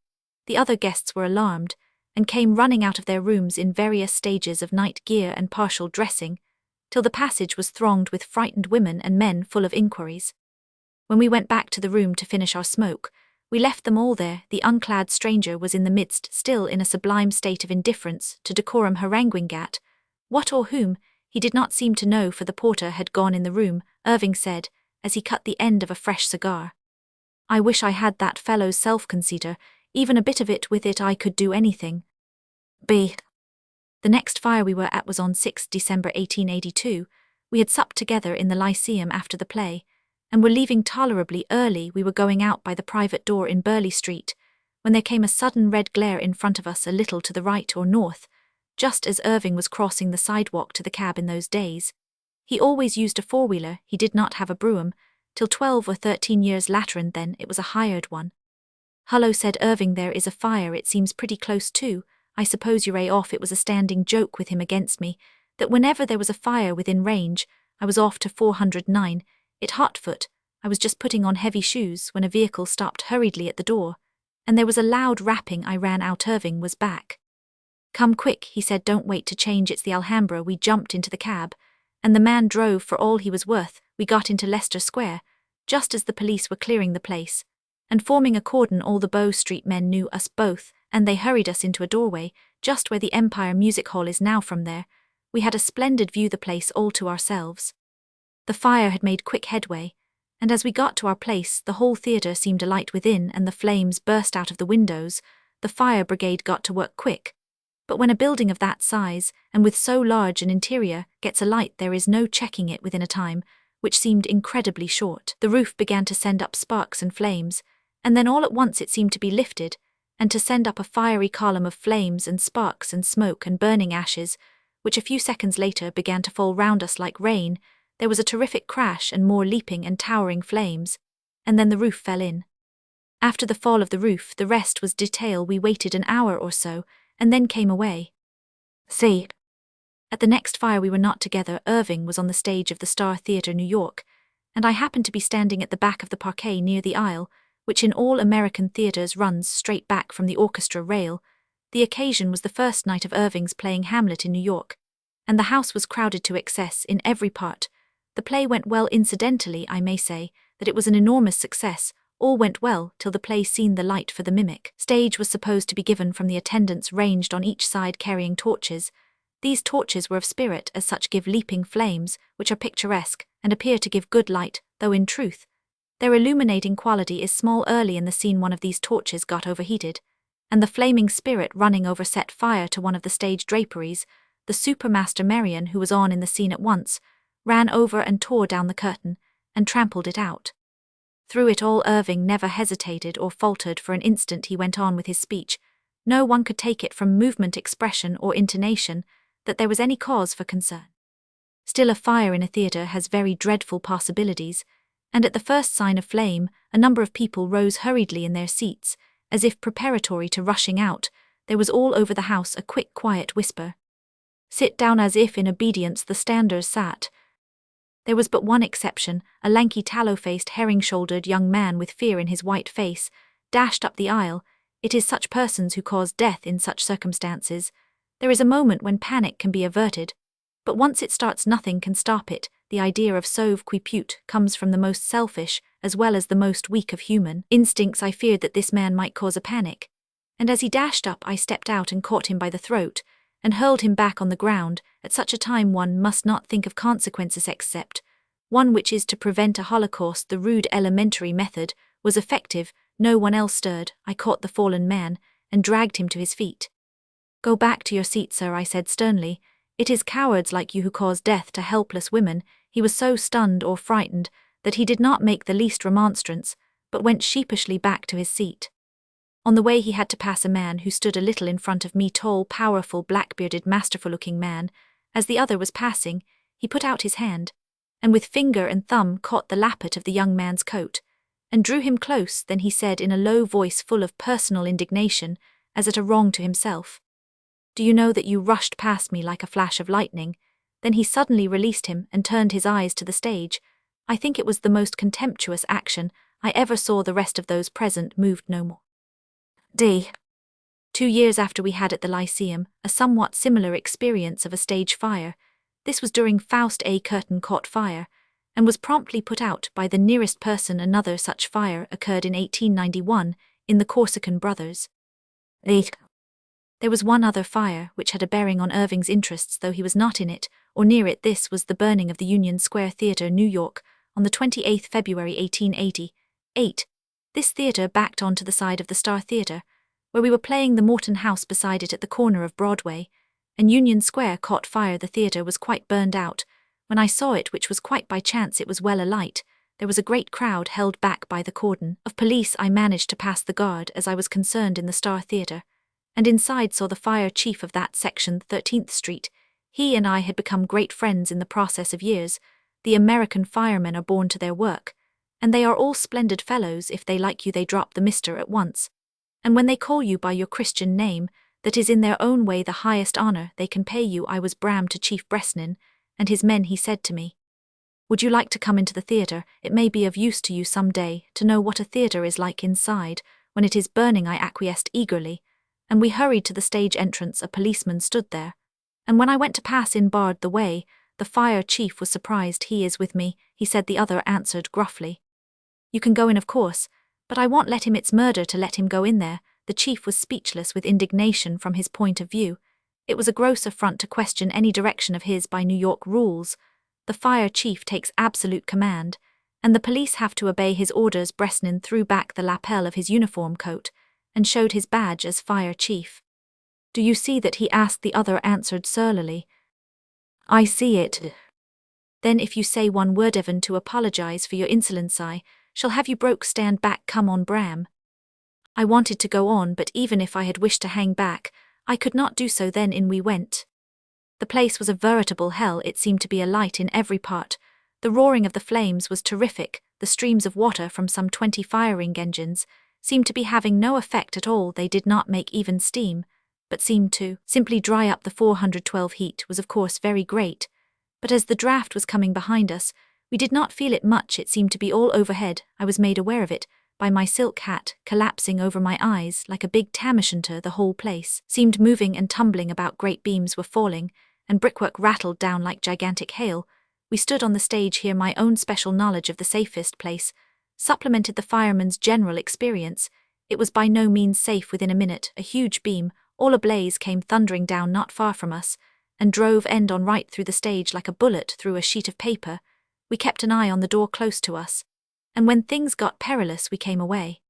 S1: the other guests were alarmed, and came running out of their rooms in various stages of night gear and partial dressing, till the passage was thronged with frightened women and men full of inquiries. When we went back to the room to finish our smoke, we left them all there. The unclad stranger was in the midst, still in a sublime state of indifference to decorum, haranguing at what or whom he did not seem to know, for the porter had gone in the room. Irving said, as he cut the end of a fresh cigar, "I wish I had that fellow's self-conceitor, even a bit of it. With it I could do anything." B. The next fire we were at was on 6 December 1882. We had supped together in the Lyceum after the play, and were leaving tolerably early. We were going out by the private door in Burley Street, when there came a sudden red glare in front of us, a little to the right or north, just as Irving was crossing the sidewalk to the cab. In those days, he always used a four-wheeler. He did not have a brougham till 12 or 13 years later, and then it was a hired one. "Hullo," said Irving, "there is a fire. It seems pretty close too. I suppose you're off." It was a standing joke with him against me that whenever there was a fire within range, I was off to 409. At Hotfoot, I was just putting on heavy shoes when a vehicle stopped hurriedly at the door, and there was a loud rapping. I ran out. Irving was back. "Come quick," he said, "don't wait to change. It's the Alhambra." We jumped into the cab, and the man drove for all he was worth. We got into Leicester Square, just as the police were clearing the place, and forming a cordon. All the Bow Street men knew us both, and they hurried us into a doorway, just where the Empire Music Hall is now. From there, we had a splendid view, the place all to ourselves. The fire had made quick headway, and as we got to our place, the whole theatre seemed alight within, and the flames burst out of the windows. The fire brigade got to work quick, but when a building of that size, and with so large an interior, gets alight, there is no checking it within a time which seemed incredibly short. The roof began to send up sparks and flames, and then all at once it seemed to be lifted, and to send up a fiery column of flames and sparks and smoke and burning ashes, which a few seconds later began to fall round us like rain. There was a terrific crash and more leaping and towering flames, and then the roof fell in. After the fall of the roof, the rest was detail. We waited an hour or so, and then came away. C. At the next fire we were not together. Irving was on the stage of the Star Theatre, New York, and I happened to be standing at the back of the parquet near the aisle, which in all American theatres runs straight back from the orchestra rail. The occasion was the first night of Irving's playing Hamlet in New York, and the house was crowded to excess in every part. The play went well. Incidentally, I may say that it was an enormous success. All went well till the play seen the light for the mimic. Stage was supposed to be given from the attendants ranged on each side carrying torches. These torches were of spirit, as such give leaping flames, which are picturesque, and appear to give good light, though in truth, their illuminating quality is small. Early in the scene one of these torches got overheated, and the flaming spirit running over set fire to one of the stage draperies. The supermaster Marion, who was on in the scene at once, ran over and tore down the curtain, and trampled it out. Through it all Irving never hesitated or faltered for an instant. He went on with his speech. No one could take it from movement, expression, or intonation that there was any cause for concern. Still, a fire in a theatre has very dreadful possibilities, and at the first sign of flame, a number of people rose hurriedly in their seats, as if preparatory to rushing out. There was all over the house a quick, quiet whisper. Sit down, as if in obedience the standers sat. There was but one exception. A lanky, tallow-faced, herring-shouldered young man with fear in his white face dashed up the aisle. It is such persons who cause death in such circumstances. There is a moment when panic can be averted, but once it starts nothing can stop it. The idea of sauve qui pute comes from the most selfish as well as the most weak of human instincts. I feared that this man might cause a panic, and as he dashed up I stepped out and caught him by the throat and hurled him back on the ground. At such a time one must not think of consequences except one which is to prevent a holocaust. The rude elementary method was effective. No one else stirred. I caught the fallen man and dragged him to his feet. Go back to your seat, sir, I said sternly. It is cowards like you who cause death to helpless women. He was so stunned or frightened that he did not make the least remonstrance, but went sheepishly back to his seat. On the way he had to pass a man who stood a little in front of me, tall, powerful, black-bearded, masterful-looking man. As the other was passing, he put out his hand, and with finger and thumb caught the lappet of the young man's coat, and drew him close. Then he said in a low voice full of personal indignation, as at a wrong to himself, "Do you know that you rushed past me like a flash of lightning?" Then he suddenly released him and turned his eyes to the stage. I think it was the most contemptuous action I ever saw. The rest of those present moved no more. 2 years after we had at the Lyceum a somewhat similar experience of a stage fire. This was during Faust. A curtain caught fire, and was promptly put out by the nearest person. Another such fire occurred in 1891 in the Corsican Brothers. There was one other fire which had a bearing on Irving's interests, though he was not in it, or near it. This was the burning of the Union Square Theatre, New York, on the 28th February 1888. This theatre backed onto the side of the Star Theatre, where we were playing the Morton House beside it at the corner of Broadway, and Union Square caught fire. The theatre was quite burned out. When I saw it, which was quite by chance, it was well alight. There was a great crowd held back by the cordon of police. I managed to pass the guard as I was concerned in the Star Theatre, and inside saw the fire chief of that section, 13th Street. He and I had become great friends in the process of years. The American firemen are born to their work, and they are all splendid fellows. If they like you they drop the mister at once, and when they call you by your Christian name, that is in their own way the highest honor they can pay you. I was Bram to Chief Bresnan and his men. He said to me, "Would you like to come into the theatre? It may be of use to you some day to know what a theatre is like inside when it is burning." I acquiesced eagerly, and we hurried to the stage entrance. A policeman stood there, and when I went to pass in barred the way. The fire chief was surprised. "He is with me," he said. The other answered gruffly, "You can go in, of course, but I won't let him. It's murder to let him go in there." The chief was speechless with indignation. From his point of view, it was a gross affront to question any direction of his by New York rules. The fire chief takes absolute command, and the police have to obey his orders. Bresnan threw back the lapel of his uniform coat and showed his badge as fire chief. "Do you see that?" he asked. The other answered surlily, "I see it." "Then if you say one word even to apologize for your insolence I shall have you broke. Stand back." "Come on, Bram." I wanted to go on, but even if I had wished to hang back, I could not do so. Then in we went. The place was a veritable hell. It seemed to be alight in every part. The roaring of the flames was terrific. The streams of water from some 20 firing engines seemed to be having no effect at all. They did not make even steam, but seemed to simply dry up. The 412 heat was of course very great, but as the draft was coming behind us, we did not feel it much. It seemed to be all overhead. I was made aware of it by my silk hat collapsing over my eyes like a big tam o' shanter. The whole place seemed moving and tumbling about. Great beams were falling, and brickwork rattled down like gigantic hail. We stood on the stage here. My own special knowledge of the safest place supplemented the fireman's general experience. It was by no means safe. Within a minute, a huge beam, all ablaze, came thundering down not far from us, and drove end on right through the stage like a bullet through a sheet of paper. We kept an eye on the door close to us, and when things got perilous we came away.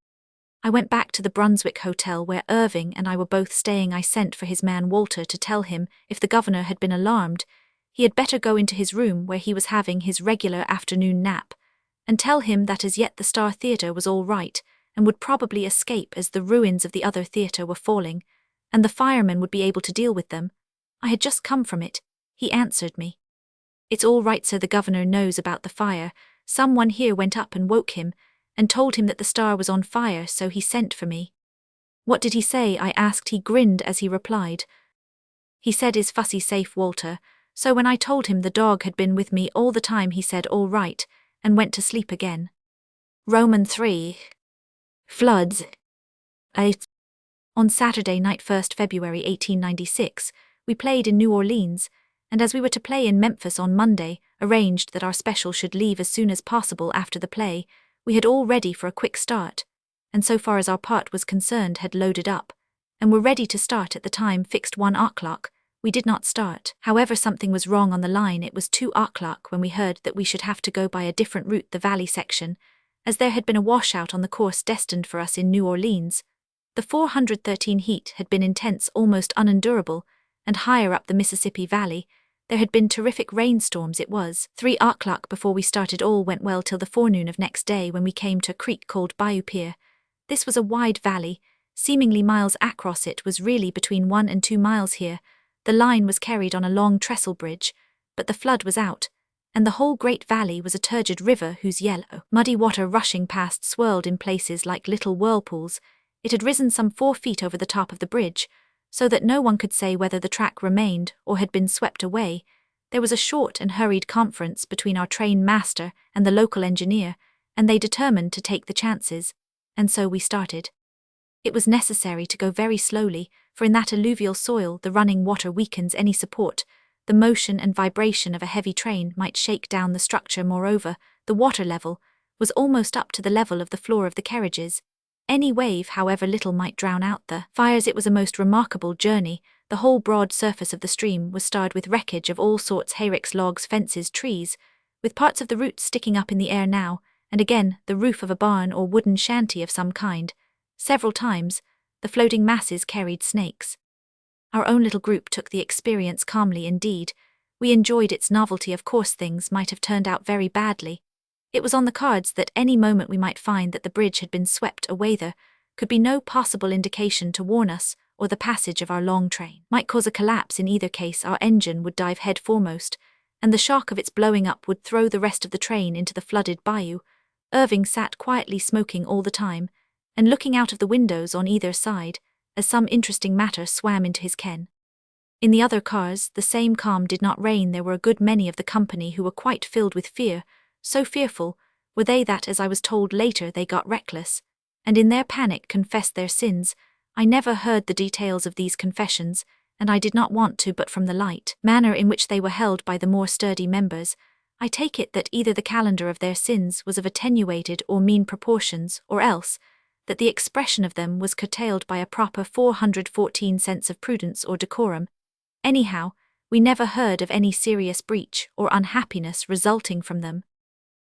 S1: I went back to the Brunswick Hotel where Irving and I were both staying. I sent for his man Walter to tell him if the governor had been alarmed, he had better go into his room where he was having his regular afternoon nap, and tell him that as yet the Star Theatre was all right, and would probably escape as the ruins of the other theatre were falling, and the firemen would be able to deal with them. I had just come from it. He answered me. "It's all right, sir, the governor knows about the fire. Someone here went up and woke him, and told him that the Star was on fire, so he sent for me." "What did he say?" I asked. He grinned as he replied. "He said, 'Is Fussy safe, Walter?' So when I told him the dog had been with me all the time, he said, 'All right,' and went to sleep again." Roman 3. Floods. 8. On Saturday night, 1st February 1896, we played in New Orleans, and as we were to play in Memphis on Monday, arranged that our special should leave as soon as possible after the play. We had all ready for a quick start, and so far as our part was concerned had loaded up, and were ready to start at the time fixed 1 o'clock. We did not start. However, something was wrong on the line. It was 2 o'clock when we heard that we should have to go by a different route, the valley section, as there had been a washout on the course destined for us in New Orleans. The 413 heat had been intense, almost unendurable, and higher up the Mississippi Valley, there had been terrific rainstorms. It was 3 o'clock before we started. All went well till the forenoon of next day when we came to a creek called Bayou Pier. This was a wide valley, seemingly miles across. It was really between 1 and 2 miles here. The line was carried on a long trestle bridge, but the flood was out, and the whole great valley was a turgid river whose yellow, muddy water rushing past swirled in places like little whirlpools. It had risen some 4 feet over the top of the bridge, so that no one could say whether the track remained or had been swept away. There was a short and hurried conference between our train master and the local engineer, and they determined to take the chances, and so we started. It was necessary to go very slowly, for in that alluvial soil the running water weakens any support. The motion and vibration of a heavy train might shake down the structure. Moreover, the water level was almost up to the level of the floor of the carriages. Any wave, however little, might drown out the fires. It was a most remarkable journey. The whole broad surface of the stream was starred with wreckage of all sorts: hayricks, logs, fences, trees, with parts of the roots sticking up in the air now, and again the roof of a barn or wooden shanty of some kind. Several times, the floating masses carried snakes. Our own little group took the experience calmly indeed. We enjoyed its novelty. Of course, things might have turned out very badly. It was on the cards that any moment we might find that the bridge had been swept away. There could be no possible indication to warn us, or the passage of our long train might cause a collapse. In either case, our engine would dive head foremost, and the shock of its blowing up would throw the rest of the train into the flooded bayou. Irving sat quietly smoking all the time, and looking out of the windows on either side, as some interesting matter swam into his ken. In the other cars, the same calm did not reign. There were a good many of the company who were quite filled with fear. So fearful were they that, as I was told later, they got reckless, and in their panic confessed their sins. I never heard the details of these confessions, and I did not want to, but from the light manner in which they were held by the more sturdy members, I take it that either the calendar of their sins was of attenuated or mean proportions, or else that the expression of them was curtailed by a proper 414 sense of prudence or decorum. Anyhow, we never heard of any serious breach or unhappiness resulting from them.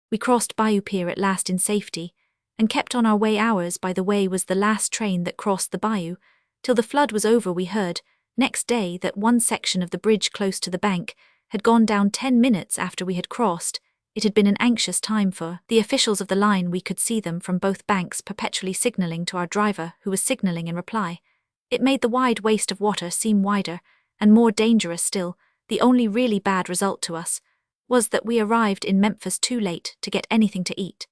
S1: We crossed Bayou Pier at last in safety, and kept on our way. Ours, by the way, was the last train that crossed the bayou. Till the flood was over, we heard, next day, that one section of the bridge close to the bank had gone down 10 minutes after we had crossed. It had been an anxious time for the officials of the line. We could see them from both banks perpetually signalling to our driver, who was signalling in reply. It made the wide waste of water seem wider, and more dangerous still. The only really bad result to us was that we arrived in Memphis too late to get anything to eat.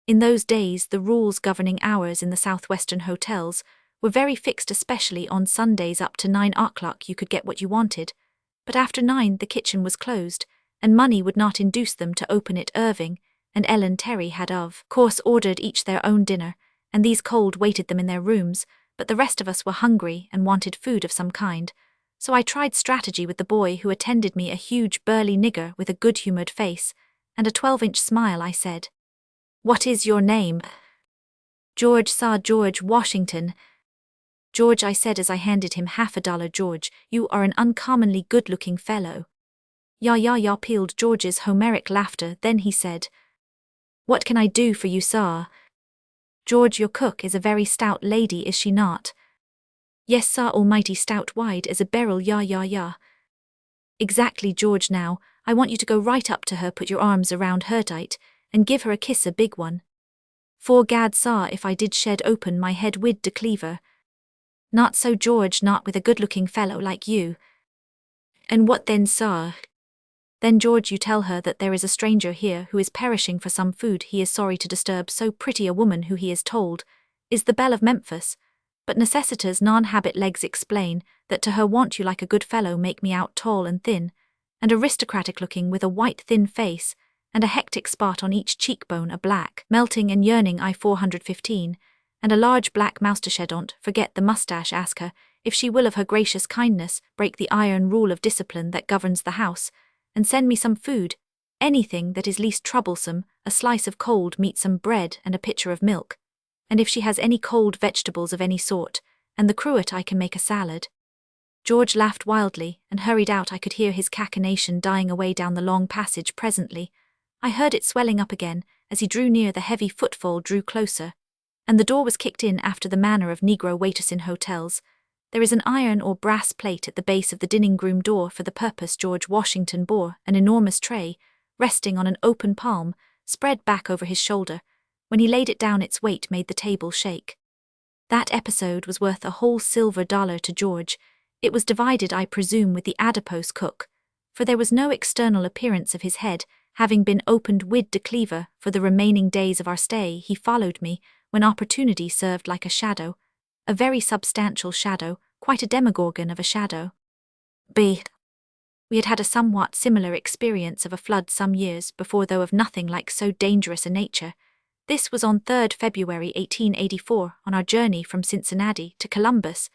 S1: In those days, the rules governing hours in the southwestern hotels were very fixed, especially on Sundays. Up to 9 o'clock you could get what you wanted, but after 9 the kitchen was closed, and money would not induce them to open it. Irving and Ellen Terry had of course ordered each their own dinner, and these cold waited them in their rooms, but the rest of us were hungry and wanted food of some kind. So I tried strategy with the boy who attended me, a huge burly nigger with a good-humoured face and a 12-inch smile. I said, What is your name? George, Sir George Washington. George, I said as I handed him $50. George, you are an uncommonly good-looking fellow. Ya, pealed George's Homeric laughter, then he said, What can I do for you, sir? George, your cook is a very stout lady, is she not? Yes, sir, almighty stout, wide as a barrel, ya. Exactly, George, now, I want you to go right up to her, put your arms around her tight, and give her a kiss, a big one. For gad, sir, if I did shed open my head wid de cleaver. Not so, George, not with a good-looking fellow like you. And what then, sir? Then, George, you tell her that there is a stranger here who is perishing for some food. He is sorry to disturb so pretty a woman who he is told is the belle of Memphis, but necessitas non habit legs explain that to her want you like a good fellow make me out tall and thin, and aristocratic looking with a white thin face, and a hectic spot on each cheekbone, a black, melting and yearning eye 415, and a large black moustache. Don't forget the mustache. Ask her if she will of her gracious kindness break the iron rule of discipline that governs the house, and send me some food, anything that is least troublesome, a slice of cold meat, some bread, and a pitcher of milk. And if she has any cold vegetables of any sort, and the cruet, I can make a salad. George laughed wildly and hurried out. I could hear his cachinnation dying away down the long passage. Presently, I heard it swelling up again as he drew near. The heavy footfall drew closer, and the door was kicked in after the manner of Negro waiters in hotels. There is an iron or brass plate at the base of the dining-room door for the purpose. George Washington bore an enormous tray, resting on an open palm, spread back over his shoulder. When he laid it down, its weight made the table shake. That episode was worth a whole silver dollar to George. It was divided, I presume, with the adipose cook, for there was no external appearance of his head, having been opened wid de cleaver. For the remaining days of our stay he followed me, when opportunity served, like a shadow, a very substantial shadow, quite a demogorgon of a shadow. B. We had had a somewhat similar experience of a flood some years before, though of nothing like so dangerous a nature. This was on 3rd February 1884, on our journey from Cincinnati to Columbus.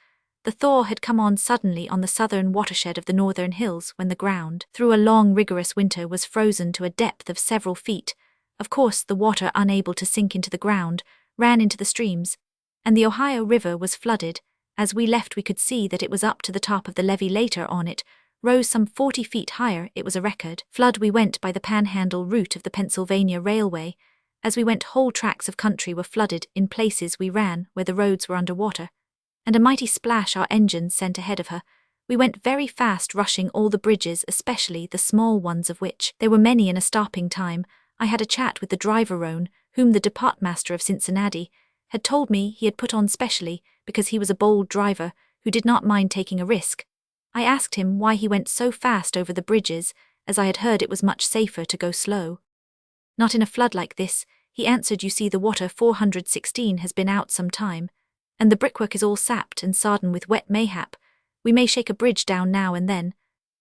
S1: The thaw had come on suddenly on the southern watershed of the northern hills, when the ground, through a long rigorous winter, was frozen to a depth of several feet. Of course, the water, unable to sink into the ground, ran into the streams, and the Ohio River was flooded. As we left, we could see that it was up to the top of the levee. Later on, it rose some 40 feet higher. It was a record flood. We went by the Panhandle route of the Pennsylvania Railway. As we went, whole tracts of country were flooded. In places we ran where the roads were under water, and a mighty splash our engines sent ahead of her. We went very fast, rushing all the bridges, especially the small ones, of which there were many in a stopping time. I had a chat with the driver Roan, whom the departmaster of Cincinnati had told me he had put on specially because he was a bold driver who did not mind taking a risk. I asked him why he went so fast over the bridges, as I had heard it was much safer to go slow. Not in a flood like this, he answered. You see, the water 416 has been out some time, and the brickwork is all sapped and sodden with wet. Mayhap we may shake a bridge down now and then,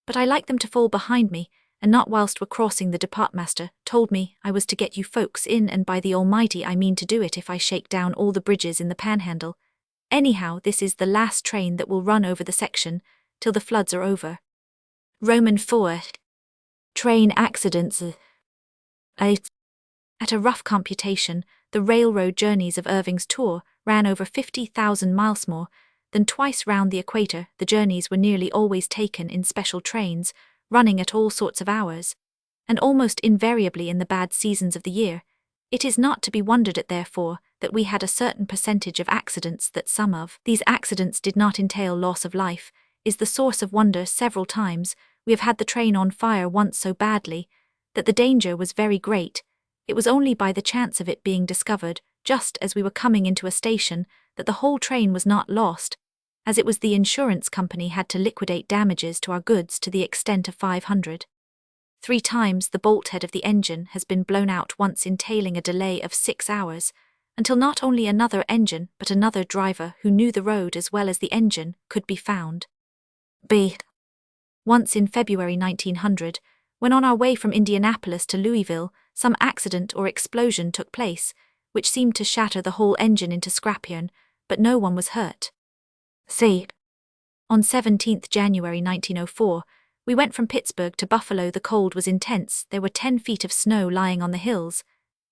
S1: but I like them to fall behind me, and not whilst we're crossing. The departmaster told me I was to get you folks in, and by the Almighty I mean to do it if I shake down all the bridges in the Panhandle. Anyhow, this is the last train that will run over the section till the floods are over. Roman 4. Train accidents. 8. At a rough computation, the railroad journeys of Irving's tour ran over 50,000 miles, more than twice round the equator. The journeys were nearly always taken in special trains, running at all sorts of hours, and almost invariably in the bad seasons of the year. It is not to be wondered at, therefore, that we had a certain percentage of accidents. That some of these accidents did not entail loss of life is the source of wonder. Several times we have had the train on fire, once so badly that the danger was very great. It was only by the chance of it being discovered, just as we were coming into a station, that the whole train was not lost, as it was the insurance company had to liquidate damages to our goods to the extent of 500. 3 times the bolt head of the engine has been blown out, once entailing a delay of 6 hours, until not only another engine but another driver who knew the road as well as the engine could be found. B. Once in February 1900, when on our way from Indianapolis to Louisville, some accident or explosion took place, which seemed to shatter the whole engine into scrap iron, but no one was hurt. C. On 17th January 1904, we went from Pittsburgh to Buffalo. The cold was intense. There were 10 feet of snow lying on the hills,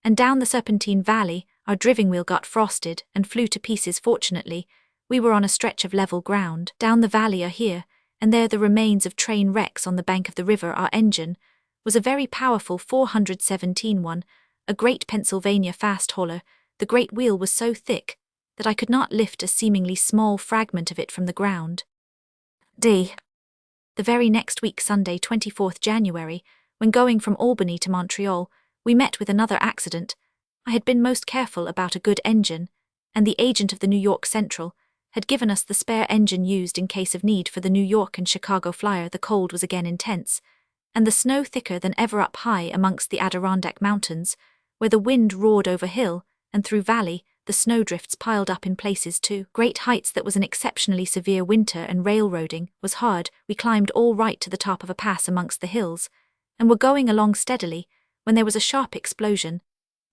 S1: And down the Serpentine Valley, our driving wheel got frosted and flew to pieces. Fortunately, we were on a stretch of level ground. Down the valley are here and there the remains of train wrecks on the bank of the river. Our engine was a very powerful 417 one, a great Pennsylvania fast hauler. The great wheel was so thick that I could not lift a seemingly small fragment of it from the ground. The very next week, Sunday, 24th January, when going from Albany to Montreal, we met with another accident. I had been most careful about a good engine, and the agent of the New York Central had given us the spare engine used in case of need for the New York and Chicago flyer. The cold was again intense, and the snow thicker than ever up high amongst the Adirondack Mountains, where the wind roared over hill and through valley. The snowdrifts piled up in places to great heights. That was an exceptionally severe winter, and railroading was hard. We climbed all right to the top of a pass amongst the hills, and were going along steadily, when there was a sharp explosion.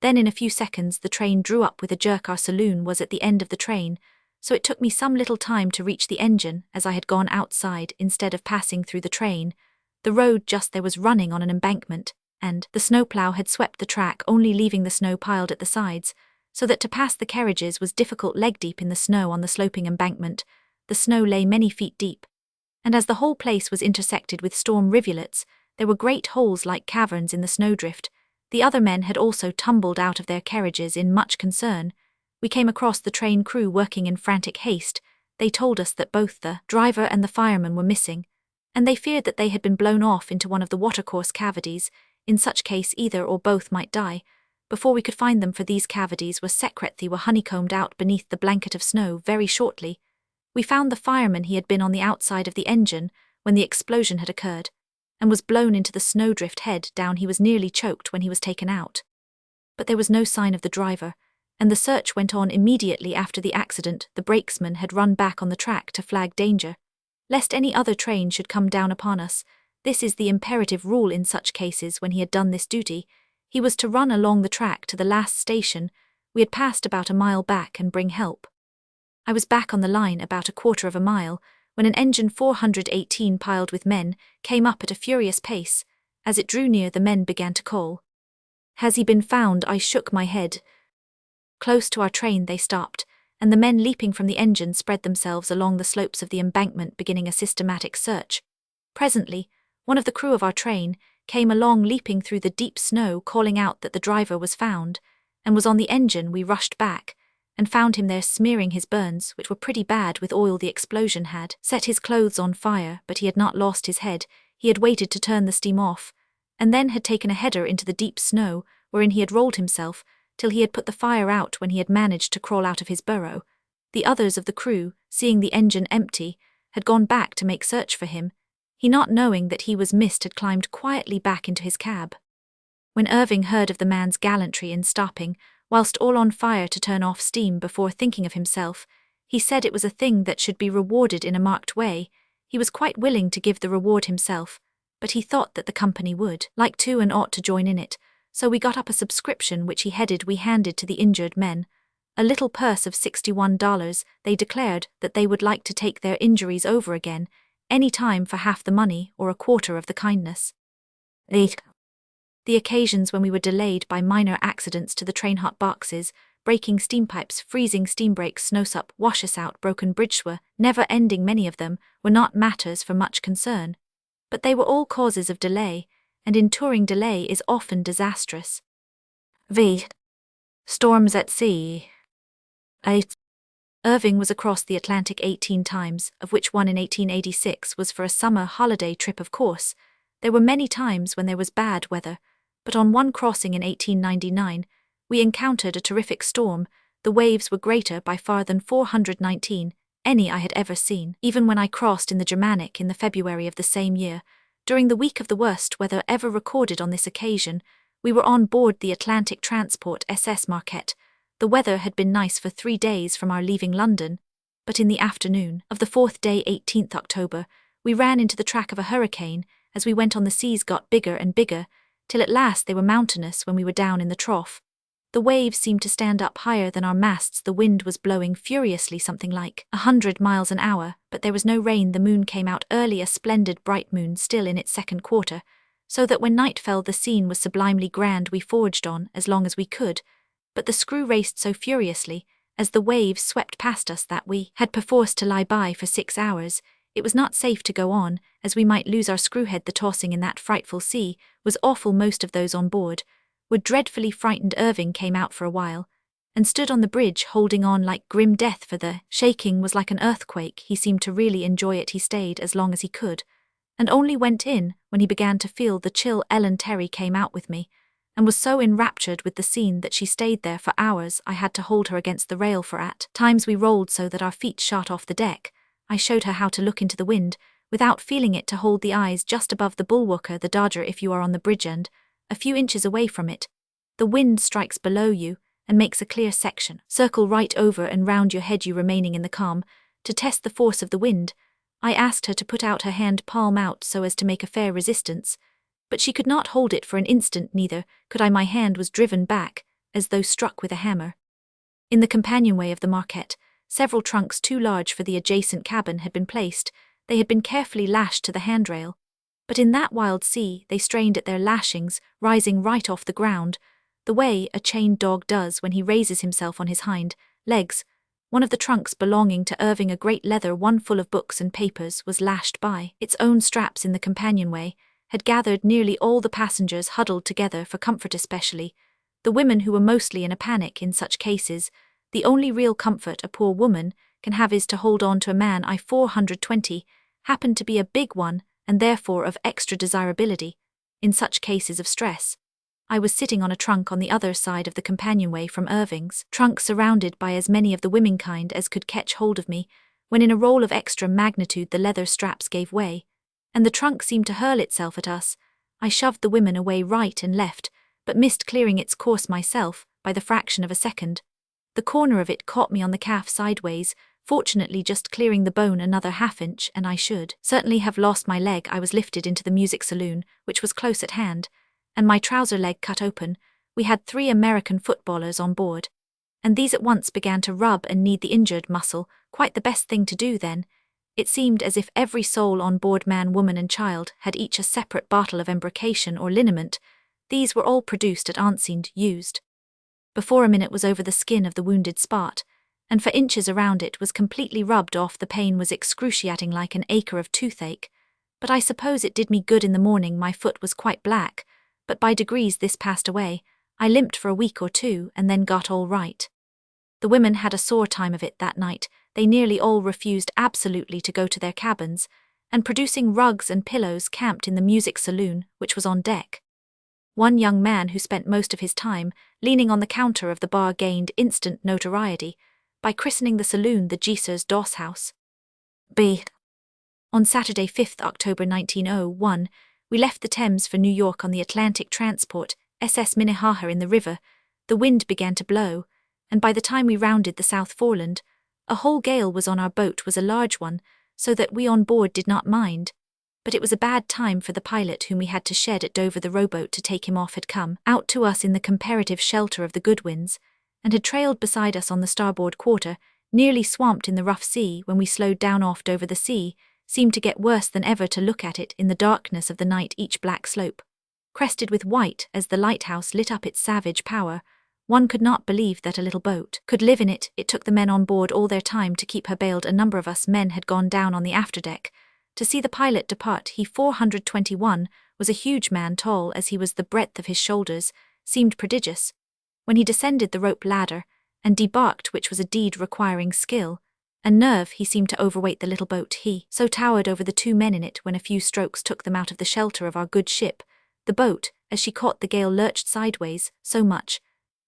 S1: Then in a few seconds the train drew up with a jerk. Our saloon was at the end of the train, so it took me some little time to reach the engine, as I had gone outside instead of passing through the train. The road just there was running on an embankment, and the snowplow had swept the track, only leaving the snow piled at the sides, so that to pass the carriages was difficult. Leg deep in the snow on the sloping embankment, the snow lay many feet deep, and as the whole place was intersected with storm rivulets, there were great holes like caverns in the snowdrift. The other men had also tumbled out of their carriages in much concern. We came across the train crew working in frantic haste. They told us that both the driver and the fireman were missing, and they feared that they had been blown off into one of the watercourse cavities. In such case either or both might die before we could find them, for these cavities were secret. They were honeycombed out beneath the blanket of snow. Very shortly we found the fireman. He had been on the outside of the engine when the explosion had occurred, and was blown into the snowdrift head down. He was nearly choked when he was taken out. But there was no sign of the driver, and the search went on immediately after the accident. The brakesman had run back on the track to flag danger, lest any other train should come down upon us. This is the imperative rule in such cases. When he had done this duty, he was to run along the track to the last station. We had passed about a mile back and bring help. I was back on the line about a quarter of a mile, when an engine 418 piled with men came up at a furious pace. As it drew near, the men began to call, "Has he been found?" I shook my head. Close to our train they stopped, and the men leaping from the engine spread themselves along the slopes of the embankment, beginning a systematic search. Presently, one of the crew of our train came along leaping through the deep snow, calling out that the driver was found, and was on the engine. We rushed back, and found him there, smearing his burns, which were pretty bad with oil. The explosion had set his clothes on fire, but he had not lost his head. He had waited to turn the steam off, and then had taken a header into the deep snow, wherein he had rolled himself, till he had put the fire out, when he had managed to crawl out of his burrow. The others of the crew, seeing the engine empty, had gone back to make search for him. He, not knowing that he was missed, had climbed quietly back into his cab. When Irving heard of the man's gallantry in stopping, whilst all on fire, to turn off steam before thinking of himself, he said it was a thing that should be rewarded in a marked way. He was quite willing to give the reward himself, but he thought that the company would like to and ought to join in it, so we got up a subscription which he headed. We handed to the injured men a little purse of $61. They declared that they would like to take their injuries over again, any time, for half the money or a quarter of the kindness. 8. The occasions when we were delayed by minor accidents to the train, hot boxes, breaking steam pipes, freezing steam brakes, snowsup, washes out, broken bridge, were never ending. Many of them were not matters for much concern, but they were all causes of delay, and in touring delay is often disastrous. V. Storms at sea. 8. Irving was across the Atlantic 18 times, of which one in 1886 was for a summer holiday trip. Of course, there were many times when there was bad weather, but on one crossing in 1899, we encountered a terrific storm. The waves were greater by far than 419, any I had ever seen. Even when I crossed in the Germanic in the February of the same year, during the week of the worst weather ever recorded on this occasion, we were on board the Atlantic transport SS Marquette. The weather had been nice for 3 days from our leaving London, but in the afternoon of the 4th day, 18th October, we ran into the track of a hurricane. As we went on, the seas got bigger and bigger, till at last they were mountainous when we were down in the trough. The waves seemed to stand up higher than our masts. The wind was blowing furiously, something like 100 miles an hour, but there was no rain. The moon came out early, a splendid bright moon still in its second quarter, so that when night fell the scene was sublimely grand. We forged on as long as we could, but the screw raced so furiously, as the waves swept past us, that we had perforce to lie by for 6 hours. It was not safe to go on, as we might lose our screwhead. The tossing in that frightful sea was awful. Most of those on board were dreadfully frightened. Irving came out for a while, and stood on the bridge holding on like grim death, for the shaking was like an earthquake. He seemed to really enjoy it. He stayed as long as he could, and only went in when he began to feel the chill. Ellen Terry came out with me, and was so enraptured with the scene that she stayed there for hours. I had to hold her against the rail, for at times we rolled so that our feet shot off the deck. I showed her how to look into the wind, without feeling it, to hold the eyes just above the bulwarker, the dodger. If you are on the bridge end, a few inches away from it, the wind strikes below you and makes a clear section. Circle right over and round your head, you remaining in the calm, to test the force of the wind. I asked her to put out her hand, palm out, so as to make a fair resistance, but she could not hold it for an instant. Neither could I. My hand was driven back, as though struck with a hammer. In the companionway of the Marquette, several trunks too large for the adjacent cabin had been placed. They had been carefully lashed to the handrail, but in that wild sea they strained at their lashings, rising right off the ground, the way a chained dog does when he raises himself on his hind legs. One of the trunks belonging to Irving, a great leather one full of books and papers, was lashed by its own straps. In the companionway had gathered nearly all the passengers, huddled together for comfort, especially the women, who were mostly in a panic. In such cases, the only real comfort a poor woman can have is to hold on to a man. I 420 happened to be a big one, and therefore of extra desirability in such cases of stress. I was sitting on a trunk on the other side of the companionway from Irving's trunk, surrounded by as many of the womenkind as could catch hold of me, when in a roll of extra magnitude the leather straps gave way, and the trunk seemed to hurl itself at us. I shoved the women away right and left, but missed clearing its course myself by the fraction of a second. The corner of it caught me on the calf sideways, fortunately just clearing the bone another half-inch, and I should certainly have lost my leg. I was lifted into the music saloon, which was close at hand, and my trouser leg cut open. We had 3 American footballers on board, and these at once began to rub and knead the injured muscle, quite the best thing to do then. It seemed as if every soul on board, man, woman and child, had each a separate bottle of embrocation or liniment. These were all produced at once, used before a minute was over the skin of the wounded spot, and for inches around it was completely rubbed off. The pain was excruciating, like an acre of toothache, but I suppose it did me good in the morning. My foot was quite black, but by degrees this passed away. I limped for a week or 2 and then got all right. The women had a sore time of it that night. They nearly all refused absolutely to go to their cabins, and producing rugs and pillows camped in the music saloon, which was on deck. One young man who spent most of his time leaning on the counter of the bar gained instant notoriety by christening the saloon the Jesus Dos House. On Saturday, 5th October 1901, we left the Thames for New York on the Atlantic transport SS Minnehaha. In the river, the wind began to blow, and by the time we rounded the South Foreland, a whole gale was on. Our boat was a large one, so that we on board did not mind, but it was a bad time for the pilot, whom we had to shed at Dover. The rowboat to take him off had come out to us in the comparative shelter of the good winds, and had trailed beside us on the starboard quarter, nearly swamped in the rough sea. When we slowed down off Dover, the sea seemed to get worse than ever to look at it in the darkness of the night. Each black slope, crested with white as the lighthouse lit up its savage power, one could not believe that a little boat could live in it. It took the men on board all their time to keep her bailed. A number of us men had gone down on the afterdeck to see the pilot depart. He 421 was a huge man, tall as he was. The breadth of his shoulders seemed prodigious when he descended the rope ladder and debarked, which was a deed requiring skill and nerve. He seemed to overweight the little boat. He so towered over the 2 men in it when a few strokes took them out of the shelter of our good ship. The boat, as she caught the gale, lurched sideways so much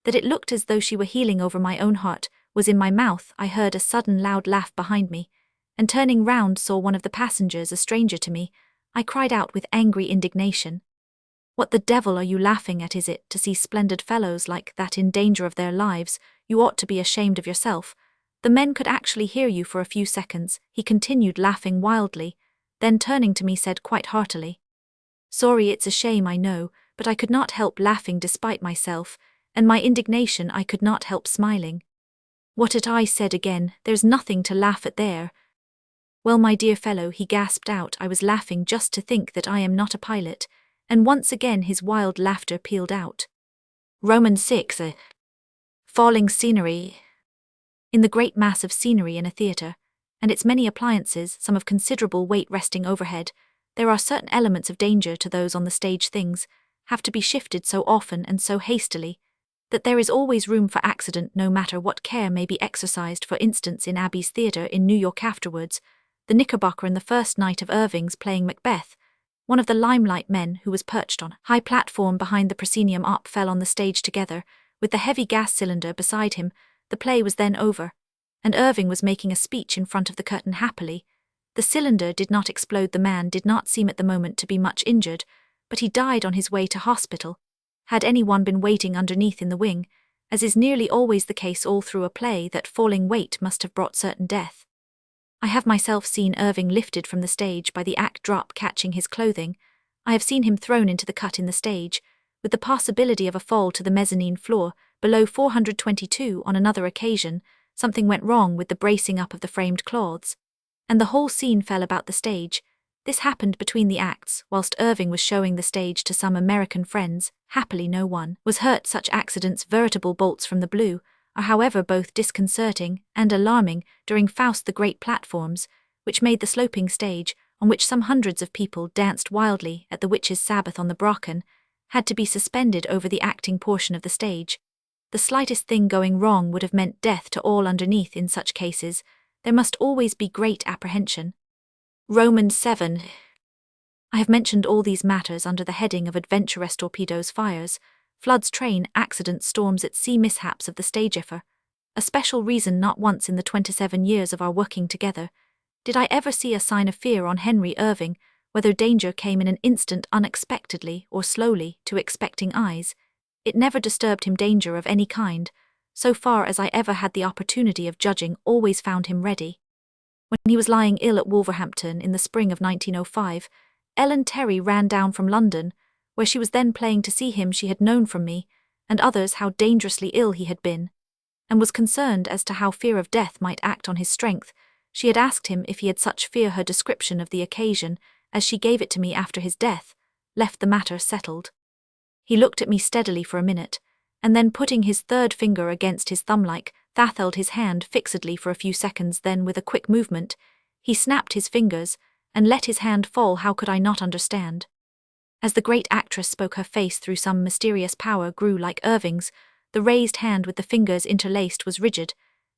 S1: that it looked as though she were heeling over. My own heart was in my mouth. I heard a sudden loud laugh behind me, and turning round saw one of the passengers, a stranger to me. I cried out with angry indignation, "What the devil are you laughing at? Is it to see splendid fellows like that in danger of their lives? You ought to be ashamed of yourself." The men could actually hear you for a few seconds. He continued laughing wildly, then turning to me said quite heartily, "Sorry, it's a shame, I know, but I could not help laughing despite myself, and my indignation. I could not help smiling." "What at?" I said again. "There's nothing to laugh at there." "Well, my dear fellow," he gasped out, "I was laughing just to think that I am not a pilot, And once again his wild laughter pealed out. Roman 6. Falling scenery. In the great mass of scenery in a theatre, and its many appliances, some of considerable weight resting overhead, there are certain elements of danger to those on the stage. Things have to be shifted so often and so hastily that there is always room for accident no matter what care may be exercised. For instance, in Abbey's Theatre in New York afterwards, the Knickerbocker and the first night of Irving's playing Macbeth, one of the limelight men who was perched on a high platform behind the proscenium up fell on the stage together with the heavy gas cylinder beside him. The play was then over, and Irving was making a speech in front of the curtain happily. The cylinder did not explode. The man did not seem at the moment to be much injured, but he died on his way to hospital. Had anyone been waiting underneath in the wing, as is nearly always the case all through a play, that falling weight must have brought certain death. I have myself seen Irving lifted from the stage by the act drop catching his clothing. I have seen him thrown into the cut in the stage, with the possibility of a fall to the mezzanine floor, below 422. On another occasion, something went wrong with the bracing up of the framed cloths, and the whole scene fell about the stage. This happened between the acts, whilst Irving was showing the stage to some American friends. Happily no one was hurt. Such accidents, veritable bolts from the blue, are however both disconcerting and alarming. During Faust, the great platforms, which made the sloping stage, on which some hundreds of people danced wildly at the witches' sabbath on the Brocken, had to be suspended over the acting portion of the stage. The slightest thing going wrong would have meant death to all underneath. In such cases, there must always be great apprehension. Romans 7. I have mentioned all these matters under the heading of adventurous torpedoes, fires, floods, train accidents, storms at sea, mishaps of the stagifer. A special reason. Not once in the 27 years of our working together did I ever see a sign of fear on Henry Irving, whether danger came in an instant unexpectedly or slowly to expecting eyes. It never disturbed him. Danger of any kind, so far as I ever had the opportunity of judging, always found him ready. When he was lying ill at Wolverhampton in the spring of 1905, Ellen Terry ran down from London, where she was then playing, to see him. She had known from me and others how dangerously ill he had been, and was concerned as to how fear of death might act on his strength. She had asked him if he had such fear. Her description of the occasion, as she gave it to me after his death, left the matter settled. He looked at me steadily for a minute, and then, putting his third finger against his thumb like that, held his hand fixedly for a few seconds. Then, with a quick movement, he snapped his fingers and let his hand fall. How could I not understand? As the great actress spoke, her face, through some mysterious power, grew like Irving's. The raised hand with the fingers interlaced was rigid,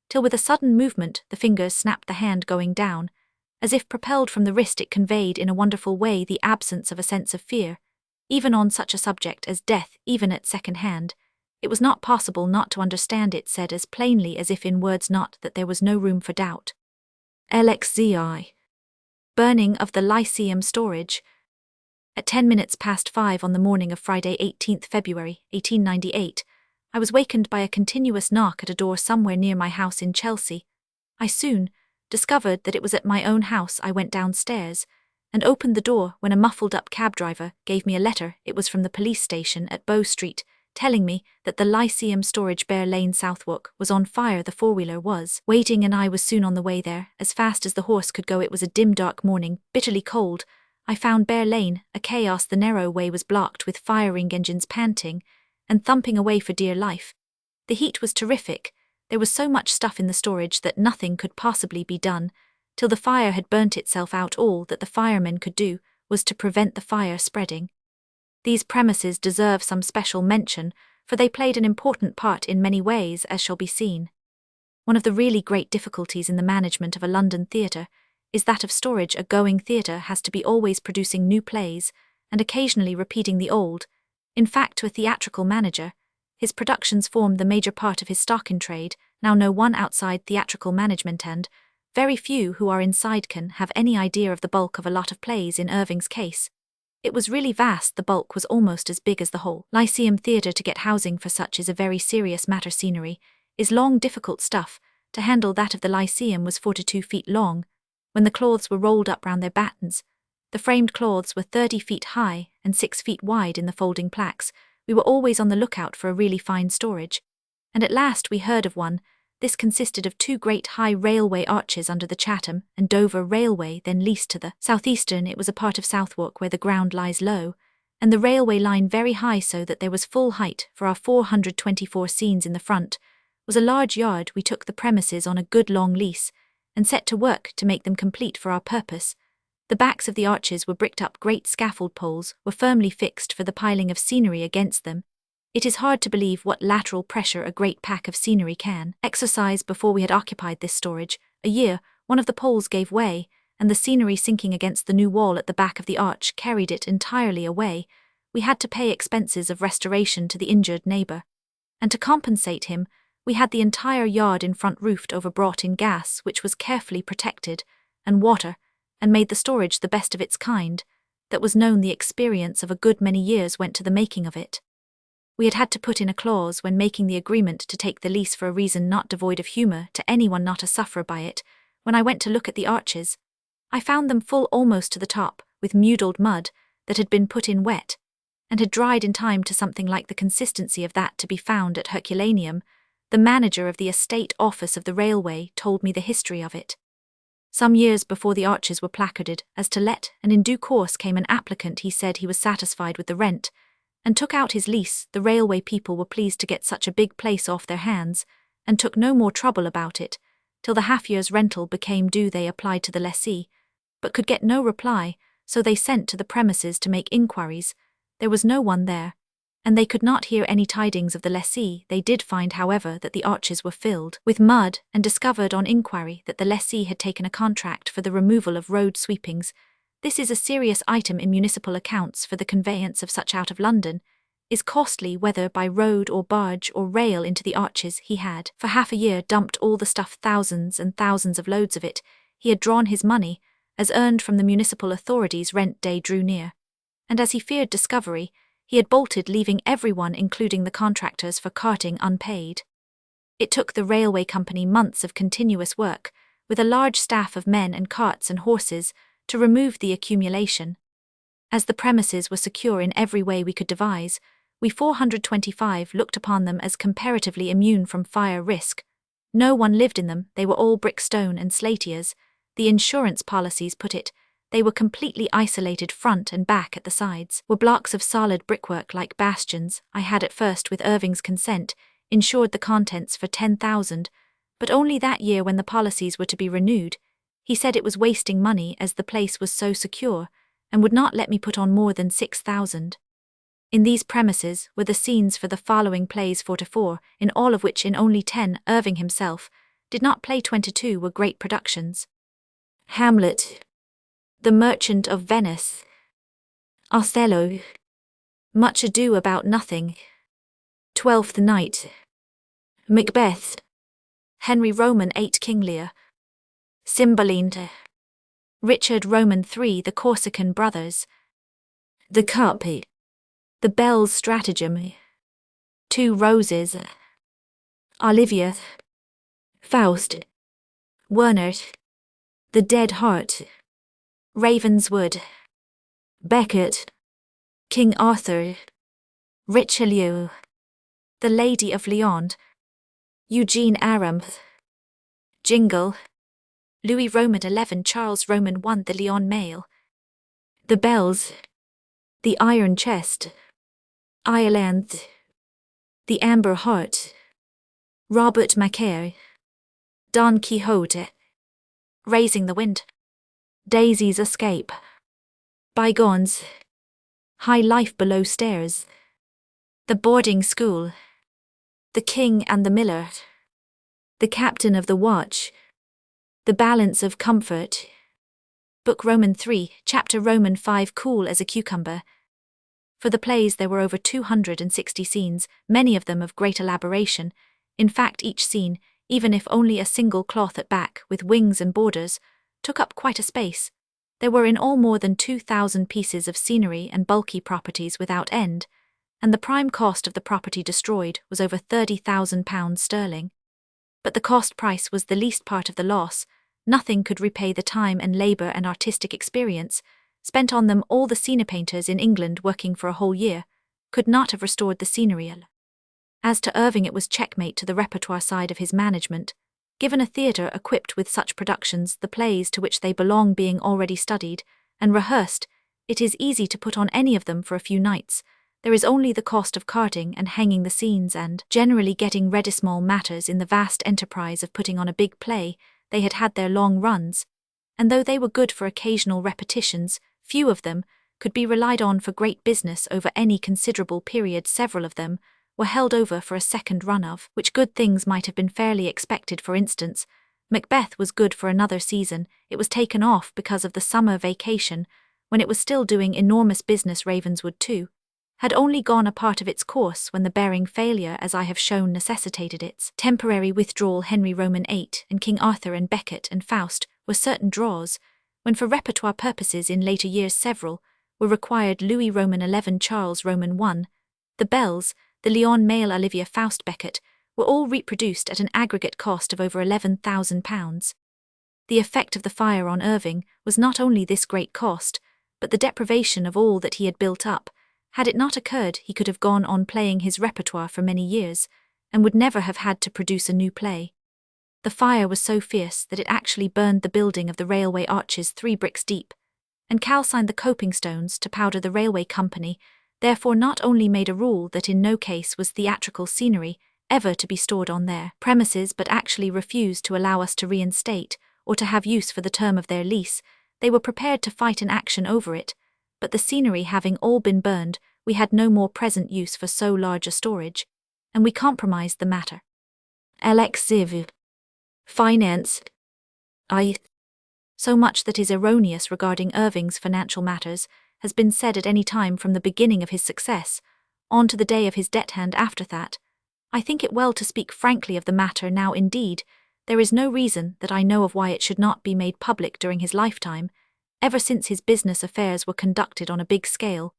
S1: till with a sudden movement the fingers snapped, the hand going down. As if propelled from the wrist, it conveyed in a wonderful way the absence of a sense of fear. Even on such a subject as death, even at second hand, it was not possible not to understand. It said as plainly as if in words, not that there was no room for doubt. LXZI. Burning of the Lyceum storage. At 5:10 on the morning of Friday, 18th February, 1898, I was wakened by a continuous knock at a door somewhere near my house in Chelsea. I soon discovered that it was at my own house. I went downstairs and opened the door when a muffled-up cab driver gave me a letter. It was from the police station at Bow Street, telling me that the Lyceum storage, Bear Lane, Southwark, was on fire. The four-wheeler was waiting, and I was soon on the way there, as fast as the horse could go. It was a dim, dark morning, bitterly cold. I found Bear Lane a chaos. The narrow way was blocked with firing engines panting and thumping away for dear life. The heat was terrific. There was so much stuff in the storage that nothing could possibly be done till the fire had burnt itself out. All that the firemen could do was to prevent the fire spreading. These premises deserve some special mention, for they played an important part in many ways, as shall be seen. One of the really great difficulties in the management of a London theatre is that of storage. A going theatre has to be always producing new plays, and occasionally repeating the old. In fact, to a theatrical manager, his productions form the major part of his stock in trade. Now no one outside theatrical management, and very few who are inside, can have any idea of the bulk of a lot of plays. In Irving's case, it was really vast. The bulk was almost as big as the whole Lyceum Theatre. To get housing for such is a very serious matter. Scenery is long, difficult stuff to handle. That of the Lyceum was 42 feet long, when the cloths were rolled up round their battens. The framed cloths were 30 feet high and 6 feet wide in the folding plaques. We were always on the lookout for a really fine storage, and at last we heard of one. This consisted of two great high railway arches under the Chatham and Dover Railway, then leased to the Southeastern. It was a part of Southwark where the ground lies low, and the railway line very high so that there was full height for our 424 scenes in the front, was a large yard. We took the premises on a good long lease, and set to work to make them complete for our purpose. The backs of the arches were bricked up, great scaffold poles were firmly fixed for the piling of scenery against them. It is hard to believe what lateral pressure a great pack of scenery can exercise. Before we had occupied this storage a year, one of the poles gave way, and the scenery sinking against the new wall at the back of the arch carried it entirely away. We had to pay expenses of restoration to the injured neighbour, and to compensate him, we had the entire yard in front roofed over, brought in gas which was carefully protected, and water, and made the storage the best of its kind that was known. The experience of a good many years went to the making of it. We had to put in a clause when making the agreement to take the lease for a reason not devoid of humour to anyone not a sufferer by it. When I went to look at the arches, I found them full almost to the top with mudled mud that had been put in wet, and had dried in time to something like the consistency of that to be found at Herculaneum. The manager of the estate office of the railway told me the history of it. Some years before the arches were placarded as to let, and in due course came an applicant. He said he was satisfied with the rent, and took out his lease. The railway people were pleased to get such a big place off their hands, and took no more trouble about it. Till the half-year's rental became due, they applied to the lessee, but could get no reply, so they sent to the premises to make inquiries. There was no one there, and they could not hear any tidings of the lessee. They did find, however, that the arches were filled with mud, and discovered on inquiry that the lessee had taken a contract for the removal of road sweepings. This is a serious item in municipal accounts, for the conveyance of such out of London is costly, whether by road or barge or rail. Into the arches he had for half a year dumped all the stuff, thousands and thousands of loads of it. He had drawn his money, as earned from the municipal authorities. Rent day drew near, and as he feared discovery, he had bolted, leaving everyone, including the contractors for carting, unpaid. It took the railway company months of continuous work, with a large staff of men and carts and horses, to remove the accumulation. As the premises were secure in every way we could devise, we 425 looked upon them as comparatively immune from fire risk. No one lived in them. They were all brick, stone and slatiers. The insurance policies put it, they were completely isolated. Front and back at the sides were blocks of solid brickwork like bastions. I had at first, with Irving's consent, insured the contents for 10,000, but only that year, when the policies were to be renewed. He said it was wasting money, as the place was so secure, and would not let me put on more than 6,000. In these premises were the scenes for the following plays, 4 to 4, in all of which in only 10 Irving himself did not play. 22 were great productions: Hamlet, The Merchant of Venice, Othello, Much Ado About Nothing, Twelfth Night, Macbeth, Henry Roman 8, King Lear, Cymbeline, Richard Roman 3, The Corsican Brothers, The Cup, The Bell's Stratagem, Two Roses, Olivia, Faust, Werner, The Dead Heart, Ravenswood, Becket, King Arthur, Richelieu, The Lady of Leon, Eugene Aram, Jingle, Louis Roman 11, Charles Roman 1, The Leon Mail, The Bells, The Iron Chest, Ireland, The Amber Heart, Robert Macaire, Don Quixote, Raising the Wind, Daisy's Escape, Bygones, High Life Below Stairs, The Boarding School, The King and the Miller, The Captain of the Watch, The Balance of Comfort, Book Roman 3, Chapter Roman 5, Cool as a Cucumber. For the plays there were over 260 scenes, many of them of great elaboration. In fact, each scene, even if only a single cloth at back with wings and borders, took up quite a space. There were in all more than 2,000 pieces of scenery and bulky properties without end, and the prime cost of the property destroyed was over £30,000 sterling. But the cost price was the least part of the loss. Nothing could repay the time and labour and artistic experience spent on them. All the scene painters in England, working for a whole year, could not have restored the scenery. As to Irving, it was checkmate to the repertoire side of his management. Given a theatre equipped with such productions, the plays to which they belong being already studied and rehearsed, It is easy to put on any of them for a few nights. There is only the cost of carting and hanging the scenes and generally getting ready small matters in the vast enterprise of putting on a big play. They had had their long runs, and though they were good for occasional repetitions, few of them could be relied on for great business over any considerable period. Several of them were held over for a second run of which good things might have been fairly expected. For instance, Macbeth was good for another season. It was taken off because of the summer vacation, when it was still doing enormous business. Ravenswood, too, had only gone a part of its course when the bearing failure, as I have shown, necessitated its temporary withdrawal. Henry Roman 8 and King Arthur and Becket and Faust were certain draws, when for repertoire purposes in later years several were required. Louis Roman 11, Charles Roman 1, the Bells, the Leon Male, Olivia, Faust, Becket, were all reproduced at an aggregate cost of over £11,000. The effect of the fire on Irving was not only this great cost, but the deprivation of all that he had built up. Had it not occurred, he could have gone on playing his repertoire for many years, and would never have had to produce a new play. The fire was so fierce that it actually burned the building of the railway arches 3 bricks deep, and calcined the coping stones to powder. The railway company therefore not only made a rule that in no case was theatrical scenery ever to be stored on their premises, but actually refused to allow us to reinstate or to have use for the term of their lease. They were prepared to fight an action over it, but the scenery having all been burned, we had no more present use for so large a storage, and we compromised the matter. Elegy. Finance. So much that is erroneous regarding Irving's financial matters has been said at any time from the beginning of his success, on to the day of his death, and after that. I think it well to speak frankly of the matter now. Indeed, there is no reason that I know of why it should not be made public during his lifetime. Ever since his business affairs were conducted on a big scale,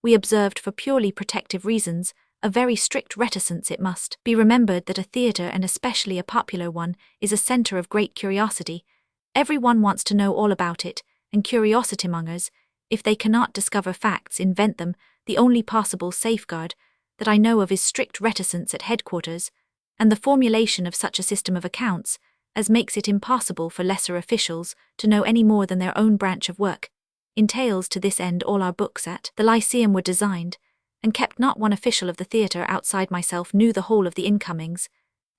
S1: we observed, for purely protective reasons, a very strict reticence. It must be remembered that a theatre, and especially a popular one, is a centre of great curiosity. Every one wants to know all about it, and curiosity mongers, if they cannot discover facts, invent them. The only possible safeguard that I know of is strict reticence at headquarters, and the formulation of such a system of accounts as makes it impossible for lesser officials to know any more than their own branch of work. Entails to this end all our books at the Lyceum were designed and kept. Not one official of the theatre outside myself knew the whole of the incomings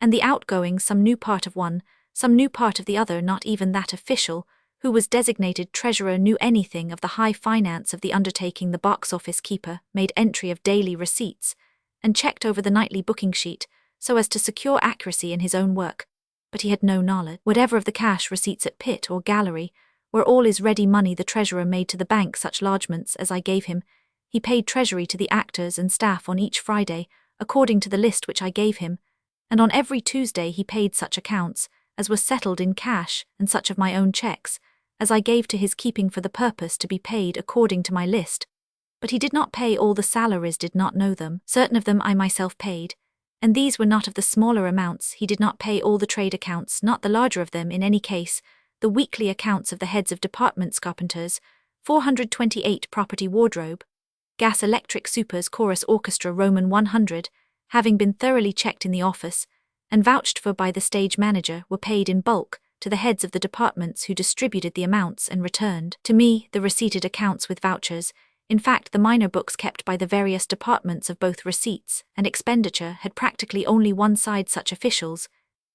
S1: and the outgoings, some knew part of one, some knew part of the other. Not even that official who was designated treasurer knew anything of the high finance of the undertaking. The box office keeper made entry of daily receipts and checked over the nightly booking sheet so as to secure accuracy in his own work, but he had no knowledge whatever of the cash receipts at pit or gallery, where all is ready money. The treasurer made to the bank such lodgements as I gave him. He paid treasury to the actors and staff on each Friday, according to the list which I gave him, and on every Tuesday he paid such accounts as were settled in cash, and such of my own checks as I gave to his keeping for the purpose to be paid according to my list. But he did not pay all the salaries, did not know them. Certain of them I myself paid, and these were not of the smaller amounts. He did not pay all the trade accounts, not the larger of them in any case, the weekly accounts of the heads of departments, carpenters, 428 property, wardrobe, gas, electric, supers, chorus, orchestra, Roman 100, having been thoroughly checked in the office and vouched for by the stage manager, were paid in bulk to the heads of the departments, who distributed the amounts and returned to me the receipted accounts with vouchers. In fact, the minor books kept by the various departments of both receipts and expenditure had practically only one side. Such officials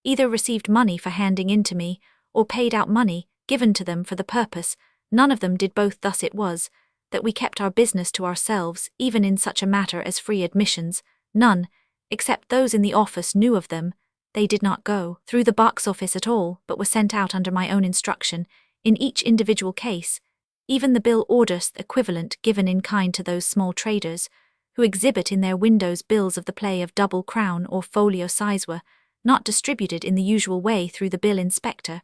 S1: either received money for handing in to me, or paid out money given to them for the purpose. None of them did both. Thus it was that we kept our business to ourselves, even in such a matter as free admissions. None, except those in the office, knew of them. They did not go through the box office at all, but were sent out under my own instruction in each individual case. Even the bill orders equivalent given in kind to those small traders who exhibit in their windows bills of the play of double crown or folio size were not distributed in the usual way through the bill inspector,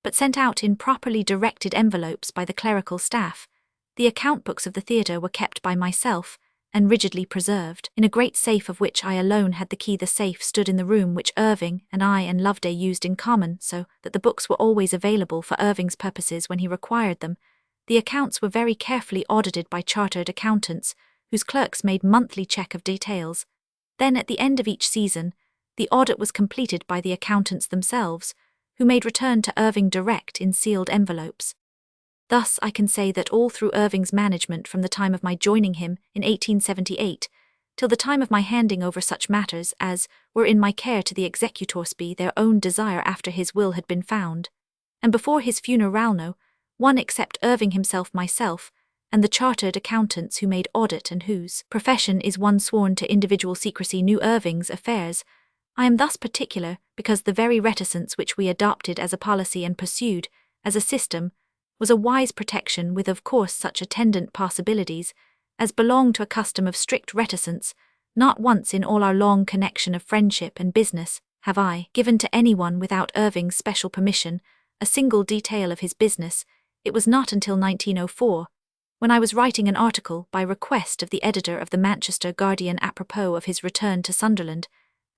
S1: but sent out in properly directed envelopes by the clerical staff. The account books of the theatre were kept by myself and rigidly preserved in a great safe of which I alone had the key. The safe stood in the room which Irving and I and Loveday used in common, so that the books were always available for Irving's purposes when he required them. The accounts were very carefully audited by chartered accountants, whose clerks made monthly check of details. Then at the end of each season, the audit was completed by the accountants themselves, who made return to Irving direct in sealed envelopes. Thus, I can say that all through Irving's management from the time of my joining him in 1878, till the time of my handing over such matters as were in my care to the executors be their own desire after his will had been found, and before his funeralno, one except Irving himself myself, and the chartered accountants who made audit and whose profession is one sworn to individual secrecy knew Irving's affairs. I am thus particular because the very reticence which we adopted as a policy and pursued as a system was a wise protection with of course such attendant possibilities as belong to a custom of strict reticence. Not once in all our long connection of friendship and business have I given to anyone without Irving's special permission a single detail of his business. It was not until 1904, when I was writing an article by request of the editor of the Manchester Guardian apropos of his return to Sunderland,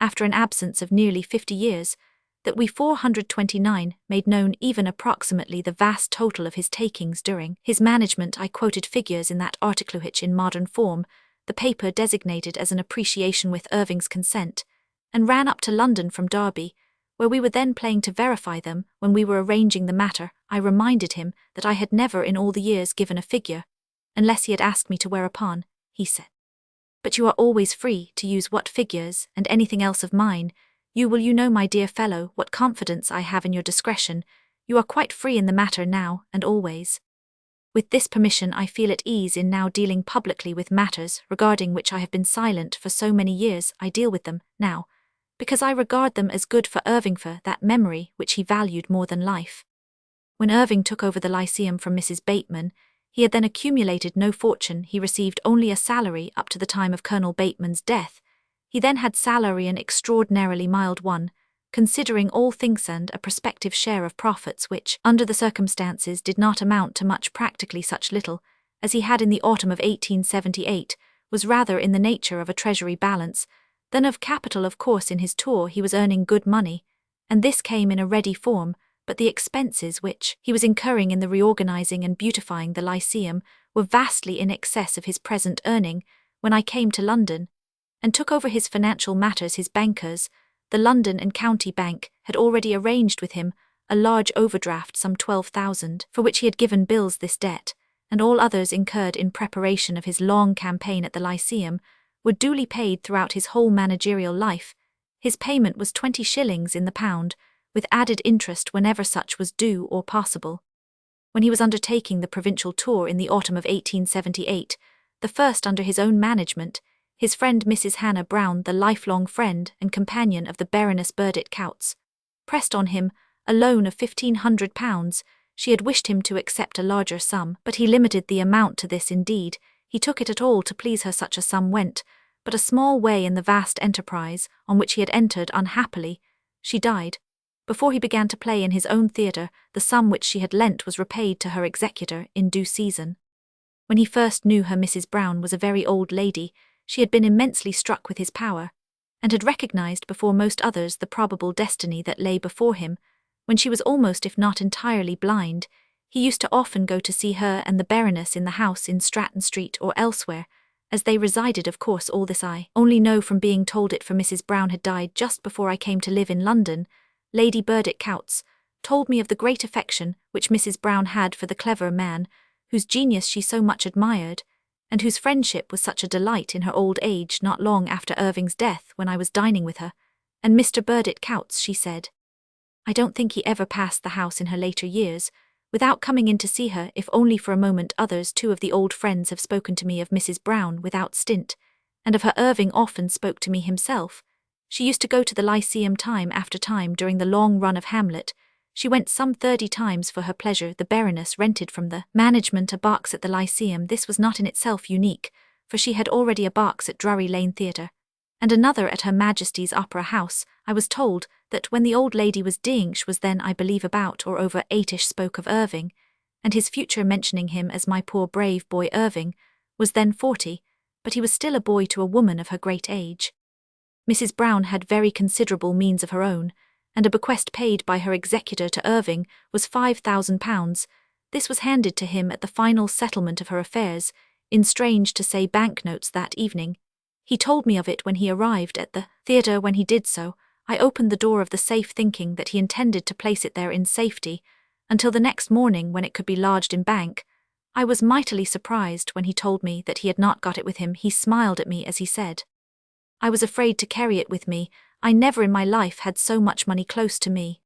S1: after an absence of nearly 50 years, that we 429 made known even approximately the vast total of his takings during his management. I quoted figures in that article which in modern form the paper designated as an appreciation with Irving's consent, and ran up to London from Derby, where we were then playing to verify them. When we were arranging the matter, I reminded him that I had never in all the years given a figure, unless he had asked me to, whereupon he said, "But you are always free to use what figures and anything else of mine. You know, my dear fellow, what confidence I have in your discretion. You are quite free in the matter now and always. With this permission I feel at ease in now dealing publicly with matters regarding which I have been silent for so many years. I deal with them now, because I regard them as good for Irving, for that memory which he valued more than life." When Irving took over the Lyceum from Mrs. Bateman, he had then accumulated no fortune. He received only a salary up to the time of Colonel Bateman's death. He then had salary an extraordinarily mild one, considering all things, and a prospective share of profits which, under the circumstances, did not amount to much. Practically such little as he had in the autumn of 1878 was rather in the nature of a treasury balance than of capital. Of course, in his tour he was earning good money, and this came in a ready form, but the expenses which he was incurring in the reorganizing and beautifying the Lyceum were vastly in excess of his present earning. When I came to London and took over his financial matters, his bankers, the London and County Bank, had already arranged with him a large overdraft, some 12,000, for which he had given bills. This debt, and all others incurred in preparation of his long campaign at the Lyceum, were duly paid throughout his whole managerial life. His payment was 20 shillings in the pound, with added interest whenever such was due or possible. When he was undertaking the provincial tour in the autumn of 1878, the first under his own management, his friend Mrs. Hannah Brown, the lifelong friend and companion of the Baroness Burdett Coutts, pressed on him a loan of £1,500. She had wished him to accept a larger sum, but he limited the amount to this. Indeed, he took it at all to please her. Such a sum went but a small way in the vast enterprise on which he had entered. Unhappily, she died before he began to play in his own theatre. The sum which she had lent was repaid to her executor in due season. When he first knew her, Mrs. Brown was a very old lady. She had been immensely struck with his power, and had recognized before most others the probable destiny that lay before him. When she was almost if not entirely blind, he used to often go to see her and the Baroness in the house in Stratton Street or elsewhere, as they resided. Of course, all this I only know from being told it, for Mrs. Brown had died just before I came to live in London. Lady Burdett Coutts told me of the great affection which Mrs. Brown had for the clever man, whose genius she so much admired, and whose friendship was such a delight in her old age. Not long after Irving's death, when I was dining with her and Mr. Burdett Coutts, she said, "I don't think he ever passed the house in her later years without coming in to see her, if only for a moment. Others too of the old friends have spoken to me of Mrs. Brown without stint, and of her. Irving often spoke to me himself. She used to go to the Lyceum time after time during the long run of Hamlet. She went some 30 times for her pleasure. The Baroness rented from the management a box at the Lyceum. This was not in itself unique, for she had already a box at Drury Lane Theatre, and another at Her Majesty's Opera House. I was told that when the old lady was dying, she was then, I believe, about or over 8ish, spoke of Irving, and his future, mentioning him as my poor brave boy. Irving was then 40, but he was still a boy to a woman of her great age. Mrs. Brown had very considerable means of her own, and a bequest paid by her executor to Irving was £5,000. This was handed to him at the final settlement of her affairs, in, strange to say, banknotes that evening. He told me of it when he arrived at the theatre. When he did so, I opened the door of the safe, thinking that he intended to place it there in safety. until the next morning when it could be lodged in bank. I was mightily surprised when he told me that he had not got it with him. He smiled at me as he said, "I was afraid to carry it with me. I never in my life had so much money close to me."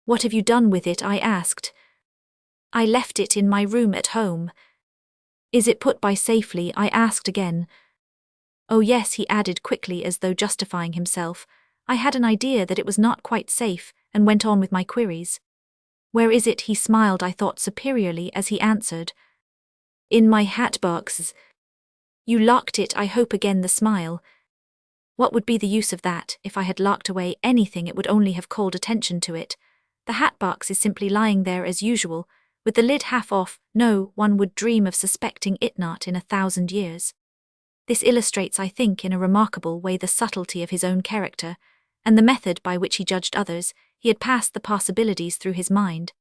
S1: "What have you done with it?" I asked. "I left it in my room at home." "Is it put by safely?" I asked again. "Oh yes," he added quickly as though justifying himself. I had an idea that it was not quite safe, and went on with my queries. "Where is it?" He smiled, I thought superiorly, as he answered, "In my hat box." "You locked it, I hope?" Again the smile. What would be the use of that? If I had locked away anything, it would only have called attention to it. The hat box is simply lying there as usual, with the lid half off. No one would dream of suspecting it, not in 1,000 years. This illustrates, I think, in a remarkable way the subtlety of his own character, and the method by which he judged others. He had passed the possibilities through his mind,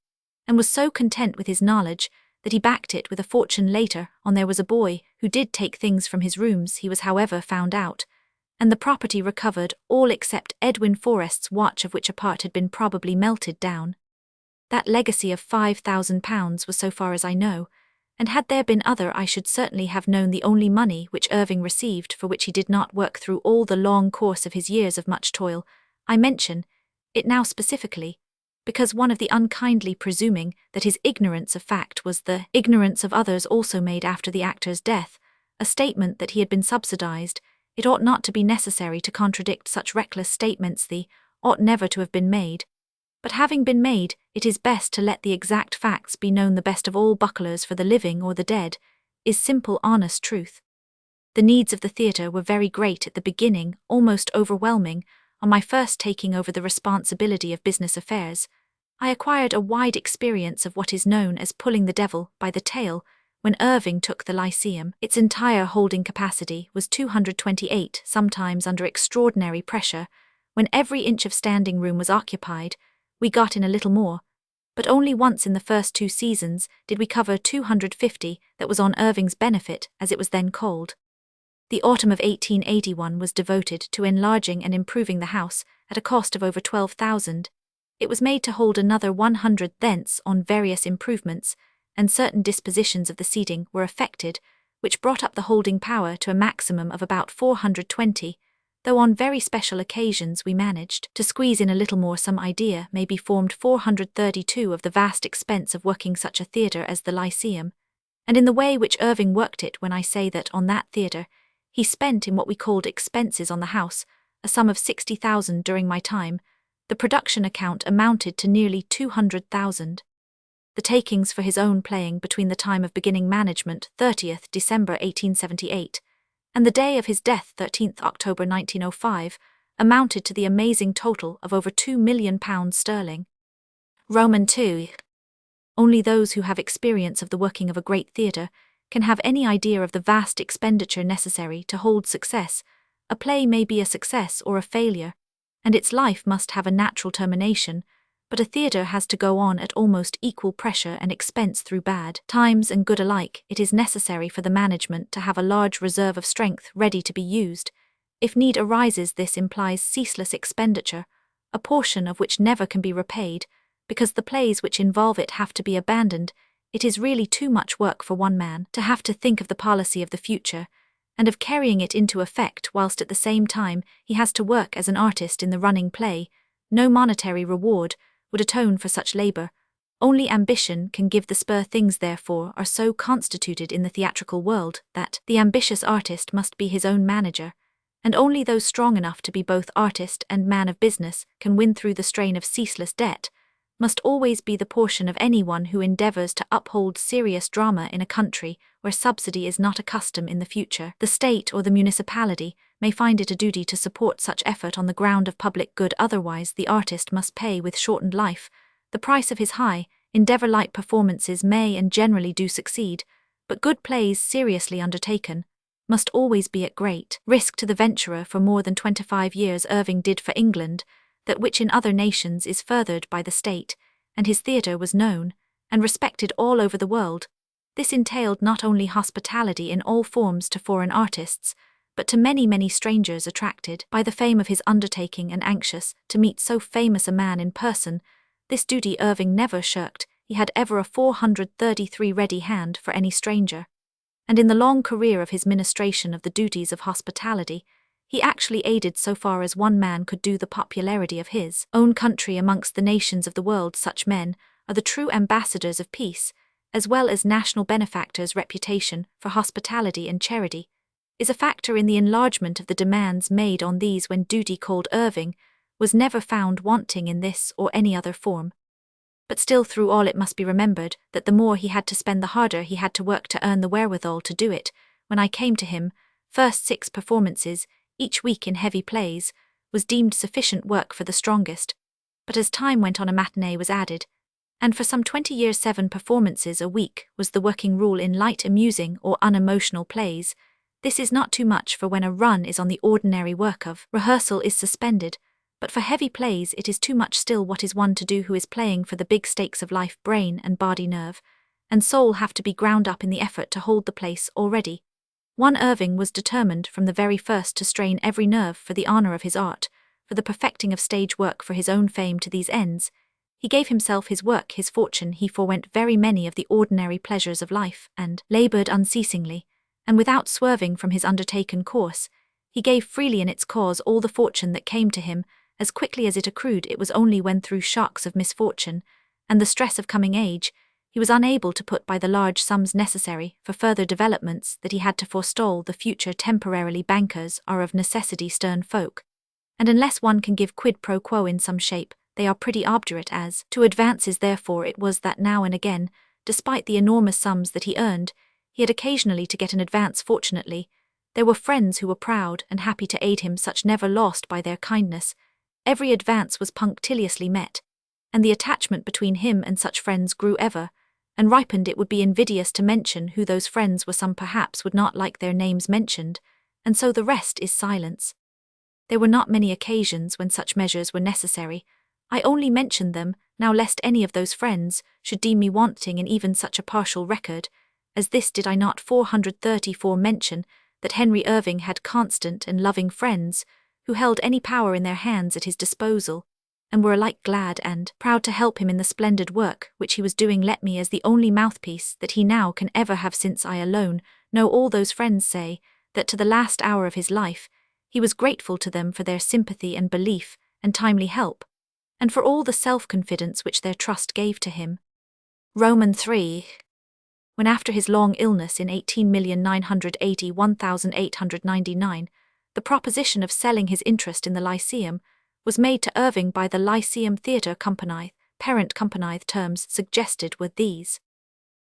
S1: and was so content with his knowledge that he backed it with a fortune later on. There was a boy who did take things from his rooms. He was, however, found out, and the property recovered, all except Edwin Forrest's watch, of which a part had been probably melted down. That legacy of £5,000 was, so far as I know, and had there been other, I should certainly have known, the only money which Irving received, for which he did not work through all the long course of his years of much toil. I mention it now specifically, because one of the unkindly presuming that his ignorance of fact was the ignorance of others also made after the actor's death, a statement that he had been subsidized. It ought not to be necessary to contradict such reckless statements. They ought never to have been made. But having been made, it is best to let the exact facts be known. The best of all bucklers for the living or the dead is simple, honest truth. The needs of the theatre were very great at the beginning, almost overwhelming. On my first taking over the responsibility of business affairs, I acquired a wide experience of what is known as pulling the devil by the tail. When Irving took the Lyceum, its entire holding capacity was 228, sometimes under extraordinary pressure. When every inch of standing room was occupied, we got in a little more, but only once in the first 2 seasons did we cover 250. That was on Irving's benefit, as it was then called. The autumn of 1881 was devoted to enlarging and improving the house at a cost of over £12,000. It was made to hold another 100 thence on various improvements, and certain dispositions of the seating were effected, which brought up the holding power to a maximum of about 420, though on very special occasions we managed to squeeze in a little more. Some idea may be formed 432 of the vast expense of working such a theatre as the Lyceum, and in the way which Irving worked it, when I say that on that theatre he spent in what we called expenses on the house a sum of 60,000 during my time. The production account amounted to nearly 200,000. The takings for his own playing between the time of beginning management, 30th December 1878, and the day of his death, 13th October 1905, amounted to the amazing total of over £2 million sterling. Roman II. Only those who have experience of the working of a great theatre can have any idea of the vast expenditure necessary to hold success. A play may be a success or a failure, and its life must have a natural termination, but a theatre has to go on at almost equal pressure and expense through bad times and good alike. It is necessary for the management to have a large reserve of strength ready to be used. If need arises, this implies ceaseless expenditure, a portion of which never can be repaid, because the plays which involve it have to be abandoned. It is really too much work for one man to have to think of the policy of the future, and of carrying it into effect whilst at the same time he has to work as an artist in the running play. No monetary reward would atone for such labour. Only ambition can give the spur. Things therefore are so constituted in the theatrical world that the ambitious artist must be his own manager, and only those strong enough to be both artist and man of business can win through the strain of ceaseless debt. Must always be the portion of anyone who endeavours to uphold serious drama in a country where subsidy is not a custom. In the future, the state or the municipality may find it a duty to support such effort on the ground of public good. Otherwise the artist must pay with shortened life the price of his high endeavour. Light performances may and generally do succeed, but good plays seriously undertaken must always be at great risk to the venturer. For more than 25 years Irving did for England that which in other nations is furthered by the state, and his theatre was known and respected all over the world. This entailed not only hospitality in all forms to foreign artists, but to many, many strangers attracted by the fame of his undertaking and anxious to meet so famous a man in person. This duty Irving never shirked. he had ever a 433 ready hand for any stranger. And in the long career of his ministration of the duties of hospitality, he actually aided so far as one man could do the popularity of his own country amongst the nations of the world. Such men are the true ambassadors of peace, as well as national benefactors. Reputation for hospitality and charity is a factor in the enlargement of the demands made on these when duty called Irving was never found wanting in this or any other form. But still, through all, it must be remembered that the more he had to spend, the harder he had to work to earn the wherewithal to do it. When I came to him, first 6 performances, each week in heavy plays, was deemed sufficient work for the strongest. But as time went on, a matinee was added, and for some 20 years 7 performances a week was the working rule in light, amusing or unemotional plays. This is not too much for when a run is on, the ordinary work of rehearsal is suspended, but for heavy plays it is too much still. What is one to do who is playing for the big stakes of life? Brain and body, nerve and soul have to be ground up in the effort to hold the place already. One Irving was determined from the very first to strain every nerve for the honor of his art, for the perfecting of stage work, for his own fame. To these ends, he gave himself, his work, his fortune. He forewent very many of the ordinary pleasures of life, and labored unceasingly, and without swerving from his undertaken course. He gave freely in its cause all the fortune that came to him, as quickly as it accrued. It was only when, through shocks of misfortune and the stress of coming age, he was unable to put by the large sums necessary for further developments, that he had to forestall the future temporarily. Bankers are of necessity stern folk, and unless one can give quid pro quo in some shape, they are pretty obdurate as to advances. Therefore it was that now and again, despite the enormous sums that he earned, he had occasionally to get an advance. Fortunately, there were friends who were proud and happy to aid him. Such never lost by their kindness. Every advance was punctiliously met, and the attachment between him and such friends grew ever, and ripened. It would be invidious to mention who those friends were. Some perhaps would not like their names mentioned, and so the rest is silence. There were not many occasions when such measures were necessary. I only mention them now lest any of those friends should deem me wanting in even such a partial record as this. Did I not 434 mention that Henry Irving had constant and loving friends who held any power in their hands at his disposal, and were alike glad and proud to help him in the splendid work which he was doing? Let me, as the only mouthpiece that he now can ever have, since I alone know all those friends, say that to the last hour of his life he was grateful to them for their sympathy and belief and timely help, and for all the self-confidence which their trust gave to him. Romans 3. When after his long illness in 18,981,899, the proposition of selling his interest in the Lyceum was made to Irving by the Lyceum Theatre Company, parent company. Terms suggested were these.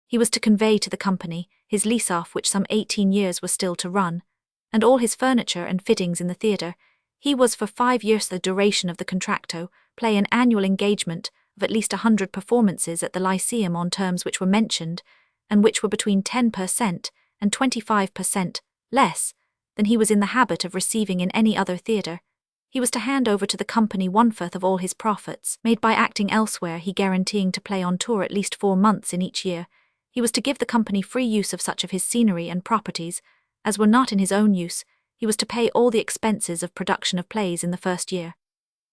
S1: He was to convey to the company his lease off, which some 18 years was still to run, and all his furniture and fittings in the theatre. He was for 5 years, the duration of the contracto, play an annual engagement of at least 100 performances at the Lyceum on terms which were mentioned, and which were between 10% and 25% less than he was in the habit of receiving in any other theatre. He was to hand over to the company 1/4 of all his profits made by acting elsewhere, he guaranteeing to play on tour at least 4 months in each year. He was to give the company free use of such of his scenery and properties as were not in his own use. He was to pay all the expenses of production of plays in the first year,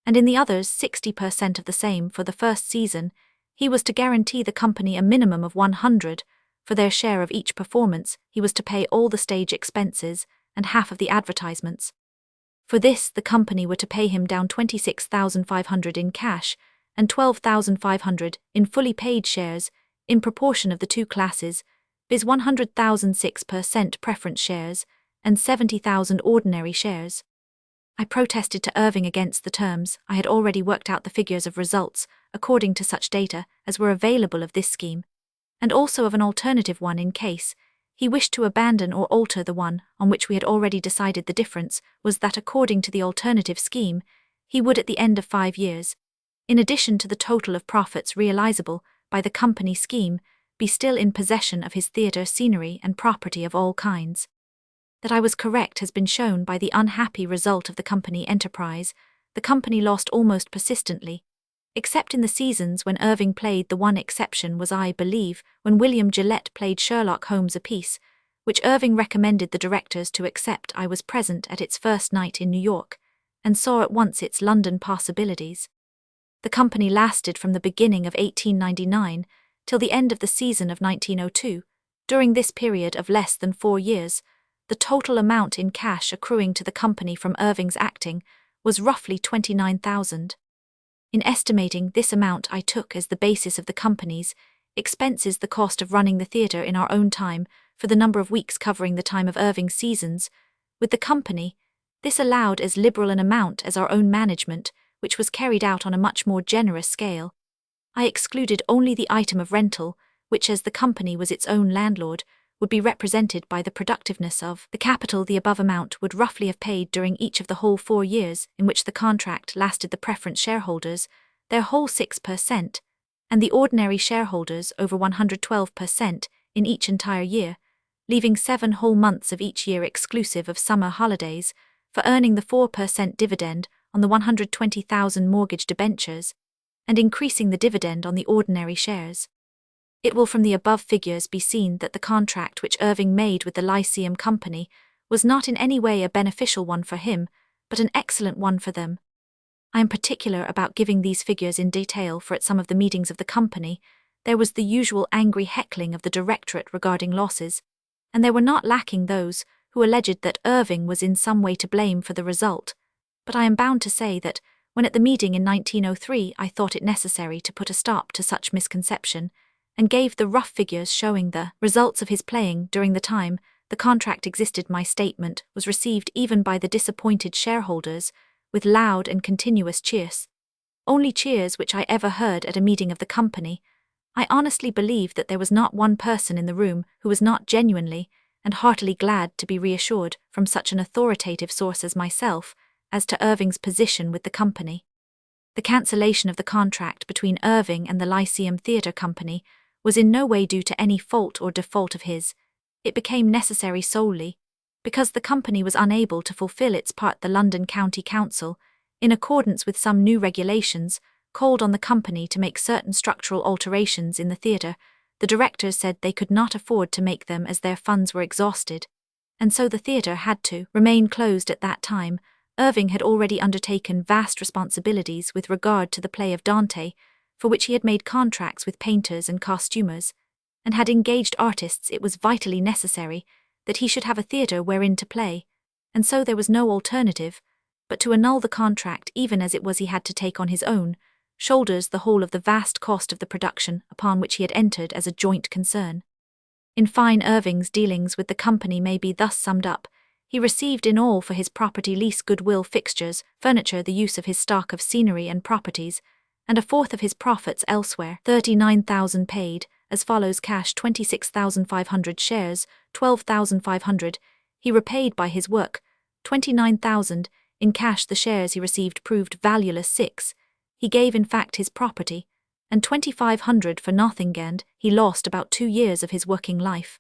S1: and in the others 60% of the same for the first season. He was to guarantee the company a minimum of 100 for their share of each performance. He was to pay all the stage expenses and half of the advertisements. For this, the company were to pay him down 26,500 in cash and 12,500 in fully paid shares, in proportion of the 2 classes, viz. 100,000 6% preference shares and 70,000 ordinary shares. I protested to Irving against the terms. I had already worked out the figures of results according to such data as were available of this scheme, and also of an alternative one in case he wished to abandon or alter the one on which we had already decided. The difference was that according to the alternative scheme, he would at the end of 5 years, in addition to the total of profits realizable by the company scheme, be still in possession of his theatre scenery and property of all kinds. That I was correct has been shown by the unhappy result of the company enterprise. The company lost almost persistently, except in the seasons when Irving played. The one exception was, I believe, when William Gillette played Sherlock Holmes, a piece which Irving recommended the directors to accept. I was present at its first night in New York, and saw at once its London possibilities. The company lasted from the beginning of 1899 till the end of the season of 1902. During this period of less than 4 years, the total amount in cash accruing to the company from Irving's acting was roughly $29,000. In estimating this amount, I took as the basis of the company's expenses the cost of running the theatre in our own time for the number of weeks covering the time of Irving's seasons. With the company, this allowed as liberal an amount as our own management, which was carried out on a much more generous scale. I excluded only the item of rental, which, as the company was its own landlord, would be represented by the productiveness of the capital the above amount would roughly have paid during each of the whole 4 years in which the contract lasted the preference shareholders their whole 6%, and the ordinary shareholders over 112% in each entire year, leaving 7 whole months of each year exclusive of summer holidays for earning the 4% dividend on the 120,000 mortgage debentures, and increasing the dividend on the ordinary shares. It will from the above figures be seen that the contract which Irving made with the Lyceum Company was not in any way a beneficial one for him, but an excellent one for them. I am particular about giving these figures in detail, for at some of the meetings of the company there was the usual angry heckling of the directorate regarding losses, and there were not lacking those who alleged that Irving was in some way to blame for the result. But I am bound to say that, when at the meeting in 1903 I thought it necessary to put a stop to such misconception, and gave the rough figures showing the results of his playing during the time the contract existed, my statement was received even by the disappointed shareholders with loud and continuous cheers. Only cheers which I ever heard at a meeting of the company. I honestly believe that there was not one person in the room who was not genuinely and heartily glad to be reassured from such an authoritative source as myself as to Irving's position with the company. The cancellation of the contract between Irving and the Lyceum Theatre Company was in no way due to any fault or default of his. It became necessary solely because the company was unable to fulfill its part. The London County Council, in accordance with some new regulations, called on the company to make certain structural alterations in the theatre. The directors said they could not afford to make them as their funds were exhausted, and so the theatre had to remain closed at that time. Irving had already undertaken vast responsibilities with regard to the play of Dante, for which he had made contracts with painters and costumers, and had engaged artists. It was vitally necessary that he should have a theatre wherein to play, and so there was no alternative but to annul the contract, even as it was he had to take on his own shoulders the whole of the vast cost of the production upon which he had entered as a joint concern. In fine, Irving's dealings with the company may be thus summed up. He received in all for his property lease, goodwill, fixtures, furniture, the use of his stock of scenery and properties, and a fourth of his profits elsewhere, 39,000 paid, as follows: cash 26,500, shares 12,500, he repaid by his work 29,000, in cash the shares he received proved valueless 6, he gave in fact his property, and 2,500 for nothing, and he lost about 2 years of his working life.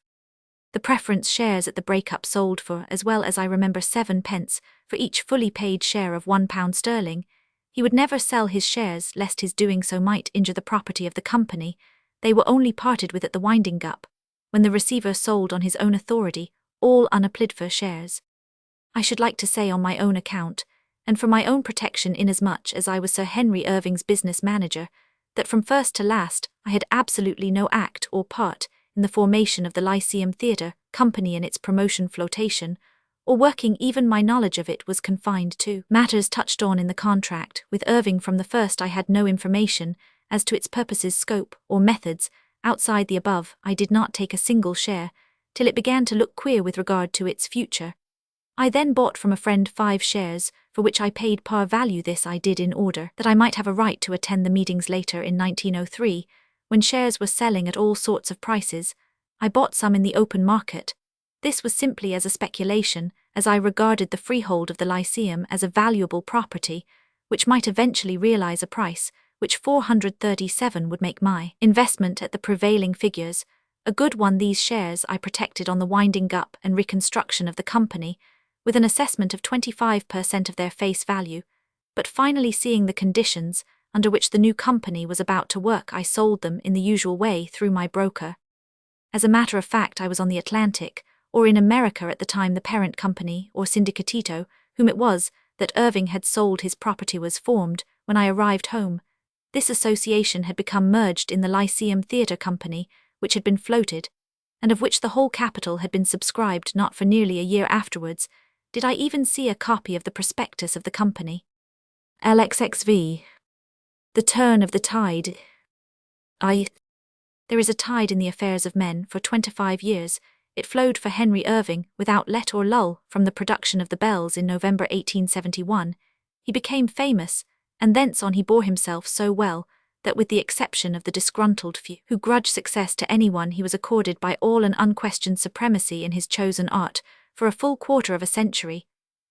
S1: The preference shares at the break-up sold for, as well as I remember, 7 pence for each fully paid share of £1. He would never sell his shares lest his doing so might injure the property of the company. They were only parted with at the winding up, when the receiver sold on his own authority all unapplied for shares. I should like to say on my own account, and for my own protection, inasmuch as I was Sir Henry Irving's business manager, that from first to last I had absolutely no act or part in the formation of the Lyceum Theatre Company and its promotion, flotation, or working. Even my knowledge of it was confined to matters touched on in the contract. With Irving from the first I had no information as to its purposes, scope, or methods. Outside the above, I did not take a single share, till it began to look queer with regard to its future. I then bought from a friend 5 shares, for which I paid par value. This I did in order that I might have a right to attend the meetings later in 1903, when shares were selling at all sorts of prices. I bought some in the open market. This was simply as a speculation, as I regarded the freehold of the Lyceum as a valuable property, which might eventually realize a price which 437 would make my investment at the prevailing figures a good one. These shares I protected on the winding up and reconstruction of the company, with an assessment of 25% of their face value, but finally, seeing the conditions under which the new company was about to work, I sold them in the usual way through my broker. As a matter of fact, I was on the Atlantic, or in America at the time the parent company, or syndicatito, whom it was that Irving had sold his property, was formed. When I arrived home, This association had become merged in the Lyceum Theatre Company, which had been floated, and of which the whole capital had been subscribed not for nearly a year afterwards, did I even see a copy of the prospectus of the company. LXXV. The turn of the tide. There is a tide in the affairs of men. For 25 years, it flowed for Henry Irving without let or lull. From the production of The Bells in November 1871, he became famous, and thence on he bore himself so well, that with the exception of the disgruntled few who grudged success to anyone, he was accorded by all an unquestioned supremacy in his chosen art. For a full quarter of a century,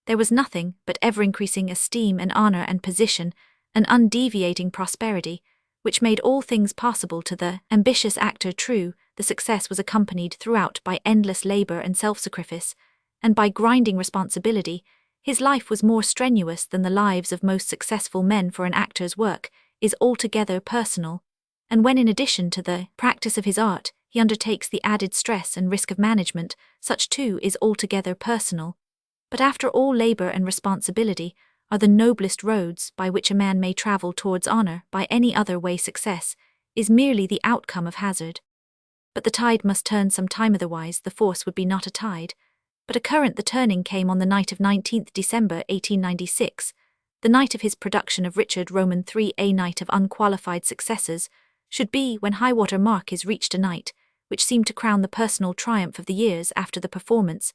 S1: there was nothing but ever-increasing esteem and honor and position, an undeviating prosperity, which made all things possible to the ambitious actor. True, the success was accompanied throughout by endless labor and self-sacrifice, and by grinding responsibility. His life was more strenuous than the lives of most successful men, for an actor's work is altogether personal, and when in addition to the practice of his art, he undertakes the added stress and risk of management, such too is altogether personal. But after all, labor and responsibility are the noblest roads by which a man may travel towards honor. By any other way, success is merely the outcome of hazard. But the tide must turn some time, otherwise the force would be not a tide, but a current. The turning came on the night of 19th December 1896, the night of his production of Richard Roman III, a night of unqualified successes, should be when high-water mark is reached, a night which seemed to crown the personal triumph of the years after the performance,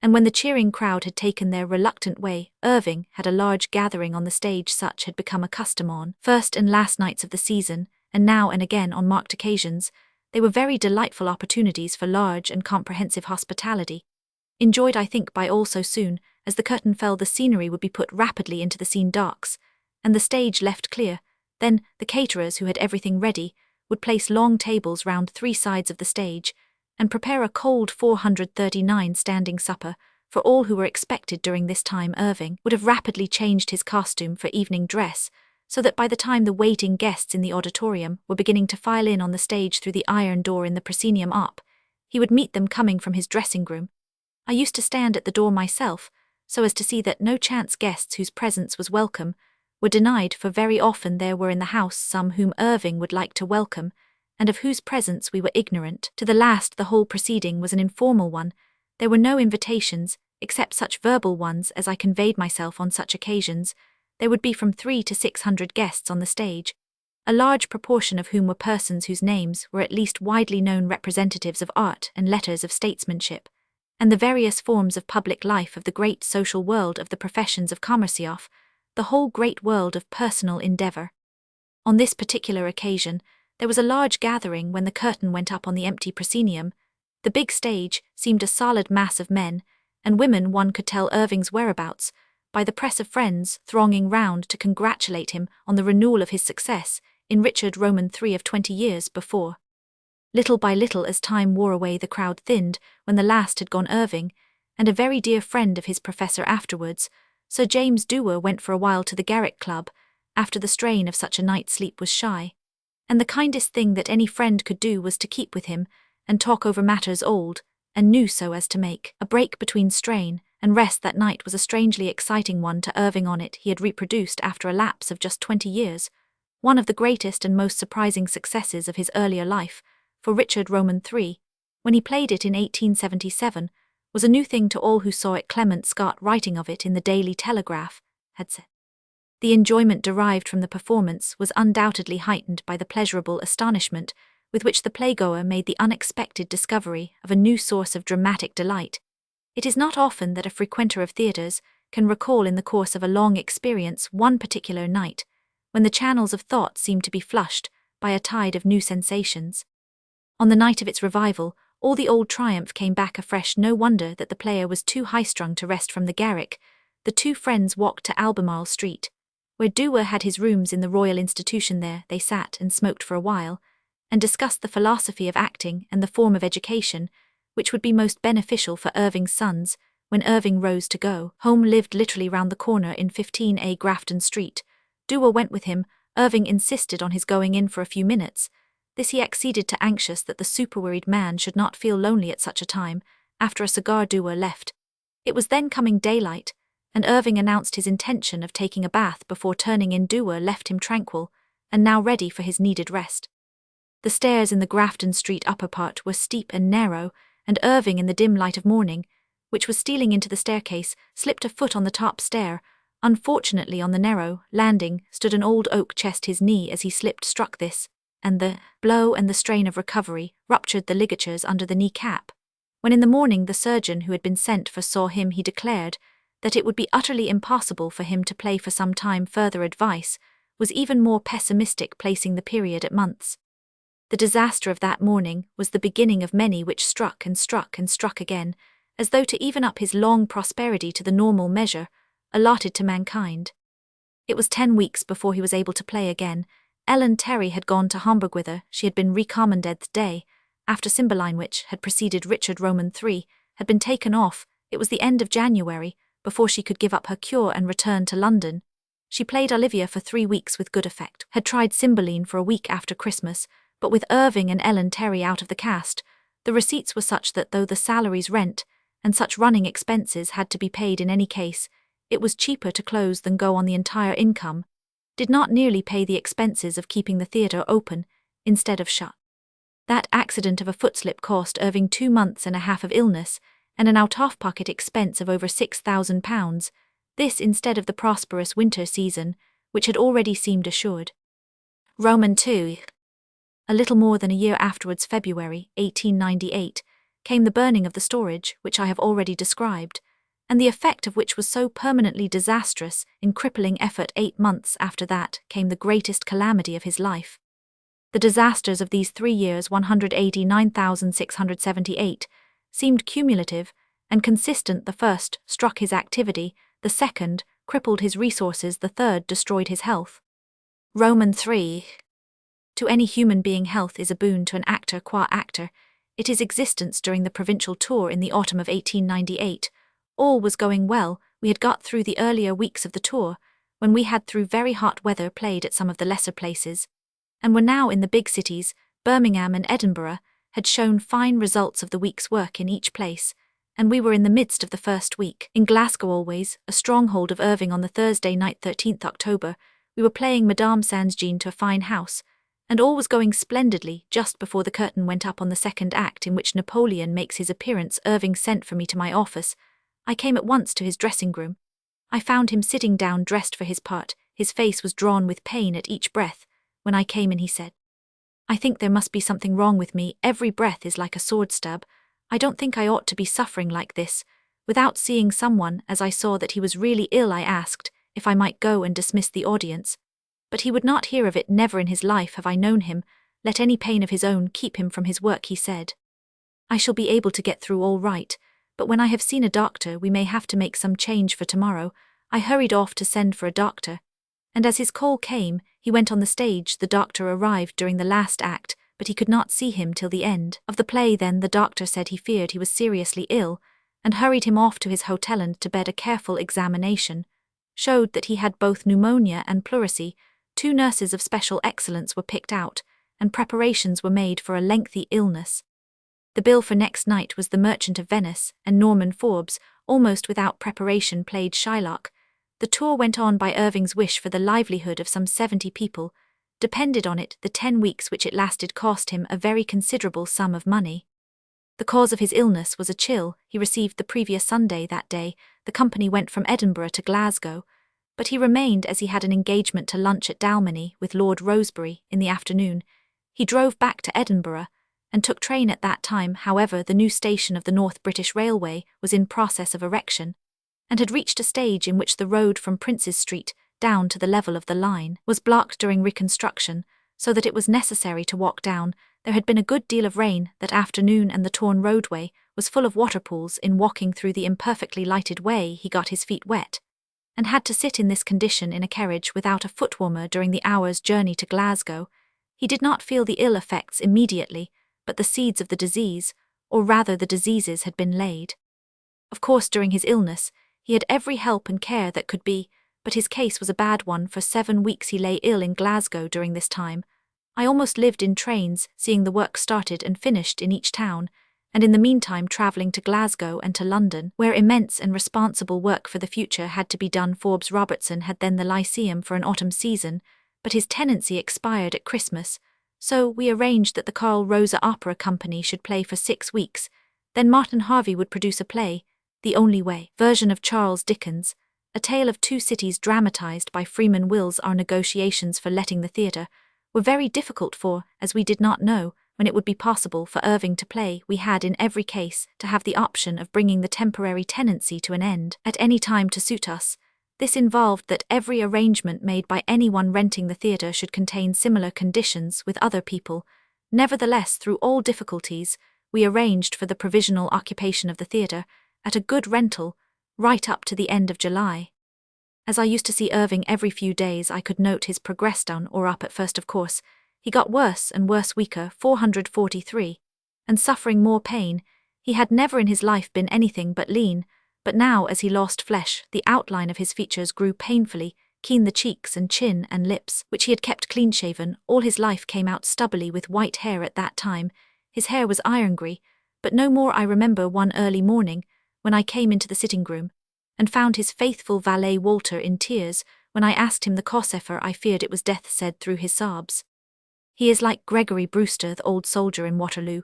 S1: and when the cheering crowd had taken their reluctant way, Irving had a large gathering on the stage, such had become a custom on first and last nights of the season, and now and again on marked occasions. They were very delightful opportunities for large and comprehensive hospitality, enjoyed, I think, by all. So soon as the curtain fell, the scenery would be put rapidly into the scene docks, and the stage left clear. Then the caterers, who had everything ready, would place long tables round 3 sides of the stage, and prepare a cold 439 standing supper for all who were expected. During this time Irving would have rapidly changed his costume for evening dress, so that by the time the waiting guests in the auditorium were beginning to file in on the stage through the iron door in the proscenium up, he would meet them coming from his dressing-room. I used to stand at the door myself, so as to see that no chance guests whose presence was welcome were denied, for very often there were in the house some whom Irving would like to welcome, and of whose presence we were ignorant. To the last the whole proceeding was an informal one. There were no invitations, except such verbal ones as I conveyed myself on such occasions. There would be from 300 to 600 guests on the stage, a large proportion of whom were persons whose names were at least widely known, representatives of art and letters, of statesmanship, and the various forms of public life of the great social world, of the professions of commerce, the whole great world of personal endeavor. On this particular occasion, there was a large gathering. When the curtain went up on the empty proscenium, the big stage seemed a solid mass of men and women. One could tell Irving's whereabouts by the press of friends thronging round to congratulate him on the renewal of his success in Richard Roman III of 20 years before. Little by little, as time wore away, the crowd thinned. When the last had gone, Irving and a very dear friend of his professor afterwards, Sir James Dewar, went for a while to the Garrick Club, after the strain of such a night's sleep was shy, and the kindest thing that any friend could do was to keep with him and talk over matters old and new, so as to make a break between strain and rest. That night was a strangely exciting one to Irving. On it he had reproduced, after a lapse of just 20 years, one of the greatest and most surprising successes of his earlier life, for Richard Roman III, when he played it in 1877, was a new thing to all who saw it. Clement Scott, writing of it in the Daily Telegraph, had said, "The enjoyment derived from the performance was undoubtedly heightened by the pleasurable astonishment with which the playgoer made the unexpected discovery of a new source of dramatic delight. It is not often that a frequenter of theatres can recall in the course of a long experience one particular night, when the channels of thought seem to be flushed by a tide of new sensations. On the night of its revival, all the old triumph came back afresh. No wonder that the player was too high-strung to rest from the Garrick. The two friends walked to Albemarle Street, where Dewar had his rooms in the Royal Institution. There they sat and smoked for a while, and discussed the philosophy of acting and the form of education which would be most beneficial for Irving's sons. When Irving rose to go home, lived literally round the corner in 15A Grafton Street. Dewar went with him. Irving insisted on his going in for a few minutes. This he acceded to, anxious that the superworried man should not feel lonely at such a time. After a cigar, Dewar left. It was then coming daylight, and Irving announced his intention of taking a bath before turning in. Dewar left him tranquil, and now ready for his needed rest. The stairs in the Grafton Street upper part were steep and narrow, and Irving, in the dim light of morning, which was stealing into the staircase, slipped a foot on the top stair. Unfortunately, on the narrow landing stood an old oak chest. His knee, as he slipped, struck this, and the blow and the strain of recovery ruptured the ligatures under the knee-cap. When in the morning the surgeon who had been sent for saw him, he declared that it would be utterly impossible for him to play for some time. Further advice was even more pessimistic, placing the period at months. The disaster of that morning was the beginning of many which struck and struck and struck again, as though to even up his long prosperity to the normal measure allotted to mankind. It was 10 weeks before he was able to play again. Ellen Terry had gone to Hamburg with her. She had been recommended the day after Cymbeline, which had preceded Richard Roman III, had been taken off. It was the end of January before she could give up her cure and return to London. She played Olivia for 3 weeks with good effect, had tried Cymbeline for a week after Christmas, but with Irving and Ellen Terry out of the cast, the receipts were such that though the salaries, rent, and such running expenses had to be paid in any case, it was cheaper to close than go on the entire income, did not nearly pay the expenses of keeping the theatre open instead of shut. That accident of a footslip cost Irving 2 months and a half of illness and an out-of-pocket expense of over £6,000, this instead of the prosperous winter season, which had already seemed assured. Roman II. A little more than a year afterwards, February 1898, came the burning of the storage, which I have already described, and the effect of which was so permanently disastrous in crippling effort. 8 months after that came the greatest calamity of his life. The disasters of these 3 years, 189,678, seemed cumulative and consistent. The first struck his activity, the second crippled his resources, the third destroyed his health. Roman III. To any human being, health is a boon. To an actor, qua actor, it is existence. During the provincial tour in the autumn of 1898, all was going well. We had got through the earlier weeks of the tour, when we had, through very hot weather, played at some of the lesser places, and were now in the big cities. Birmingham and Edinburgh had shown fine results of the week's work in each place, and we were in the midst of the first week. In Glasgow, always a stronghold of Irving, on the Thursday night, 13th October, we were playing Madame Sans-Jean to a fine house, and all was going splendidly. Just before the curtain went up on the second act, in which Napoleon makes his appearance, Irving sent for me to my office. I came at once to his dressing-room. I found him sitting down, dressed for his part. His face was drawn with pain at each breath. When I came in, he said, "I think there must be something wrong with me. Every breath is like a sword stab. I don't think I ought to be suffering like this." Without seeing someone, as I saw that he was really ill, I asked if I might go and dismiss the audience. But he would not hear of it. "Never in his life have I known him let any pain of his own keep him from his work," he said. "I shall be able to get through all right, but when I have seen a doctor we may have to make some change for tomorrow." I hurried off to send for a doctor, and as his call came, he went on the stage. The doctor arrived during the last act, but he could not see him till the end of the play. Then the doctor said he feared he was seriously ill, and hurried him off to his hotel, and to bed. A careful examination showed that he had both pneumonia and pleurisy. 2 nurses of special excellence were picked out, and preparations were made for a lengthy illness. The bill for next night was The Merchant of Venice, and Norman Forbes, almost without preparation, played Shylock. The tour went on by Irving's wish, for the livelihood of some 70 people depended on it. The 10 weeks which it lasted cost him a very considerable sum of money. The cause of his illness was a chill he received the previous Sunday. That day, the company went from Edinburgh to Glasgow, but he remained, as he had an engagement to lunch at Dalmeny with Lord Rosebery in the afternoon. He drove back to Edinburgh and took train at that time. However, the new station of the North British Railway was in process of erection, and had reached a stage in which the road from Princes Street down to the level of the line was blocked during reconstruction, so that it was necessary to walk down. There had been a good deal of rain that afternoon, and the torn roadway was full of waterpools. In walking through the imperfectly lighted way, he got his feet wet, and had to sit in this condition in a carriage without a footwarmer during the hour's journey to Glasgow. He did not feel the ill effects immediately, but the seeds of the disease, or rather the diseases, had been laid. Of course, during his illness, he had every help and care that could be, but his case was a bad one. For 7 weeks he lay ill in Glasgow. During this time, I almost lived in trains, seeing the work started and finished in each town, and in the meantime travelling to Glasgow and to London, where immense and responsible work for the future had to be done. Forbes Robertson had then the Lyceum for an autumn season, but his tenancy expired at Christmas, so we arranged that the Carl Rosa Opera Company should play for 6 weeks, then Martin Harvey would produce a play, The Only Way, version of Charles Dickens, A Tale of Two Cities dramatized by Freeman Wills. Our negotiations for letting the theatre were very difficult for, as we did not know when it would be possible for Irving to play, we had in every case to have the option of bringing the temporary tenancy to an end at any time to suit us. This involved that every arrangement made by anyone renting the theatre should contain similar conditions with other people. Nevertheless, through all difficulties, we arranged for the provisional occupation of the theatre at a good rental, right up to the end of July. As I used to see Irving every few days, I could note his progress down or up. At first, of course, he got worse and worse, weaker, 443, and suffering more pain. He had never in his life been anything but lean, but now as he lost flesh, the outline of his features grew painfully keen. The cheeks and chin and lips, which he had kept clean-shaven all his life, came out stubbily with white hair at that time. His hair was iron-grey, but no more. I remember one early morning, when I came into the sitting-room, and found his faithful valet Walter in tears. When I asked him the cause, I feared it was death, said through his sobs. He is like Gregory Brewster, the old soldier in Waterloo.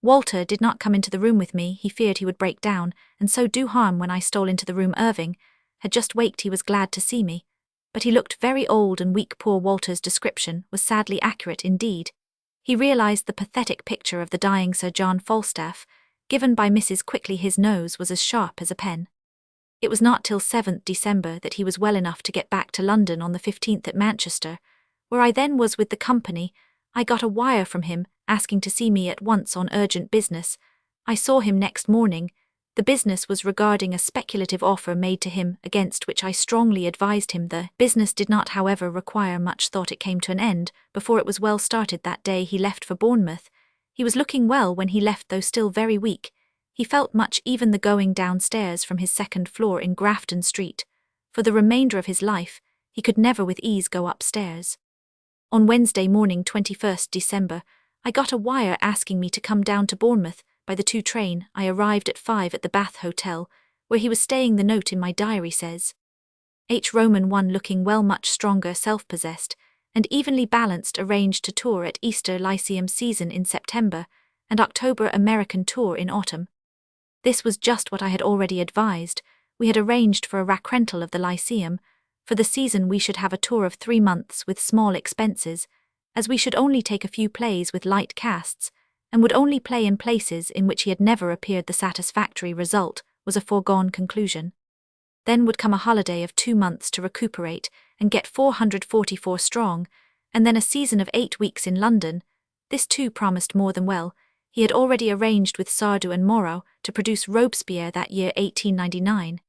S1: Walter did not come into the room with me, he feared he would break down, and so do harm. When I stole into the room, Irving had just waked. He was glad to see me, but he looked very old and weak. Poor Walter's description was sadly accurate indeed. He realized the pathetic picture of the dying Sir John Falstaff, given by Mrs. Quickly. His nose was as sharp as a pen. It was not till 7th December that he was well enough to get back to London. On the 15th at Manchester, where I then was with the company, I got a wire from him, asking to see me at once on urgent business. I saw him next morning. The business was regarding a speculative offer made to him, against which I strongly advised him. The business did not, however, require much thought. It came to an end before it was well started. That day he left for Bournemouth. He was looking well when he left, though still very weak. He felt much even the going downstairs from his second floor in Grafton Street. For the remainder of his life, he could never with ease go upstairs. On Wednesday morning, 21st December, I got a wire asking me to come down to Bournemouth by the 2 train. I arrived at 5 at the Bath Hotel, where he was staying. The note in my diary says, H. Roman 1, looking well, much stronger, self-possessed, and evenly balanced, arranged to tour at Easter Lyceum season in September, and October American tour in autumn. This was just what I had already advised. We had arranged for a rack-rental of the Lyceum. For the season we should have a tour of 3 months with small expenses, as we should only take a few plays with light casts, and would only play in places in which he had never appeared. The satisfactory result was a foregone conclusion. Then would come a holiday of 2 months to recuperate and get 444 strong, and then a season of 8 weeks in London. This too promised more than well. He had already arranged with Sardou and Moreau to produce Robespierre that year, 1899.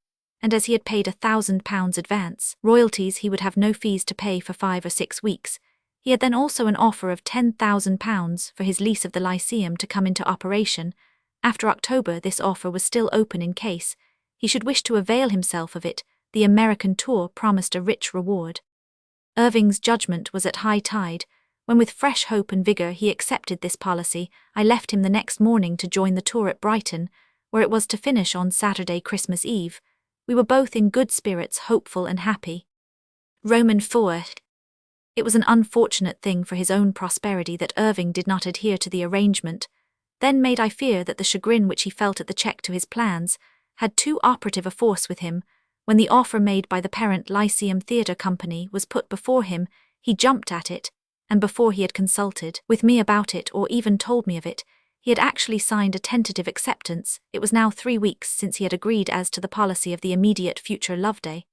S1: And as he had paid £1,000 advance royalties, he would have no fees to pay for 5 or 6 weeks. He had then also an offer of £10,000 for his lease of the Lyceum to come into operation. After October, this offer was still open in case he should wish to avail himself of it. The American tour promised a rich reward. Irving's judgment was at high tide, when with fresh hope and vigour he accepted this policy. I left him the next morning to join the tour at Brighton, where it was to finish on Saturday, Christmas Eve. We were both in good spirits, hopeful and happy. Roman 4. It was an unfortunate thing for his own prosperity that Irving did not adhere to the arrangement. Then made I fear that the chagrin which he felt at the check to his plans had too operative a force with him. When the offer made by the parent Lyceum Theatre Company was put before him, he jumped at it, and before he had consulted with me about it or even told me of it, he had actually signed a tentative acceptance. It was now 3 weeks since he had agreed as to the policy of the immediate future Loveday,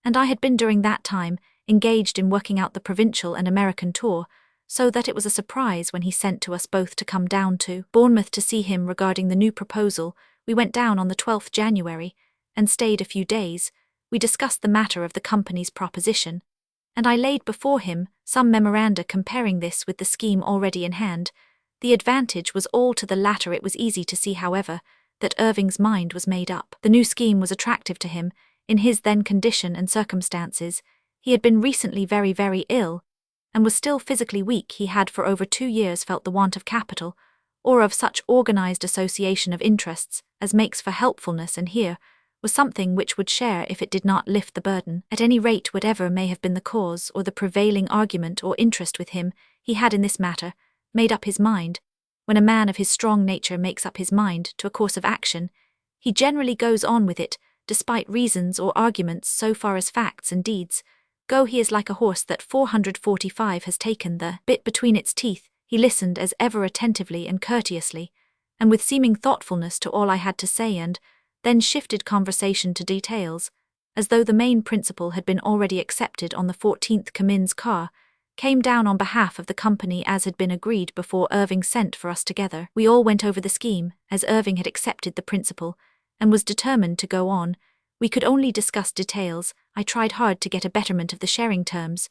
S1: and I had been during that time engaged in working out the provincial and American tour, so that it was a surprise when he sent to us both to come down to Bournemouth to see him regarding the new proposal. We went down on the 12th January, and stayed a few days. We discussed the matter of the company's proposition, and I laid before him some memoranda comparing this with the scheme already in hand. The advantage was all to the latter. It was easy to see, however, that Irving's mind was made up. The new scheme was attractive to him. In his then condition and circumstances, he had been recently very, very ill, and was still physically weak. He had for over 2 years felt the want of capital, or of such organized association of interests as makes for helpfulness, and here was something which would share if it did not lift the burden. At any rate, whatever may have been the cause or the prevailing argument or interest with him, he had in this matter made up his mind. When a man of his strong nature makes up his mind to a course of action, he generally goes on with it, despite reasons or arguments so far as facts and deeds go. He is like a horse that 445 has taken the bit between its teeth. He listened as ever attentively and courteously, and with seeming thoughtfulness to all I had to say, and then shifted conversation to details, as though the main principle had been already accepted. On the 14th, Cummins' car came down on behalf of the company as had been agreed before Irving sent for us together. We all went over the scheme, as Irving had accepted the principle and was determined to go on. We could only discuss details. I tried hard to get a betterment of the sharing terms,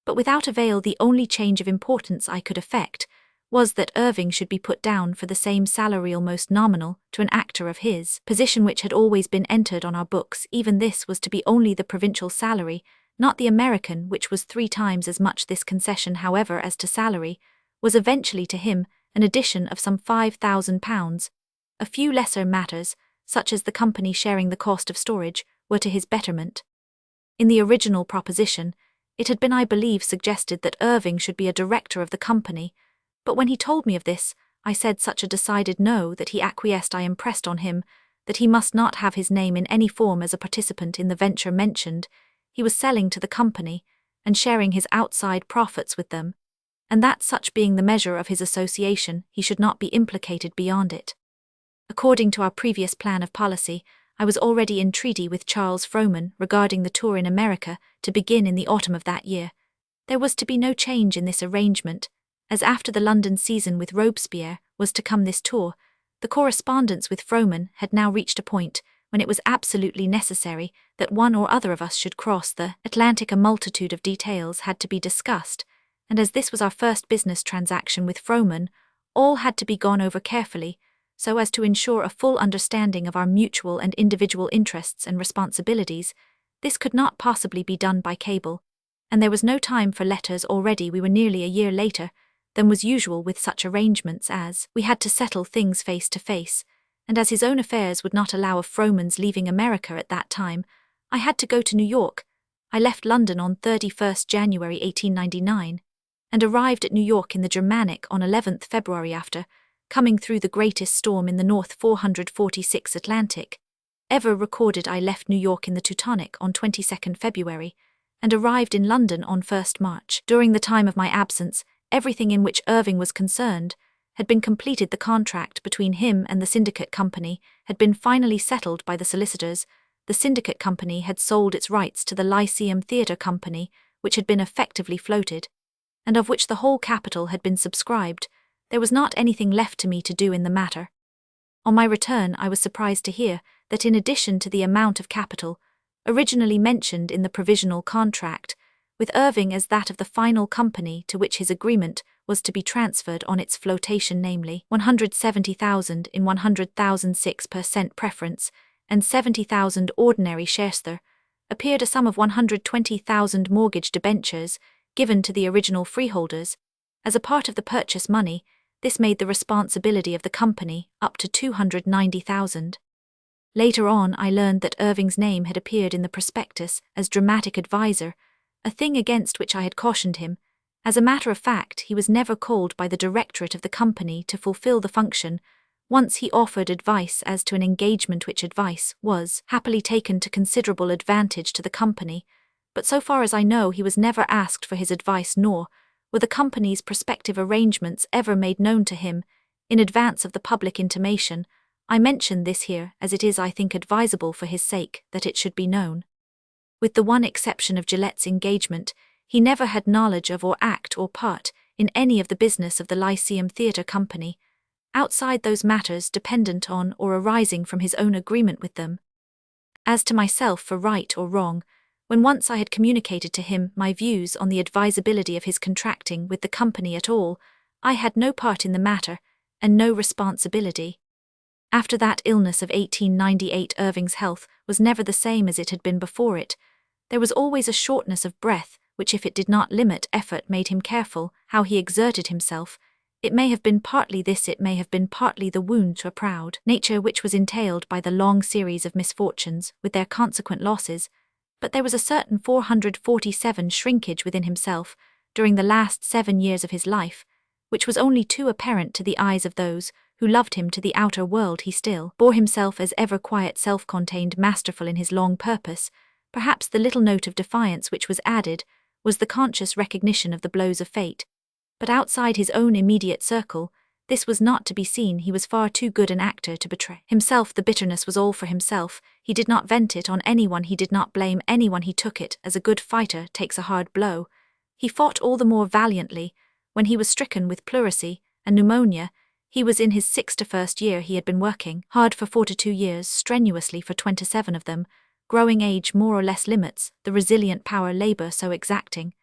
S1: but without avail. The only change of importance I could effect was that Irving should be put down for the same salary, almost nominal, to an actor of his position which had always been entered on our books. Even this was to be only the provincial salary, not the American, which was 3 times as much. This concession, however, as to salary, was eventually to him an addition of some £5,000. A few lesser matters, such as the company sharing the cost of storage, were to his betterment. In the original proposition, it had been, I believe, suggested that Irving should be a director of the company, but when he told me of this, I said such a decided no that he acquiesced. I impressed on him that he must not have his name in any form as a participant in the venture mentioned. He was selling to the company and sharing his outside profits with them, and that, such being the measure of his association, he should not be implicated beyond it. According to our previous plan of policy, I was already in treaty with Charles Frohman regarding the tour in America to begin in the autumn of that year. There was to be no change in this arrangement, as after the London season with Robespierre was to come this tour. The correspondence with Frohman had now reached a point when it was absolutely necessary that one or other of us should cross the Atlantic. A multitude of details had to be discussed, and as this was our first business transaction with Frohman, all had to be gone over carefully, so as to ensure a full understanding of our mutual and individual interests and responsibilities. This could not possibly be done by cable, and there was no time for letters. Already we were nearly a year later than was usual with such arrangements, as we had to settle things face to face, and as his own affairs would not allow of Frohman's leaving America at that time, I had to go to New York. I left London on 31st January 1899, and arrived at New York in the Germanic on 11th February after coming through the greatest storm in the North 446 Atlantic ever recorded. I left New York in the Teutonic on 22nd February, and arrived in London on 1st March. During the time of my absence, everything in which Irving was concerned had been completed. The contract between him and the syndicate company had been finally settled by the solicitors. The syndicate company had sold its rights to the Lyceum Theatre Company, which had been effectively floated, and of which the whole capital had been subscribed. There was not anything left to me to do in the matter. On my return, I was surprised to hear that in addition to the amount of capital originally mentioned in the provisional contract, with Irving as that of the final company to which his agreement was to be transferred on its flotation, namely 170,000 in 100,000 6% preference and 70,000 ordinary shares, there appeared a sum of 120,000 mortgage debentures given to the original freeholders as a part of the purchase money. This made the responsibility of the company up to 290,000. Later on, I learned that Irving's name had appeared in the prospectus as dramatic advisor, a thing against which I had cautioned him. As a matter of fact, he was never called by the directorate of the company to fulfill the function. Once he offered advice as to an engagement, which advice was happily taken to considerable advantage to the company, but so far as I know he was never asked for his advice, nor were the company's prospective arrangements ever made known to him in advance of the public intimation. I mention this here as it is, I think, advisable for his sake that it should be known. With the one exception of Gillette's engagement, he never had knowledge of or act or part in any of the business of the Lyceum Theatre Company, outside those matters dependent on or arising from his own agreement with them. As to myself, for right or wrong, when once I had communicated to him my views on the advisability of his contracting with the company at all, I had no part in the matter, and no responsibility. After that illness of 1898, Irving's health was never the same as it had been before it. There was always a shortness of breath, which, if it did not limit effort, made him careful how he exerted himself. It may have been partly this, it may have been partly the wound to a proud nature which was entailed by the long series of misfortunes, with their consequent losses, but there was a certain 447 shrinkage within himself, during the last 7 years of his life, which was only too apparent to the eyes of those who loved him. To the outer world he still bore himself as ever quiet, self-contained, masterful in his long purpose. Perhaps the little note of defiance which was added was the conscious recognition of the blows of fate, but outside his own immediate circle, this was not to be seen. He was far too good an actor to betray himself. The bitterness was all for himself. He did not vent it on anyone, he did not blame anyone, he took it as a good fighter takes a hard blow. He fought all the more valiantly when he was stricken with pleurisy and pneumonia. He was in his 61st year. He had been working hard for 42 years, strenuously for 27 of them. Growing age more or less limits the resilient power labor so exacting,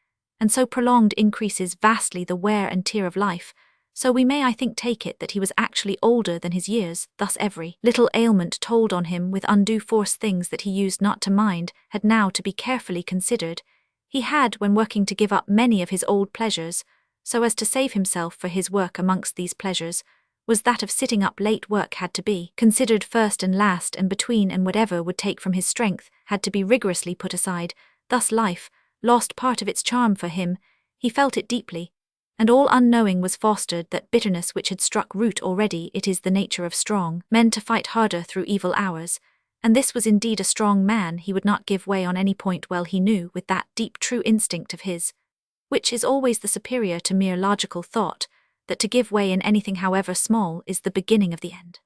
S1: and so prolonged increases vastly the wear and tear of life. So we may, I think, take it that he was actually older than his years. Thus every little ailment told on him with undue force. Things that he used not to mind had now to be carefully considered. He had, when working, to give up many of his old pleasures, so as to save himself for his work. Amongst these pleasures was that of sitting up late. Work had to be considered first and last, and between, and whatever would take from his strength had to be rigorously put aside. Thus life lost part of its charm for him. He felt it deeply, and all unknowing was fostered that bitterness which had struck root already. It is the nature of strong men to fight harder through evil hours, and this was indeed a strong man. He would not give way on any point. Well he knew, with that deep true instinct of his, which is always the superior to mere logical thought, that to give way in anything however small is the beginning of the end.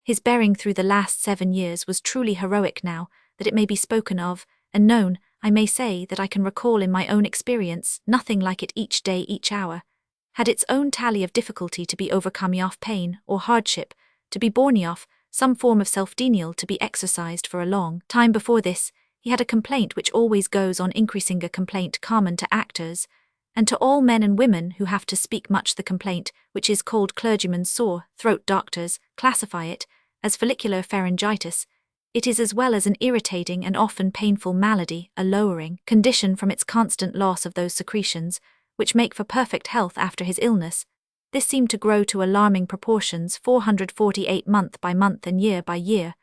S1: His bearing through the last 7 years was truly heroic. Now that it may be spoken of and known, I may say that I can recall in my own experience nothing like it. Each day, each hour, had its own tally of difficulty to be overcome, of pain or hardship to be borne, of some form of self-denial to be exercised. For a long time before this, he had a complaint which always goes on increasing, a complaint common to actors and to all men and women who have to speak much, the complaint which is called clergyman's sore throat. Doctors classify it as follicular pharyngitis. It is, as well as an irritating and often painful malady, a lowering condition from its constant loss of those secretions which make for perfect health after his illness. This seemed to grow to alarming proportions, 448 month by month and year by year.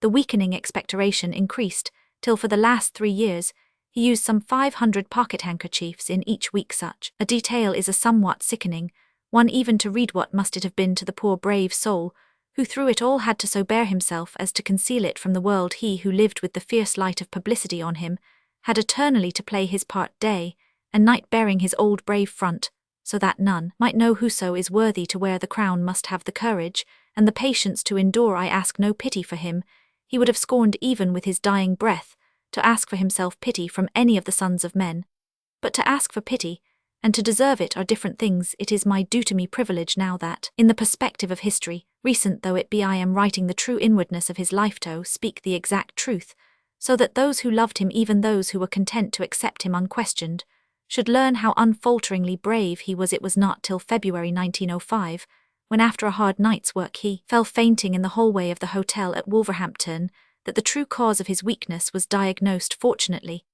S1: The weakening expectoration increased, till for the last 3 years he used some 500 pocket handkerchiefs in each week. Such a detail is a somewhat sickening one even to read. What must it have been to the poor brave soul who through it all had to so bear himself as to conceal it from the world? He who lived with the fierce light of publicity on him had eternally to play his part day and night, bearing his old brave front, so that none might know whoso is worthy to wear the crown must have the courage and the patience to endure. I ask no pity for him. He would have scorned, even with his dying breath, to ask for himself pity from any of the sons of men. But to ask for pity and to deserve it are different things. It is my due to me privilege now that, in the perspective of history, recent though it be, I am writing the true inwardness of his life, to speak the exact truth, so that those who loved him, even those who were content to accept him unquestioned, should learn how unfalteringly brave he was. It was not till February 1905, when after a hard night's work he fell fainting in the hallway of the hotel at Wolverhampton, that the true cause of his weakness was diagnosed. Fortunately,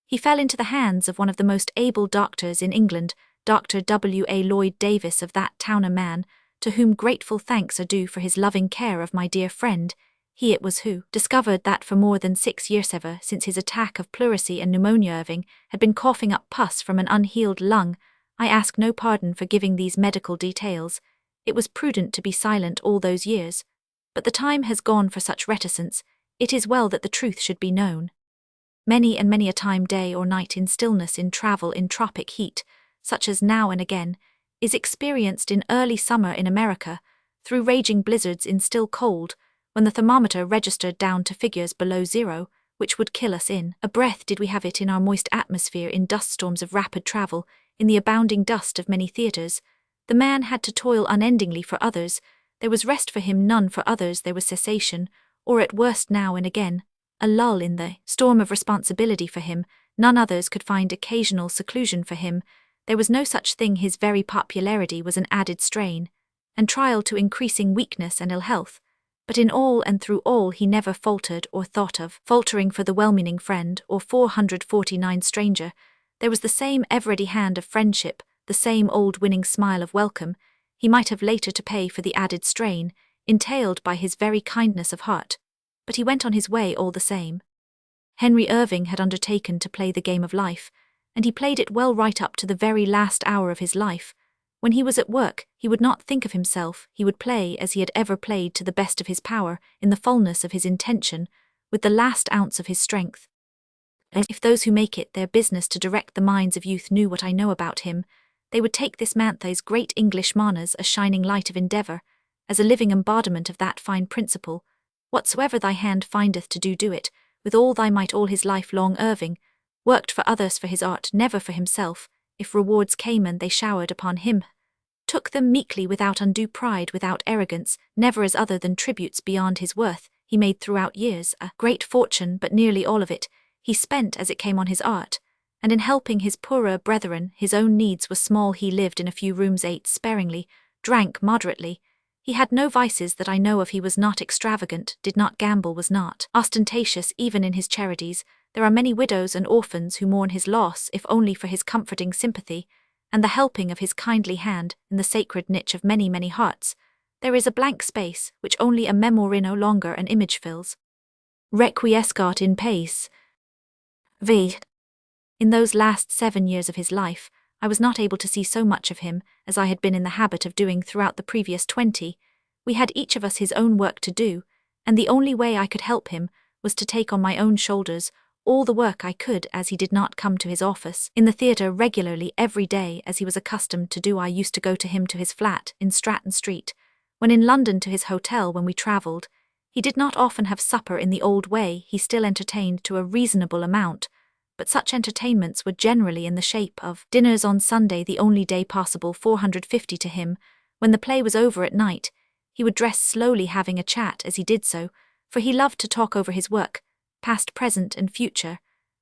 S1: he fell into the hands of one of the most able doctors in England, Dr. W. A. Lloyd Davis of that town, a man to whom grateful thanks are due for his loving care of my dear friend. He it was who discovered that for more than 6 years, ever since his attack of pleurisy and pneumonia, Irving had been coughing up pus from an unhealed lung. I ask no pardon for giving these medical details. It was prudent to be silent all those years, but the time has gone for such reticence. It is well that the truth should be known. Many and many a time, day or night, in stillness, in travel, in tropic heat, such as now and again is experienced in early summer in America, through raging blizzards in still cold, when the thermometer registered down to figures below zero, which would kill us in a breath did we have it, in our moist atmosphere, in dust storms of rapid travel, in the abounding dust of many theatres. The man had to toil unendingly for others. There was rest for him none. For others there was cessation, or at worst now and again a lull in the storm of responsibility. For him none. Others could find occasional seclusion. For him there was no such thing. His very popularity was an added strain and trial to increasing weakness and ill health. But in all and through all he never faltered or thought of faltering. For the well-meaning friend, or 449 stranger, there was the same ever-ready hand of friendship, the same old winning smile of welcome. He might have later to pay for the added strain, entailed by his very kindness of heart, but he went on his way all the same. Henry Irving had undertaken to play the game of life, and he played it well right up to the very last hour of his life. When he was at work, he would not think of himself, he would play as he had ever played to the best of his power, in the fullness of his intention, with the last ounce of his strength. And if those who make it their business to direct the minds of youth knew what I know about him, they would take this Manthe's great English manners a shining light of endeavour, as a living embodiment of that fine principle, whatsoever thy hand findeth to do, do it, with all thy might. All his life long Irving worked for others, for his art, never for himself. If rewards came and they showered upon him, took them meekly, without undue pride, without arrogance, never as other than tributes beyond his worth. He made throughout years a great fortune, but nearly all of it he spent as it came on his art, and in helping his poorer brethren. His own needs were small. He lived in a few rooms, ate sparingly, drank moderately. He had no vices that I know of. He was not extravagant, did not gamble, was not ostentatious even in his charities. There are many widows and orphans who mourn his loss, if only for his comforting sympathy, and the helping of his kindly hand. In the sacred niche of many, many hearts, there is a blank space, which only a memory, no longer an image, fills. Requiescat in pace. V. In those last 7 years of his life, I was not able to see so much of him as I had been in the habit of doing throughout the previous 20. We had each of us his own work to do, and the only way I could help him was to take on my own shoulders all the work I could, as he did not come to his office in the theatre regularly every day as he was accustomed to do. I used to go to him to his flat in Stratton Street, when in London to his hotel when we travelled. He did not often have supper in the old way. He still entertained to a reasonable amount, but such entertainments were generally in the shape of dinners on Sunday, the only day possible. 450 to him. When the play was over at night, he would dress slowly, having a chat as he did so, for he loved to talk over his work, past, present, and future.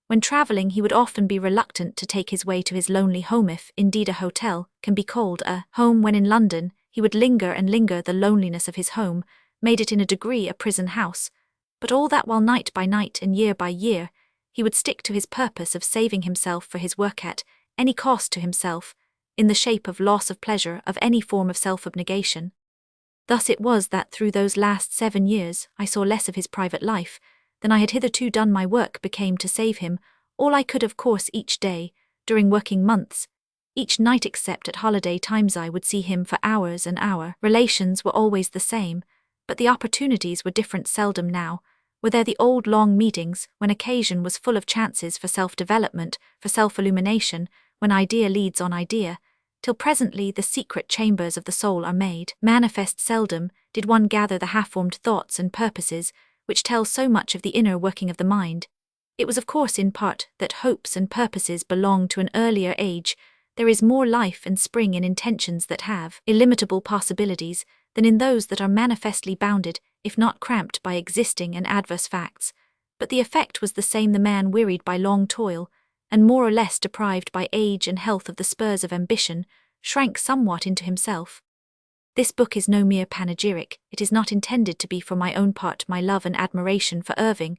S1: When travelling, he would often be reluctant to take his way to his lonely home, if, indeed, a hotel can be called a home. When in London, he would linger and linger. The loneliness of his home made it in a degree a prison house, but all that while night by night and year by year, he would stick to his purpose of saving himself for his work at any cost to himself, in the shape of loss of pleasure, of any form of self-abnegation. Thus it was that through those last 7 years I saw less of his private life than I had hitherto done. My work became to save him all I could, of course, each day, during working months. Each night except at holiday times I would see him for hours and hour. Relations were always the same, but the opportunities were different. Seldom now were there the old long meetings, when occasion was full of chances for self-development, for self-illumination, when idea leads on idea, till presently the secret chambers of the soul are made manifest. Seldom did one gather the half-formed thoughts and purposes which tell so much of the inner working of the mind. It was of course in part that hopes and purposes belong to an earlier age. There is more life and spring in intentions that have illimitable possibilities than in those that are manifestly bounded, if not cramped, by existing and adverse facts. But the effect was the same. The man, wearied by long toil, and more or less deprived by age and health of the spurs of ambition, shrank somewhat into himself. This book is no mere panegyric. It is not intended to be. For my own part, my love and admiration for Irving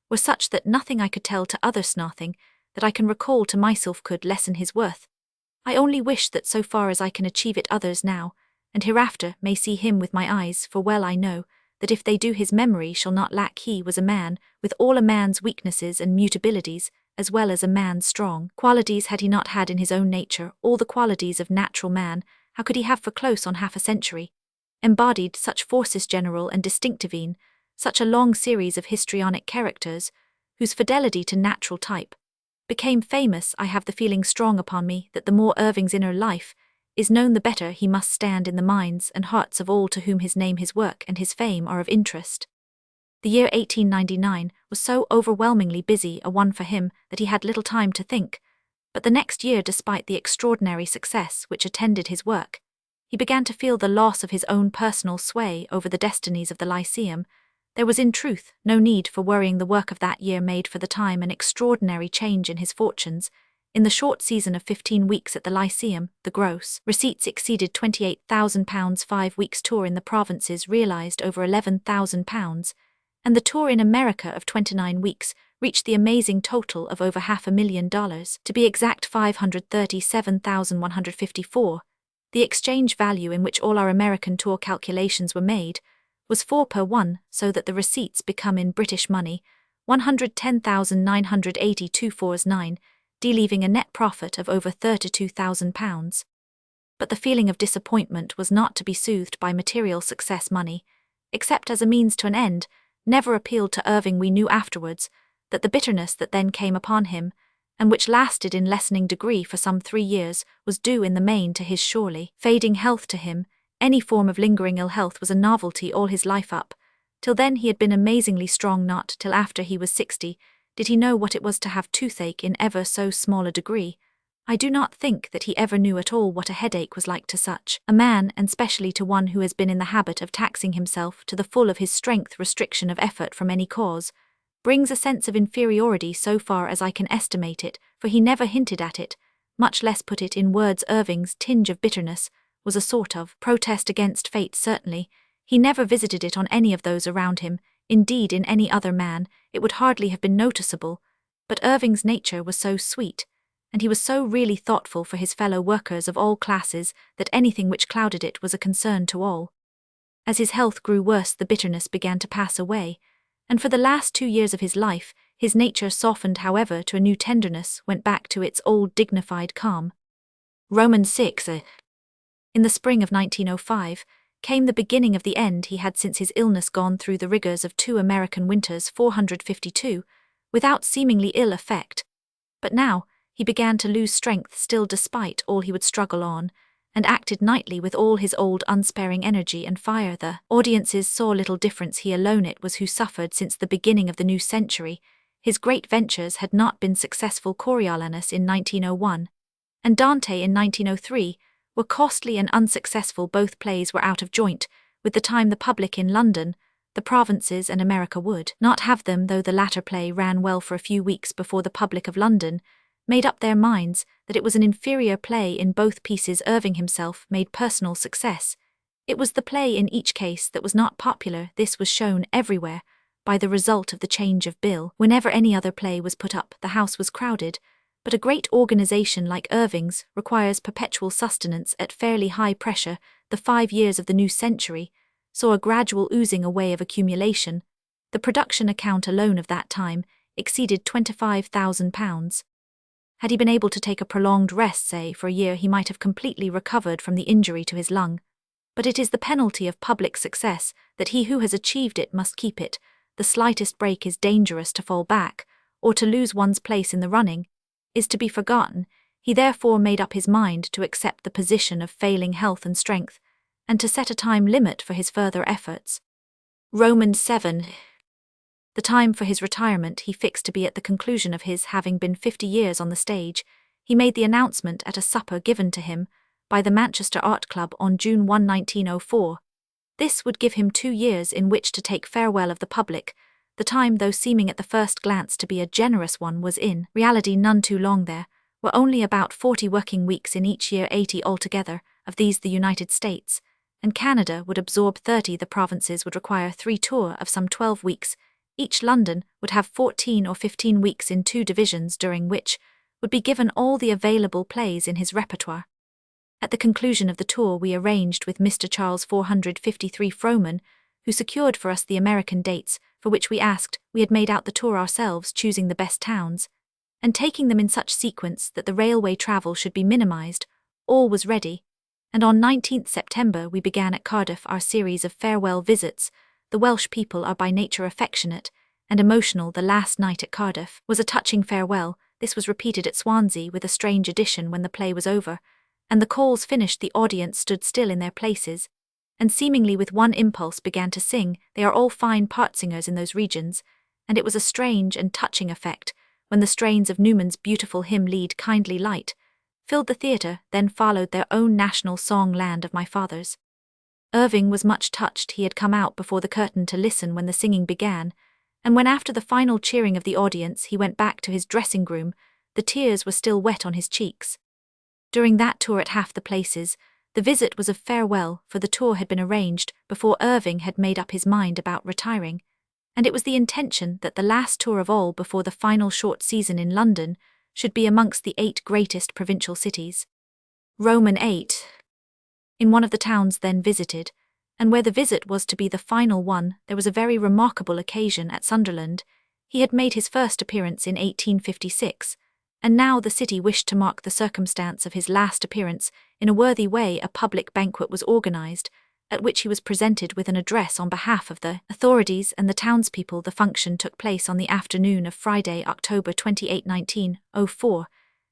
S1: were such that nothing I could tell to others, nothing that I can recall to myself, could lessen his worth. I only wish that so far as I can achieve it, others now and hereafter may see him with my eyes, for well I know that if they do, his memory shall not lack. He was a man, with all a man's weaknesses and mutabilities, as well as a man's strong qualities. Had he not had in his own nature all the qualities of natural man, how could he have for close on half a century embodied such forces general and distinctivine, such a long series of histrionic characters, whose fidelity to natural type became famous? I have the feeling strong upon me that the more Irving's inner life is known, the better he must stand in the minds and hearts of all to whom his name, his work, and his fame are of interest. The year 1899 was so overwhelmingly busy a one for him that he had little time to think, but the next year, despite the extraordinary success which attended his work, he began to feel the loss of his own personal sway over the destinies of the Lyceum. There was in truth no need for worrying. The work of that year made for the time an extraordinary change in his fortunes. In the short season of 15 weeks at the Lyceum, the gross receipts exceeded £28,000. 5 weeks' tour in the provinces realised over £11,000, and the tour in America of 29 weeks reached the amazing total of over $500,000, to be exact $537,154. The exchange value in which all our American tour calculations were made was 4 per 1, so that the receipts become in British money 110,982.49, leaving a net profit of over £32,000. But the feeling of disappointment was not to be soothed by material success money, except as a means to an end, never appealed to Irving. We knew afterwards that the bitterness that then came upon him, and which lasted in lessening degree for some 3 years, was due in the main to his surely fading health. To him, any form of lingering ill health was a novelty all his life up. Till then he had been amazingly strong. Not till after he was 60 did he know what it was to have toothache in ever so small a degree. I do not think that he ever knew at all what a headache was like to such a man, and specially to one who has been in the habit of taxing himself to the full of his strength. Restriction of effort from any cause brings a sense of inferiority, so far as I can estimate it, for he never hinted at it, much less put it in words. Irving's tinge of bitterness was a sort of protest against fate. Certainly, he never visited it on any of those around him. Indeed, in any other man, it would hardly have been noticeable. But Irving's nature was so sweet, and he was so really thoughtful for his fellow workers of all classes, that anything which clouded it was a concern to all. As his health grew worse, the bitterness began to pass away, and for the last 2 years of his life, his nature softened, however, to a new tenderness, went back to its old dignified calm. Romans 6. In the spring of 1905, came the beginning of the end. He had since his illness gone through the rigors of 2 American winters, 452, without seemingly ill effect. But now, he began to lose strength still despite all he would struggle on, and acted nightly with all his old unsparing energy and fire. The audiences saw little difference. He alone it was who suffered since the beginning of the new century. His great ventures had not been successful. Coriolanus in 1901, and Dante in 1903, were costly and unsuccessful. Both plays were out of joint with the time. The public in London, the provinces and America would not have them, though the latter play ran well for a few weeks before the public of London made up their minds that it was an inferior play. In both pieces Irving himself made personal success. It was the play in each case that was not popular. This was shown everywhere by the result of the change of bill. Whenever any other play was put up, the house was crowded, but a great organization like Irving's requires perpetual sustenance at fairly high pressure. The 5 years of the new century saw a gradual oozing away of accumulation. The production account alone of that time exceeded £25,000. Had he been able to take a prolonged rest, say for a year, he might have completely recovered from the injury to his lung. But it is the penalty of public success that he who has achieved it must keep it. The slightest break is dangerous. To fall back, or to lose one's place in the running, is to be forgotten. He therefore made up his mind to accept the position of failing health and strength, and to set a time limit for his further efforts. Romans 7. The time for his retirement he fixed to be at the conclusion of his having been 50 years on the stage. He made the announcement at a supper given to him by the Manchester Art Club on June 1, 1904. This would give him 2 years in which to take farewell of the public. The time, though seeming at the first glance to be a generous one, was in reality none too long. There were only about 40 working weeks in each year, 80 altogether. Of these the United States and Canada would absorb 30. The provinces would require 3 tours of some 12 weeks. Each London would have 14 or 15 weeks in 2 divisions, during which would be given all the available plays in his repertoire. At the conclusion of the tour we arranged with Mr. Charles 453 Frohman, who secured for us the American dates, for which we asked. We had made out the tour ourselves, choosing the best towns, and taking them in such sequence that the railway travel should be minimized. All was ready, and on 19th September we began at Cardiff our series of farewell visits. The Welsh people are by nature affectionate and emotional. The last night at Cardiff was a touching farewell. This was repeated at Swansea with a strange addition. When the play was over, and the calls finished, the audience stood still in their places, and seemingly with one impulse began to sing. They are all fine part singers in those regions, and it was a strange and touching effect when the strains of Newman's beautiful hymn, Lead, Kindly Light, filled the theatre. Then followed their own national song, Land of My Fathers. Irving was much touched. He had come out before the curtain to listen when the singing began, and when after the final cheering of the audience he went back to his dressing room, the tears were still wet on his cheeks. During that tour at half the places, the visit was of farewell, for the tour had been arranged before Irving had made up his mind about retiring, and it was the intention that the last tour of all before the final short season in London should be amongst the 8 greatest provincial cities. Roman 8. in one of the towns then visited, and where the visit was to be the final one, there was a very remarkable occasion at Sunderland. He had made his first appearance in 1856, and now the city wished to mark the circumstance of his last appearance in a worthy way. A public banquet was organised, at which he was presented with an address on behalf of the authorities and the townspeople. The function took place on the afternoon of Friday, October 28, 1904.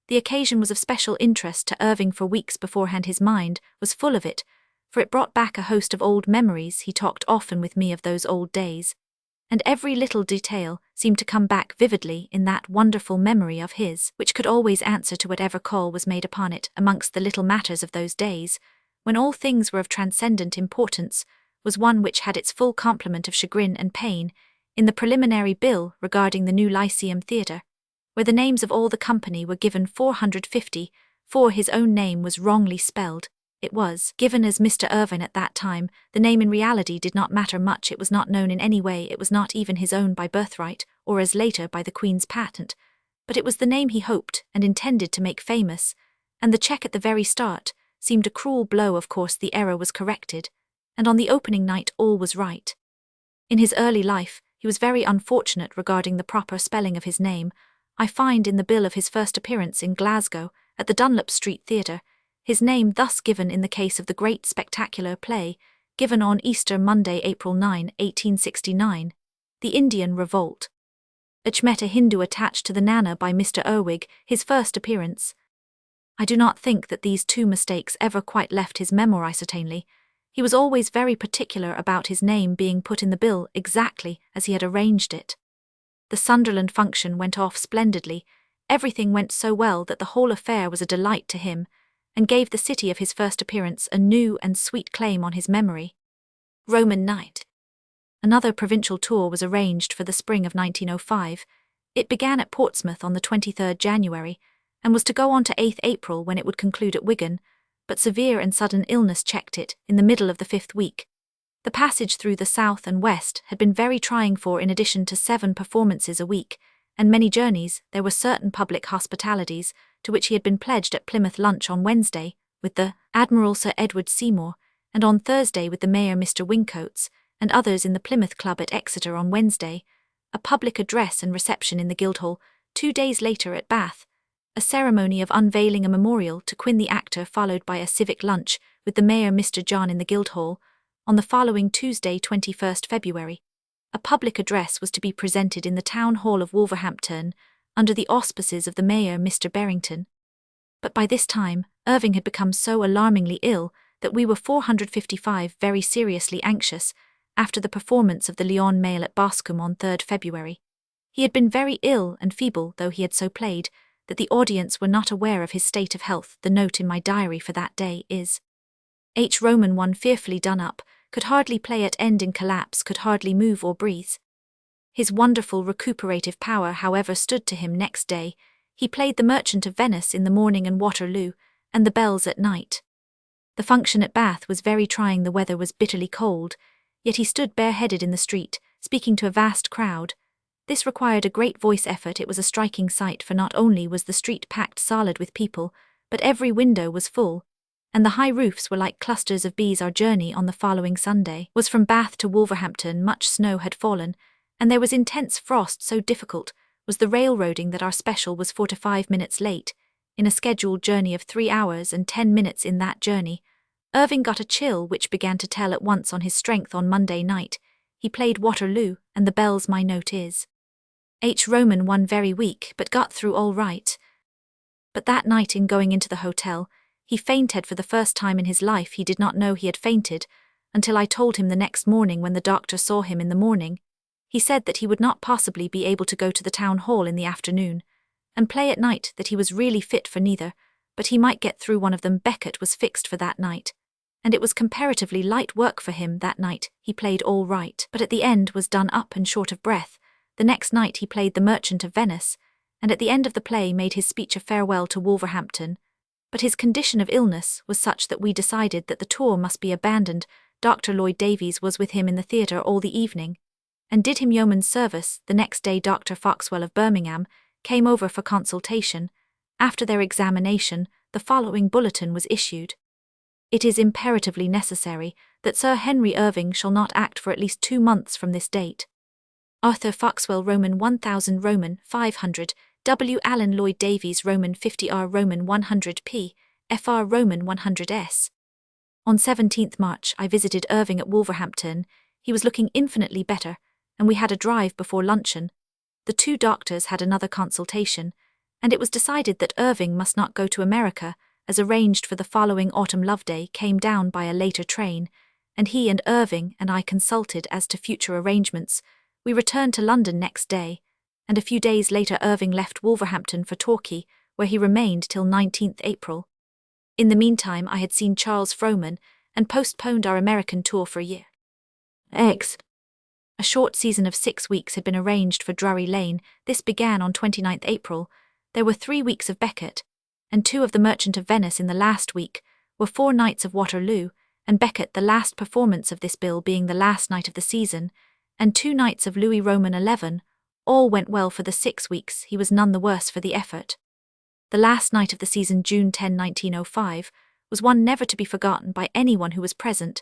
S1: The occasion was of special interest to Irving for weeks beforehand. His mind was full of it, for it brought back a host of old memories. He talked often with me of those old days, and every little detail seemed to come back vividly in that wonderful memory of his, which could always answer to whatever call was made upon it. Amongst the little matters of those days, when all things were of transcendent importance, was one which had its full complement of chagrin and pain, in the preliminary bill regarding the new Lyceum Theatre, where the names of all the company were given 450, for his own name was wrongly spelled. It was given as Mr. Irving at that time. The name in reality did not matter much. It was not known in any way. It was not even his own by birthright, or as later by the Queen's patent. But it was the name he hoped and intended to make famous, and the check at the very start seemed a cruel blow. Of course the error was corrected, and on the opening night all was right. In his early life, he was very unfortunate regarding the proper spelling of his name. I find in the bill of his first appearance in Glasgow, at the Dunlop Street Theatre, his name thus given in the case of the great spectacular play, given on Easter Monday, April 9, 1869, The Indian Revolt. Achmet, a Hindu attached to the Nana by Mr. Irving, his first appearance. I do not think that these two mistakes ever quite left his memory. Certainly, he was always very particular about his name being put in the bill exactly as he had arranged it. The Sunderland function went off splendidly. Everything went so well that the whole affair was a delight to him, and gave the city of his first appearance a new and sweet claim on his memory. Roman Night. Another provincial tour was arranged for the spring of 1905. It began at Portsmouth on the 23rd January, and was to go on to 8th April, when it would conclude at Wigan, but severe and sudden illness checked it in the middle of the 5th week. The passage through the south and west had been very trying, for in addition to 7 performances a week, and many journeys, there were certain public hospitalities, to which he had been pledged at Plymouth lunch on Wednesday, with the Admiral Sir Edward Seymour, and on Thursday with the Mayor Mr. Wingcoats, and others in the Plymouth Club at Exeter on Wednesday, a public address and reception in the Guildhall, 2 days later at Bath, a ceremony of unveiling a memorial to Quin the actor, followed by a civic lunch with the Mayor Mr. John in the Guildhall. On the following Tuesday, 21st February, a public address was to be presented in the Town Hall of Wolverhampton, under the auspices of the Mayor Mr. Barrington. But by this time, Irving had become so alarmingly ill that we were 455 very seriously anxious after the performance of the Lyon Mail at Boscombe on 3rd February. He had been very ill and feeble, though he had so played that the audience were not aware of his state of health. The note in my diary for that day is: H. Roman 1 fearfully done up, could hardly play at end in collapse, could hardly move or breathe. His wonderful recuperative power, however, stood to him next day. He played the Merchant of Venice in the morning and Waterloo, and the Bells at night. The function at Bath was very trying. The weather was bitterly cold, yet he stood bareheaded in the street, speaking to a vast crowd. This required a great voice effort. It was a striking sight, for not only was the street packed solid with people, but every window was full, and the high roofs were like clusters of bees. Our journey on the following Sunday was from Bath to Wolverhampton. Much snow had fallen, and there was intense frost. So difficult was the railroading that our special was 4 to 5 minutes late. In a scheduled journey of 3 hours and 10 minutes in that journey, Irving got a chill which began to tell at once on his strength. On Monday night, he played Waterloo and the Bells. My note is: H. Roman 1 very weak, but got through all right. But that night, in going into the hotel, he fainted for the first time in his life. He did not know he had fainted until I told him the next morning, when the doctor saw him in the morning. He said that he would not possibly be able to go to the town hall in the afternoon and play at night, that he was really fit for neither, but he might get through one of them. Beckett was fixed for that night, and it was comparatively light work for him that night. He played all right, but at the end was done up and short of breath. The next night he played the Merchant of Venice, and at the end of the play made his speech of farewell to Wolverhampton. But his condition of illness was such that we decided that the tour must be abandoned. Dr. Lloyd Davies was with him in the theatre all the evening, and did him yeoman's service. The next day Dr. Foxwell of Birmingham came over for consultation. After their examination, the following bulletin was issued: It is imperatively necessary that Sir Henry Irving shall not act for at least 2 months from this date. Arthur Foxwell Roman 1000 Roman 500, W. Allen Lloyd Davies Roman 50 R Roman 100 P, Fr Roman 100 S. On 17th March I visited Irving at Wolverhampton. He was looking infinitely better, and we had a drive before luncheon. The 2 doctors had another consultation, and it was decided that Irving must not go to America, as arranged for the following autumn Loveday came down by a later train, and he and Irving and I consulted as to future arrangements. We returned to London next day, and a few days later Irving left Wolverhampton for Torquay, where he remained till 19th April. In the meantime I had seen Charles Frohman, and postponed our American tour for a year. A short season of 6 weeks had been arranged for Drury Lane. This began on 29th April. There were 3 weeks of Becket, and 2 of the Merchant of Venice in the last week, were 4 nights of Waterloo, and Becket the last performance of this bill being the last night of the season, and 2 nights of Louis Roman 11. All went well for the 6 weeks. He was none the worse for the effort. The last night of the season, June 10, 1905, was one never to be forgotten by anyone who was present.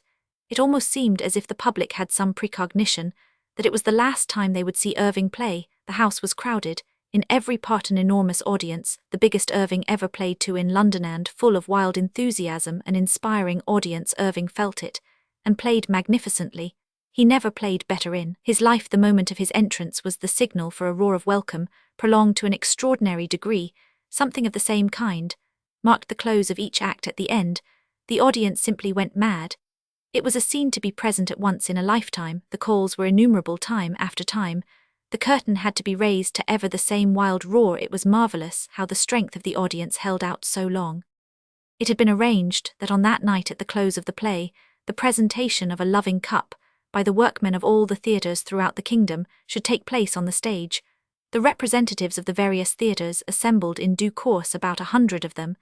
S1: It almost seemed as if the public had some precognition that it was the last time they would see Irving play. The house was crowded, in every part an enormous audience, the biggest Irving ever played to in London, and full of wild enthusiasm and inspiring audience. Irving felt it, and played magnificently. He never played better in his life. The moment of his entrance was the signal for a roar of welcome, prolonged to an extraordinary degree. Something of the same kind marked the close of each act. At the end, the audience simply went mad. It was a scene to be present at once in a lifetime. The calls were innumerable time after time. The curtain had to be raised to ever the same wild roar. It was marvellous how the strength of the audience held out so long. It had been arranged that on that night, at the close of the play, the presentation of a loving cup, by the workmen of all the theatres throughout the kingdom, should take place on the stage. The representatives of the various theatres assembled in due course, about 100 of them.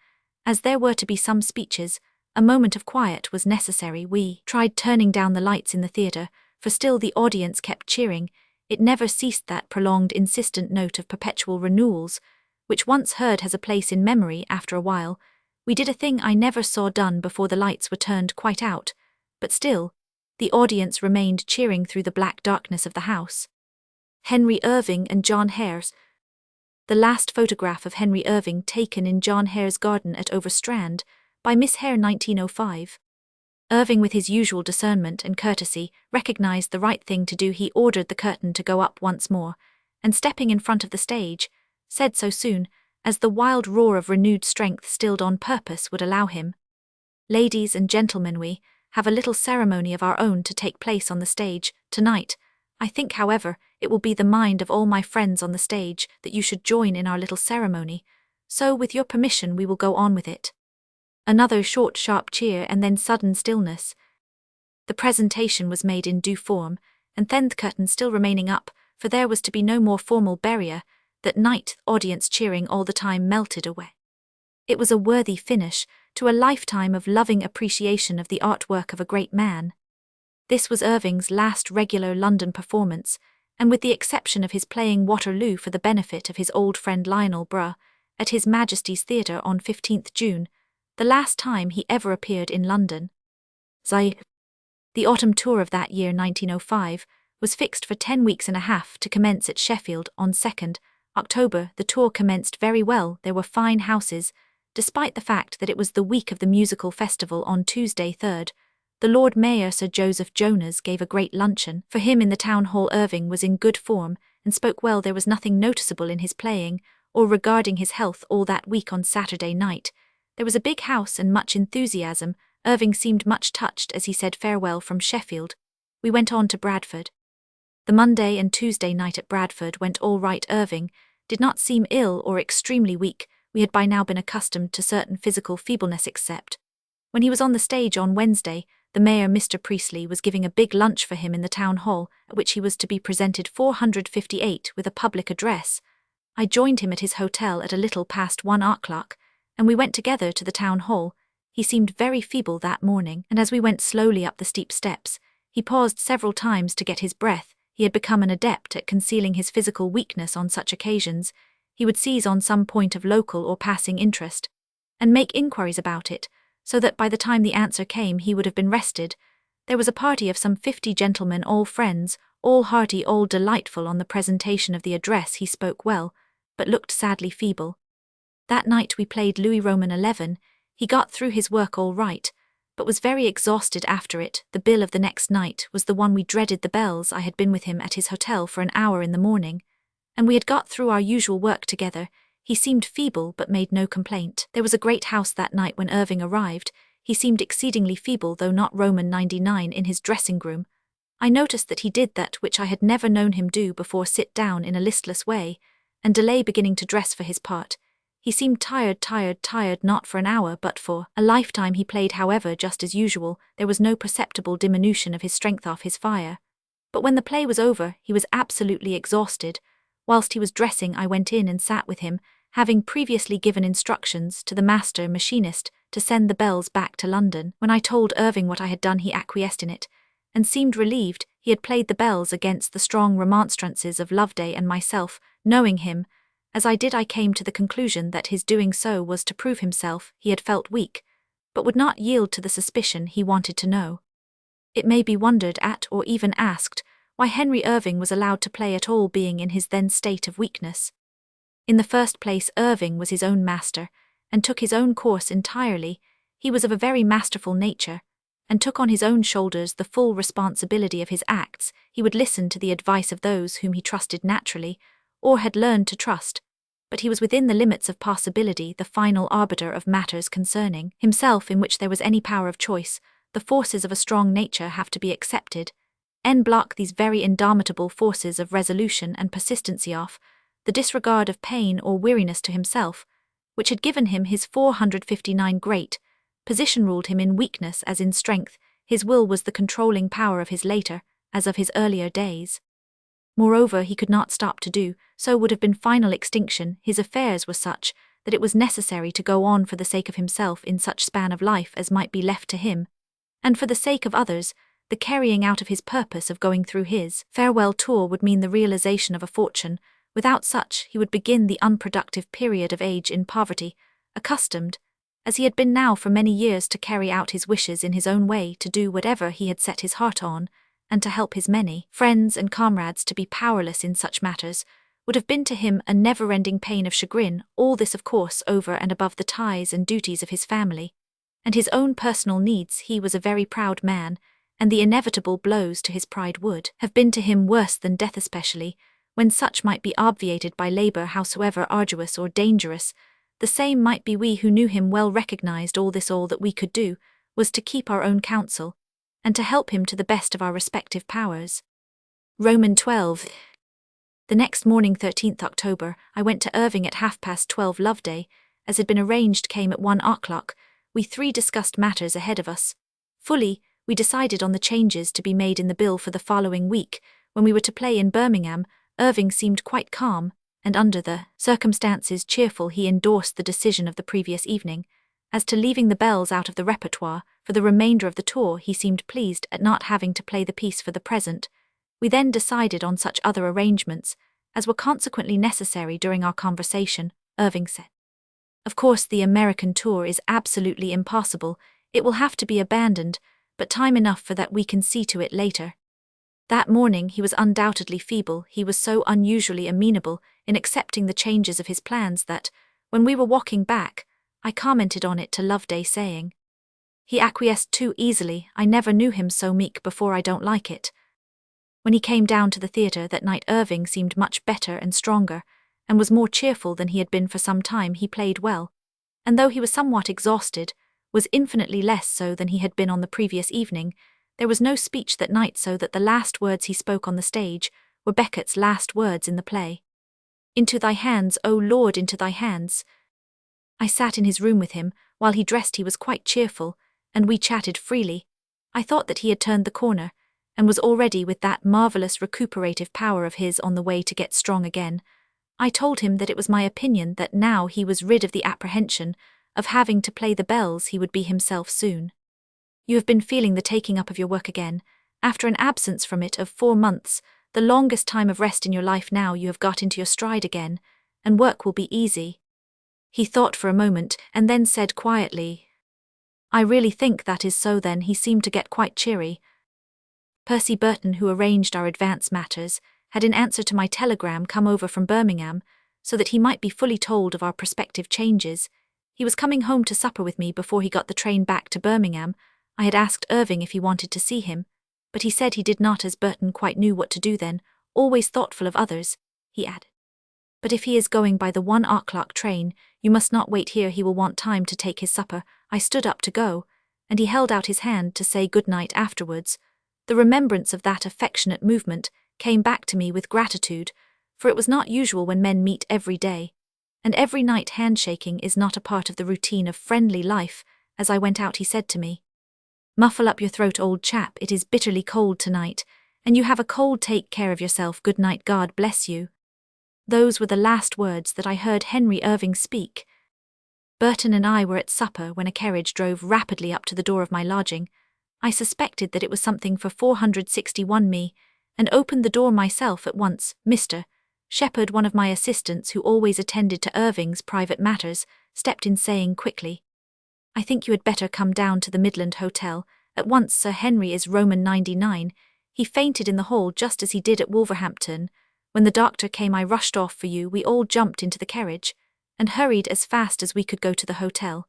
S1: As there were to be some speeches, a moment of quiet was necessary. We tried turning down the lights in the theatre, for still the audience kept cheering. It never ceased, that prolonged, insistent note of perpetual renewals, which once heard has a place in memory after a while. We did a thing I never saw done before. The lights were turned quite out, but still, the audience remained cheering through the black darkness of the house. Henry Irving and John Hare's. The last photograph of Henry Irving taken in John Hare's garden at Overstrand, by Miss Hare, 1905. Irving, with his usual discernment and courtesy, recognized the right thing to do. He ordered the curtain to go up once more, and stepping in front of the stage, said so soon as the wild roar of renewed strength stilled on purpose would allow him, "Ladies and gentlemen, we have a little ceremony of our own to take place on the stage tonight. I think, however, it will be the mind of all my friends on the stage that you should join in our little ceremony, so with your permission we will go on with it." Another short sharp cheer, and then sudden stillness. The presentation was made in due form, and then the curtain still remaining up, for there was to be no more formal barrier. That night, audience cheering all the time melted away. It was a worthy finish to a lifetime of loving appreciation of the artwork of a great man. This was Irving's last regular London performance, and with the exception of his playing Waterloo for the benefit of his old friend Lionel Bruh, at His Majesty's Theatre on 15th June, the last time he ever appeared in London. The autumn tour of that year, 1905, was fixed for 10 weeks and a half to commence at Sheffield on 2nd October. The tour commenced very well. There were fine houses, despite the fact that it was the week of the musical festival on Tuesday 3rd. The Lord Mayor, Sir Joseph Jonas, gave a great luncheon for him in the town hall. Irving was in good form, and spoke well. There was nothing noticeable in his playing, or regarding his health all that week. On Saturday night, there was a big house and much enthusiasm. Irving seemed much touched as he said farewell from Sheffield. We went on to Bradford. The Monday and Tuesday night at Bradford went all right. Irving did not seem ill or extremely weak. We had by now been accustomed to certain physical feebleness, except when he was on the stage on Wednesday. The Mayor, Mr. Priestley, was giving a big lunch for him in the town hall, at which he was to be presented 458 with a public address. I joined him at his hotel at a little past 1 o'clock, and we went together to the town hall. He seemed very feeble that morning, and as we went slowly up the steep steps, he paused several times to get his breath. He had become an adept at concealing his physical weakness on such occasions. He would seize on some point of local or passing interest, and make inquiries about it, so that by the time the answer came he would have been rested. There was a party of some 50 gentlemen, all friends, all hearty, all delightful. On the presentation of the address he spoke well, but looked sadly feeble. That night we played Louis Roman 11, he got through his work all right, but was very exhausted after it. The bill of the next night was the one we dreaded. The bells. I had been with him at his hotel for an hour in the morning, and we had got through our usual work together. He seemed feeble but made no complaint. There was a great house that night when Irving arrived. He seemed exceedingly feeble, though not Roman 99, in his dressing room. I noticed that he did that which I had never known him do before, sit down in a listless way, and delay beginning to dress for his part. He seemed tired, not for an hour but for a lifetime. He played, however, just as usual. There was no perceptible diminution of his strength off his fire. But when the play was over, he was absolutely exhausted. Whilst he was dressing, I went in and sat with him, having previously given instructions to the master machinist to send the bells back to London. When I told Irving what I had done, he acquiesced in it, and seemed relieved. He had played the bells against the strong remonstrances of Loveday and myself. Knowing him as I did, I came to the conclusion that his doing so was to prove himself. He had felt weak, but would not yield to the suspicion. He wanted to know. It may be wondered at, or even asked, why Henry Irving was allowed to play at all, being in his then state of weakness. In the first place, Irving was his own master, and took his own course entirely. He was of a very masterful nature, and took on his own shoulders the full responsibility of his acts. He would listen to the advice of those whom he trusted naturally, or had learned to trust, but he was within the limits of possibility the final arbiter of matters concerning himself in which there was any power of choice. The forces of a strong nature have to be accepted. Block these very indomitable forces of resolution and persistency off. The disregard of pain or weariness to himself, which had given him his 459 great position, ruled him in weakness as in strength. His will was the controlling power of his later, as of his earlier days. Moreover, he could not stop to do, so would have been final extinction. His affairs were such that it was necessary to go on for the sake of himself in such span of life as might be left to him, and for the sake of others. The carrying out of his purpose of going through his farewell tour would mean the realization of a fortune. Without such, he would begin the unproductive period of age in poverty, accustomed, as he had been now for many years, to carry out his wishes in his own way, to do whatever he had set his heart on, and to help his many friends and comrades. To be powerless in such matters would have been to him a never-ending pain of chagrin. All this, of course, over and above the ties and duties of his family, and his own personal needs. He was a very proud man, and the inevitable blows to his pride would have been to him worse than death, especially when such might be obviated by labour, howsoever arduous or dangerous. The same might be we who knew him well recognized. All that we could do was to keep our own counsel, and to help him to the best of our respective powers. Roman 12. The next morning, 13th October, I went to Irving at 12:30. Loveday, as had been arranged, came at 1 o'clock. We three discussed matters ahead of us. Fully, we decided on the changes to be made in the bill for the following week, when we were to play in Birmingham. Irving seemed quite calm, and under the circumstances cheerful. He endorsed the decision of the previous evening. As to leaving the bells out of the repertoire for the remainder of the tour, he seemed pleased at not having to play the piece for the present. We then decided on such other arrangements as were consequently necessary. During our conversation, Irving said, "Of course the American tour is absolutely impossible. It will have to be abandoned, but time enough for that. We can see to it later." That morning he was undoubtedly feeble. He was so unusually amenable in accepting the changes of his plans that, when we were walking back, I commented on it to Loveday, saying, "He acquiesced too easily. I never knew him so meek before. I don't like it." When he came down to the theatre that night, Irving seemed much better and stronger, and was more cheerful than he had been for some time. He played well, and though he was somewhat exhausted, was infinitely less so than he had been on the previous evening. There was no speech that night, so that the last words he spoke on the stage were Beckett's last words in the play. "Into thy hands, O Lord, into thy hands." I sat in his room with him. While he dressed he was quite cheerful, and we chatted freely. I thought that he had turned the corner, and was already, with that marvellous recuperative power of his, on the way to get strong again. I told him that it was my opinion that now he was rid of the apprehension of having to play the bells, he would be himself soon. "You have been feeling the taking up of your work again, after an absence from it of 4 months, the longest time of rest in your life. Now you have got into your stride again, and work will be easy." He thought for a moment, and then said quietly, I really think that is so then. He seemed to get quite cheery. Percy Burton, who arranged our advance matters, had in answer to my telegram come over from Birmingham, so that he might be fully told of our prospective changes. He was coming home to supper with me before he got the train back to Birmingham. I had asked Irving if he wanted to see him, but he said he did not, as Burton quite knew what to do then, always thoughtful of others, he added. But if he is going by the 1:00 train, you must not wait here. He will want time to take his supper. I stood up to go, and he held out his hand to say good night afterwards. The remembrance of that affectionate movement came back to me with gratitude, for it was not usual when men meet every day, and every night handshaking is not a part of the routine of friendly life. As I went out he said to me, "Muffle up your throat, old chap, it is bitterly cold tonight, and you have a cold. Take care of yourself. Good night. God bless you." Those were the last words that I heard Henry Irving speak. Burton and I were at supper when a carriage drove rapidly up to the door of my lodging. I suspected that it was something for 461 me, and opened the door myself at once. Mr. Shepherd, one of my assistants who always attended to Irving's private matters, stepped in saying quickly, "I think you had better come down to the Midland Hotel at once. Sir Henry is Roman 99. He fainted in the hall just as he did at Wolverhampton. When the doctor came I rushed off for you. We all jumped into the carriage and hurried as fast as we could go to the hotel."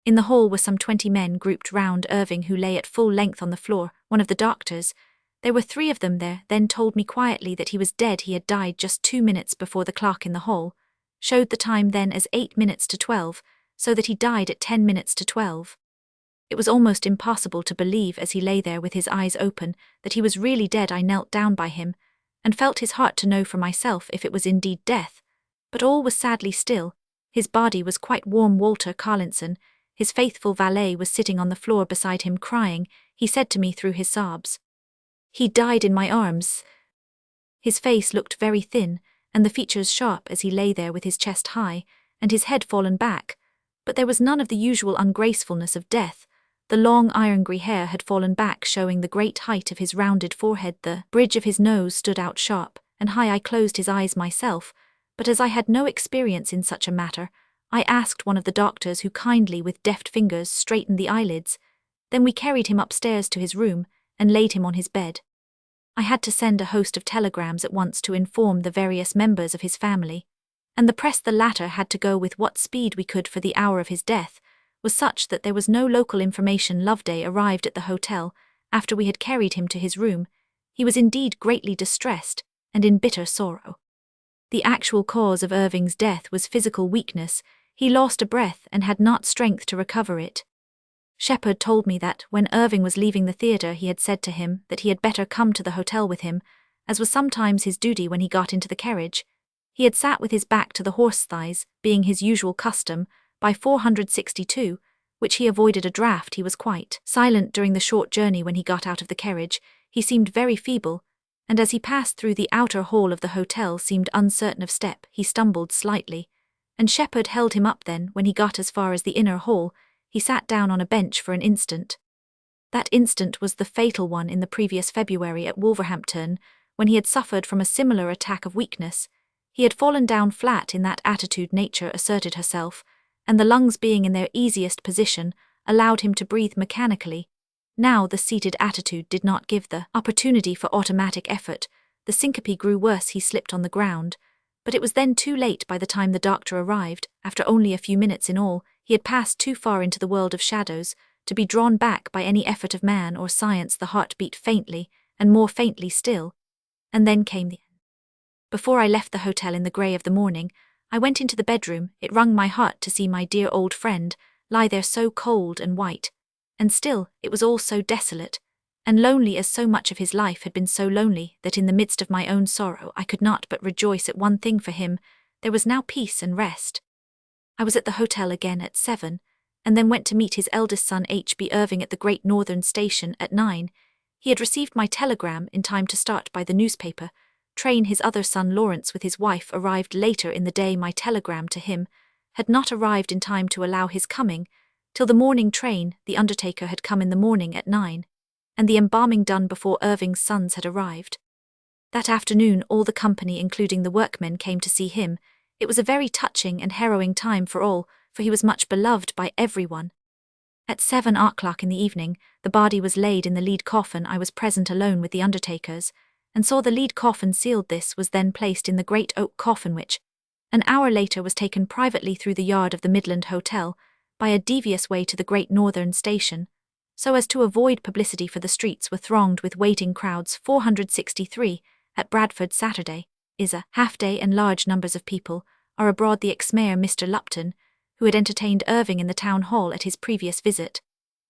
S1: In the hall were some 20 men grouped round Irving, who lay at full length on the floor. One of the doctors, there were 3 of them there, then told me quietly that he was dead. He had died just 2 minutes before. The clock in the hall showed the time then as 8 minutes to 12, so that he died at 10 minutes to 12. It was almost impossible to believe, as he lay there with his eyes open, that he was really dead. I knelt down by him, and felt his heart to know for myself if it was indeed death. But all was sadly still. His body was quite warm. Walter Carlinson, his faithful valet, was sitting on the floor beside him crying. He said to me through his sobs, "He died in my arms." His face looked very thin, and the features sharp as he lay there with his chest high, and his head fallen back, but there was none of the usual ungracefulness of death. The long iron-grey hair had fallen back, showing the great height of his rounded forehead. The bridge of his nose stood out sharp and high. I closed his eyes myself, but as I had no experience in such a matter, I asked one of the doctors, who kindly with deft fingers straightened the eyelids. Then we carried him upstairs to his room and laid him on his bed. I had to send a host of telegrams at once to inform the various members of his family, and the press the latter had to go with what speed we could, for the hour of his death was such that there was no local information. Loveday arrived at the hotel after we had carried him to his room. He was indeed greatly distressed and in bitter sorrow. The actual cause of Irving's death was physical weakness. He lost a breath and had not strength to recover it. Shepherd told me that when Irving was leaving the theatre he had said to him that he had better come to the hotel with him, as was sometimes his duty when he got into the carriage. He had sat with his back to the horse thighs, being his usual custom, by 462, which he avoided a draught. He was quite silent during the short journey. When he got out of the carriage, he seemed very feeble, and as he passed through the outer hall of the hotel seemed uncertain of step. He stumbled slightly, and Shepherd held him up. Then, when he got as far as the inner hall, he sat down on a bench for an instant. That instant was the fatal one in the previous February at Wolverhampton, when he had suffered from a similar attack of weakness. He had fallen down flat. In that attitude nature asserted herself, and the lungs, being in their easiest position, allowed him to breathe mechanically. Now the seated attitude did not give the opportunity for automatic effort. The syncope grew worse. He slipped on the ground, but it was then too late. By the time the doctor arrived, after only a few minutes in all, he had passed too far into the world of shadows to be drawn back by any effort of man or science. The heart beat faintly, and more faintly still, and then came the end. Before I left the hotel in the grey of the morning, I went into the bedroom. It wrung my heart to see my dear old friend lie there so cold and white, and still it was all so desolate and lonely, as so much of his life had been so lonely, that in the midst of my own sorrow I could not but rejoice at one thing: for him there was now peace and rest. I was at the hotel again at 7, and then went to meet his eldest son H.B. Irving at the Great Northern Station at 9. He had received my telegram in time to start by the newspaper train. His other son Lawrence with his wife arrived later in the day. My telegram to him had not arrived in time to allow his coming till the morning train. The undertaker had come in the morning at 9, and the embalming done before Irving's sons had arrived. That afternoon all the company, including the workmen, came to see him. It was a very touching and harrowing time for all, for he was much beloved by everyone. At 7 o'clock in the evening, the body was laid in the lead coffin. I was present alone with the undertakers, and saw the lead coffin sealed. This was then placed in the great oak coffin which, an hour later, was taken privately through the yard of the Midland Hotel, by a devious way to the Great Northern Station, so as to avoid publicity, for the streets were thronged with waiting crowds. 463, at Bradford Saturday, is a half-day, and large numbers of people are abroad. The ex-mayor Mr. Lupton, who had entertained Irving in the town hall at his previous visit,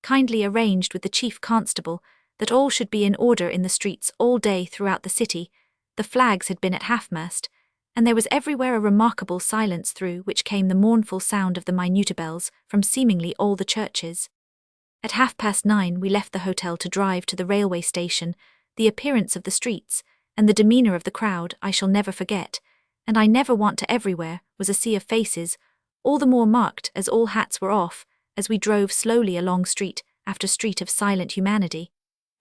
S1: kindly arranged with the chief constable that all should be in order in the streets all day throughout the city. The flags had been at half-mast, and there was everywhere a remarkable silence, through which came the mournful sound of the minute bells from seemingly all the churches. At 9:30 we left the hotel to drive to the railway station. The appearance of the streets, and the demeanour of the crowd, I shall never forget, and I never want to. Everywhere was a sea of faces, all the more marked as all hats were off, as we drove slowly along street after street of silent humanity,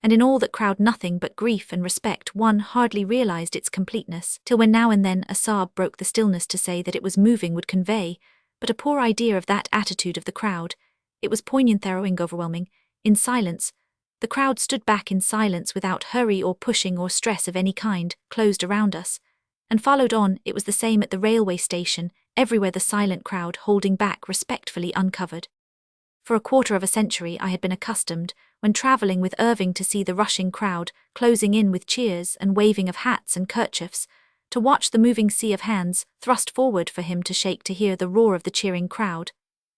S1: and in all that crowd nothing but grief and respect. One hardly realized its completeness, till when now and then a sob broke the stillness. To say that it was moving would convey but a poor idea of that attitude of the crowd. It was poignant, harrowing, overwhelming. In silence, the crowd stood back in silence, without hurry or pushing or stress of any kind, closed around us, and followed on. It was the same at the railway station, everywhere the silent crowd holding back respectfully uncovered. For a quarter of a century I had been accustomed, when travelling with Irving, to see the rushing crowd closing in with cheers and waving of hats and kerchiefs, to watch the moving sea of hands thrust forward for him to shake, to hear the roar of the cheering crowd,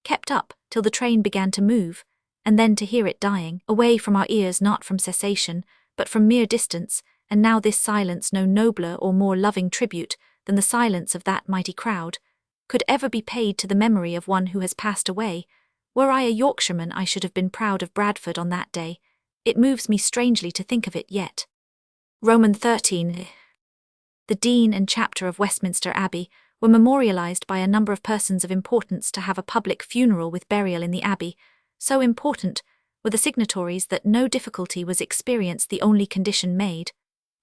S1: kept up till the train began to move, and then to hear it dying away from our ears, not from cessation, but from mere distance. And now this silence, no nobler or more loving tribute than the silence of that mighty crowd, could ever be paid to the memory of one who has passed away. Were I a Yorkshireman, I should have been proud of Bradford on that day. It moves me strangely to think of it yet. Roman 13. The Dean and Chapter of Westminster Abbey were memorialized by a number of persons of importance to have a public funeral with burial in the Abbey. So important were the signatories that no difficulty was experienced. The only condition made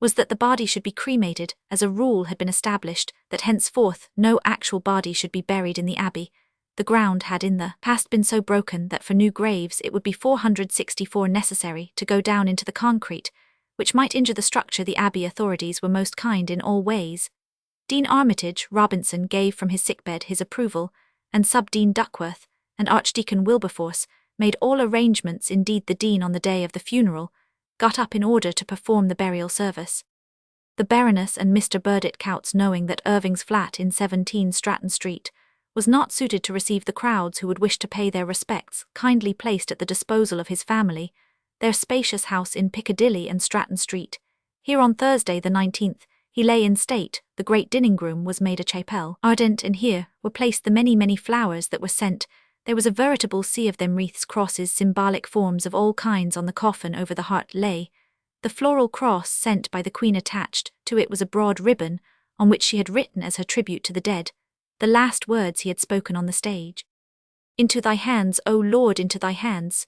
S1: was that the body should be cremated, as a rule had been established that henceforth no actual body should be buried in the Abbey. The ground had in the past been so broken that for new graves it would be 464 necessary to go down into the concrete, which might injure the structure. The Abbey authorities were most kind in all ways. Dean Armitage Robinson gave from his sickbed his approval, and Sub-Dean Duckworth and Archdeacon Wilberforce made all arrangements. Indeed, the Dean, on the day of the funeral, got up in order to perform the burial service. The Baroness and Mr. Burdett Coutts, knowing that Irving's flat in 17 Stratton Street was not suited to receive the crowds who would wish to pay their respects, kindly placed at the disposal of his family their spacious house in Piccadilly and Stratton Street. Here on Thursday the 19th he lay in state. The great dining room was made a chapel ardent, and here were placed the many flowers that were sent. There was a veritable sea of them, wreaths, crosses, symbolic forms of all kinds. On the coffin over the heart lay the floral cross sent by the Queen. Attached to it was a broad ribbon, on which she had written as her tribute to the dead the last words he had spoken on the stage. "Into thy hands, O Lord, into thy hands."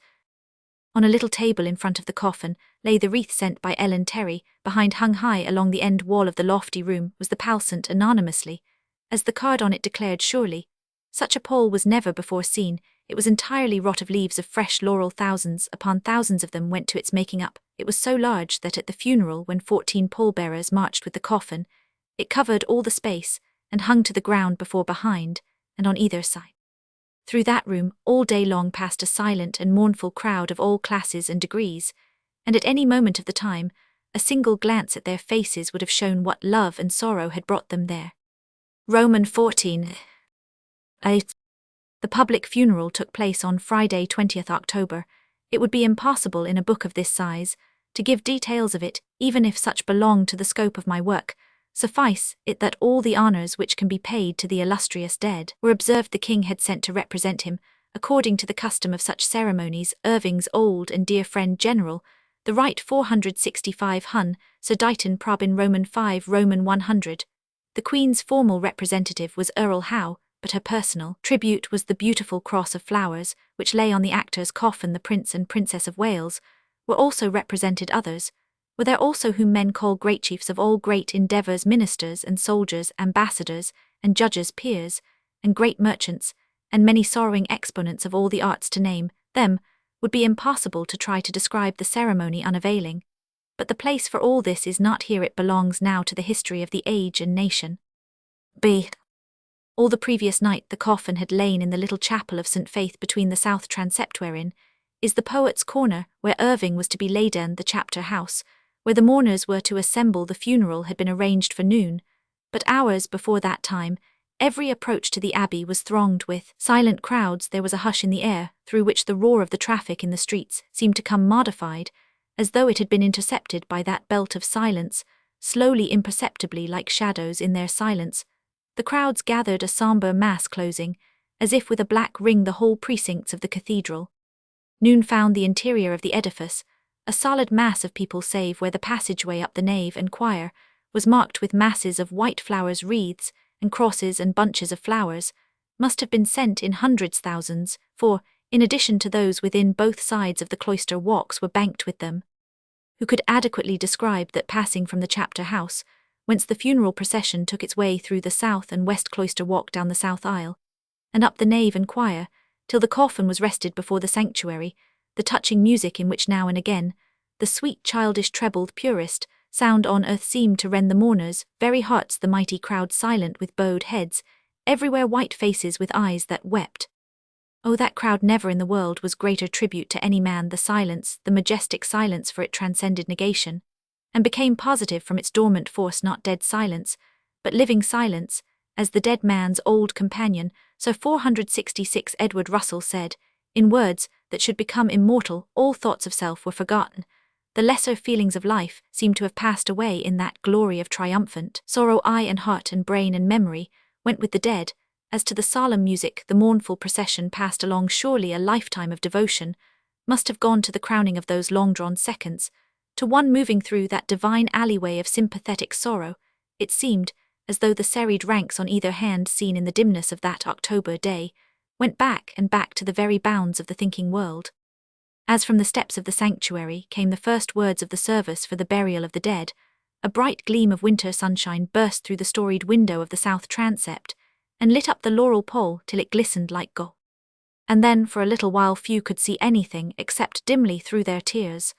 S1: On a little table in front of the coffin lay the wreath sent by Ellen Terry. Behind, hung high along the end wall of the lofty room, was the palsent, anonymously, as the card on it declared. Surely such a pall was never before seen. It was entirely wrought of leaves of fresh laurel. Thousands upon thousands of them went to its making up. It was so large that at the funeral, when 14 pallbearers marched with the coffin, it covered all the space and hung to the ground before, behind, and on either side. Through that room all day long passed a silent and mournful crowd of all classes and degrees, and at any moment of the time a single glance at their faces would have shown what love and sorrow had brought them there. Roman 14. The public funeral took place on Friday 20th October. It would be impossible in a book of this size to give details of it, even if such belonged to the scope of my work. Suffice it that all the honours which can be paid to the illustrious dead were observed. The king had sent to represent him, according to the custom of such ceremonies, Irving's old and dear friend General, the Right 465 Hun, Sir Dighton Probin. Roman 5. Roman 100. The Queen's formal representative was Earl Howe, but her personal tribute was the beautiful cross of flowers which lay on the actor's coffin. The Prince and Princess of Wales were also represented. Others were there also whom men call great chiefs of all great endeavours, ministers and soldiers, ambassadors and judges, peers and great merchants, and many sorrowing exponents of all the arts. To name them would be impossible to try to describe the ceremony unavailing. But the place for all this is not here. It belongs now to the history of the age and nation. B. All the previous night the coffin had lain in the little chapel of St. Faith between the south transept wherein is the poet's corner, where Irving was to be laid, and the chapter house, where the mourners were to assemble. The funeral had been arranged for noon, but hours before that time, every approach to the abbey was thronged with silent crowds. There was a hush in the air, through which the roar of the traffic in the streets seemed to come modified, as though it had been intercepted by that belt of silence, slowly, imperceptibly, like shadows in their silence. The crowds gathered, a sombre mass closing, as if with a black ring, the whole precincts of the cathedral. Noon found the interior of the edifice a solid mass of people, save where the passageway up the nave and choir was marked with masses of white flowers. Wreaths and crosses and bunches of flowers must have been sent in hundreds, thousands, for, in addition to those within both sides of the cloister, walks were banked with them. Who could adequately describe that, passing from the chapter house, whence the funeral procession took its way through the south and west cloister walk, down the south aisle, and up the nave and choir, till the coffin was rested before the sanctuary, the touching music in which now and again the sweet childish trebled purest sound on earth seemed to rend the mourners' very hearts. The mighty crowd silent, with bowed heads, everywhere white faces with eyes that wept. Oh, that crowd never in the world was greater tribute to any man. The silence, the majestic silence, for it transcended negation, and became positive from its dormant force, not dead silence, but living silence, as the dead man's old companion, Sir 466 Edward Russell, said, in words that should become immortal. All thoughts of self were forgotten. The lesser feelings of life seemed to have passed away in that glory of triumphant sorrow. Eye and heart and brain and memory went with the dead. As to the solemn music, the mournful procession passed along. Surely a lifetime of devotion must have gone to the crowning of those long-drawn seconds. To one moving through that divine alleyway of sympathetic sorrow, it seemed as though the serried ranks on either hand, seen in the dimness of that October day, went back and back to the very bounds of the thinking world. As from the steps of the sanctuary came the first words of the service for the burial of the dead, a bright gleam of winter sunshine burst through the storied window of the south transept, and lit up the laurel pole till it glistened like gold. And then for a little while few could see anything except dimly through their tears.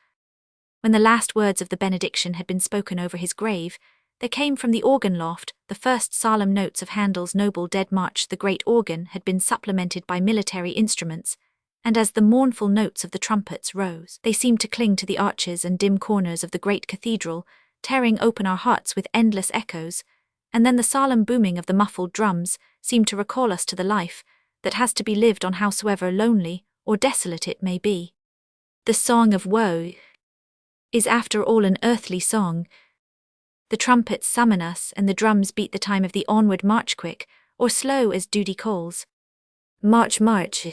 S1: When the last words of the benediction had been spoken over his grave, there came from the organ loft the first solemn notes of Handel's noble Dead March. The great organ had been supplemented by military instruments, and as the mournful notes of the trumpets rose, they seemed to cling to the arches and dim corners of the great cathedral, tearing open our hearts with endless echoes. And then the solemn booming of the muffled drums seemed to recall us to the life that has to be lived on, howsoever lonely or desolate it may be. The song of woe is after all an earthly song. The trumpets summon us, and the drums beat the time of the onward march, quick or slow as duty calls. March, march.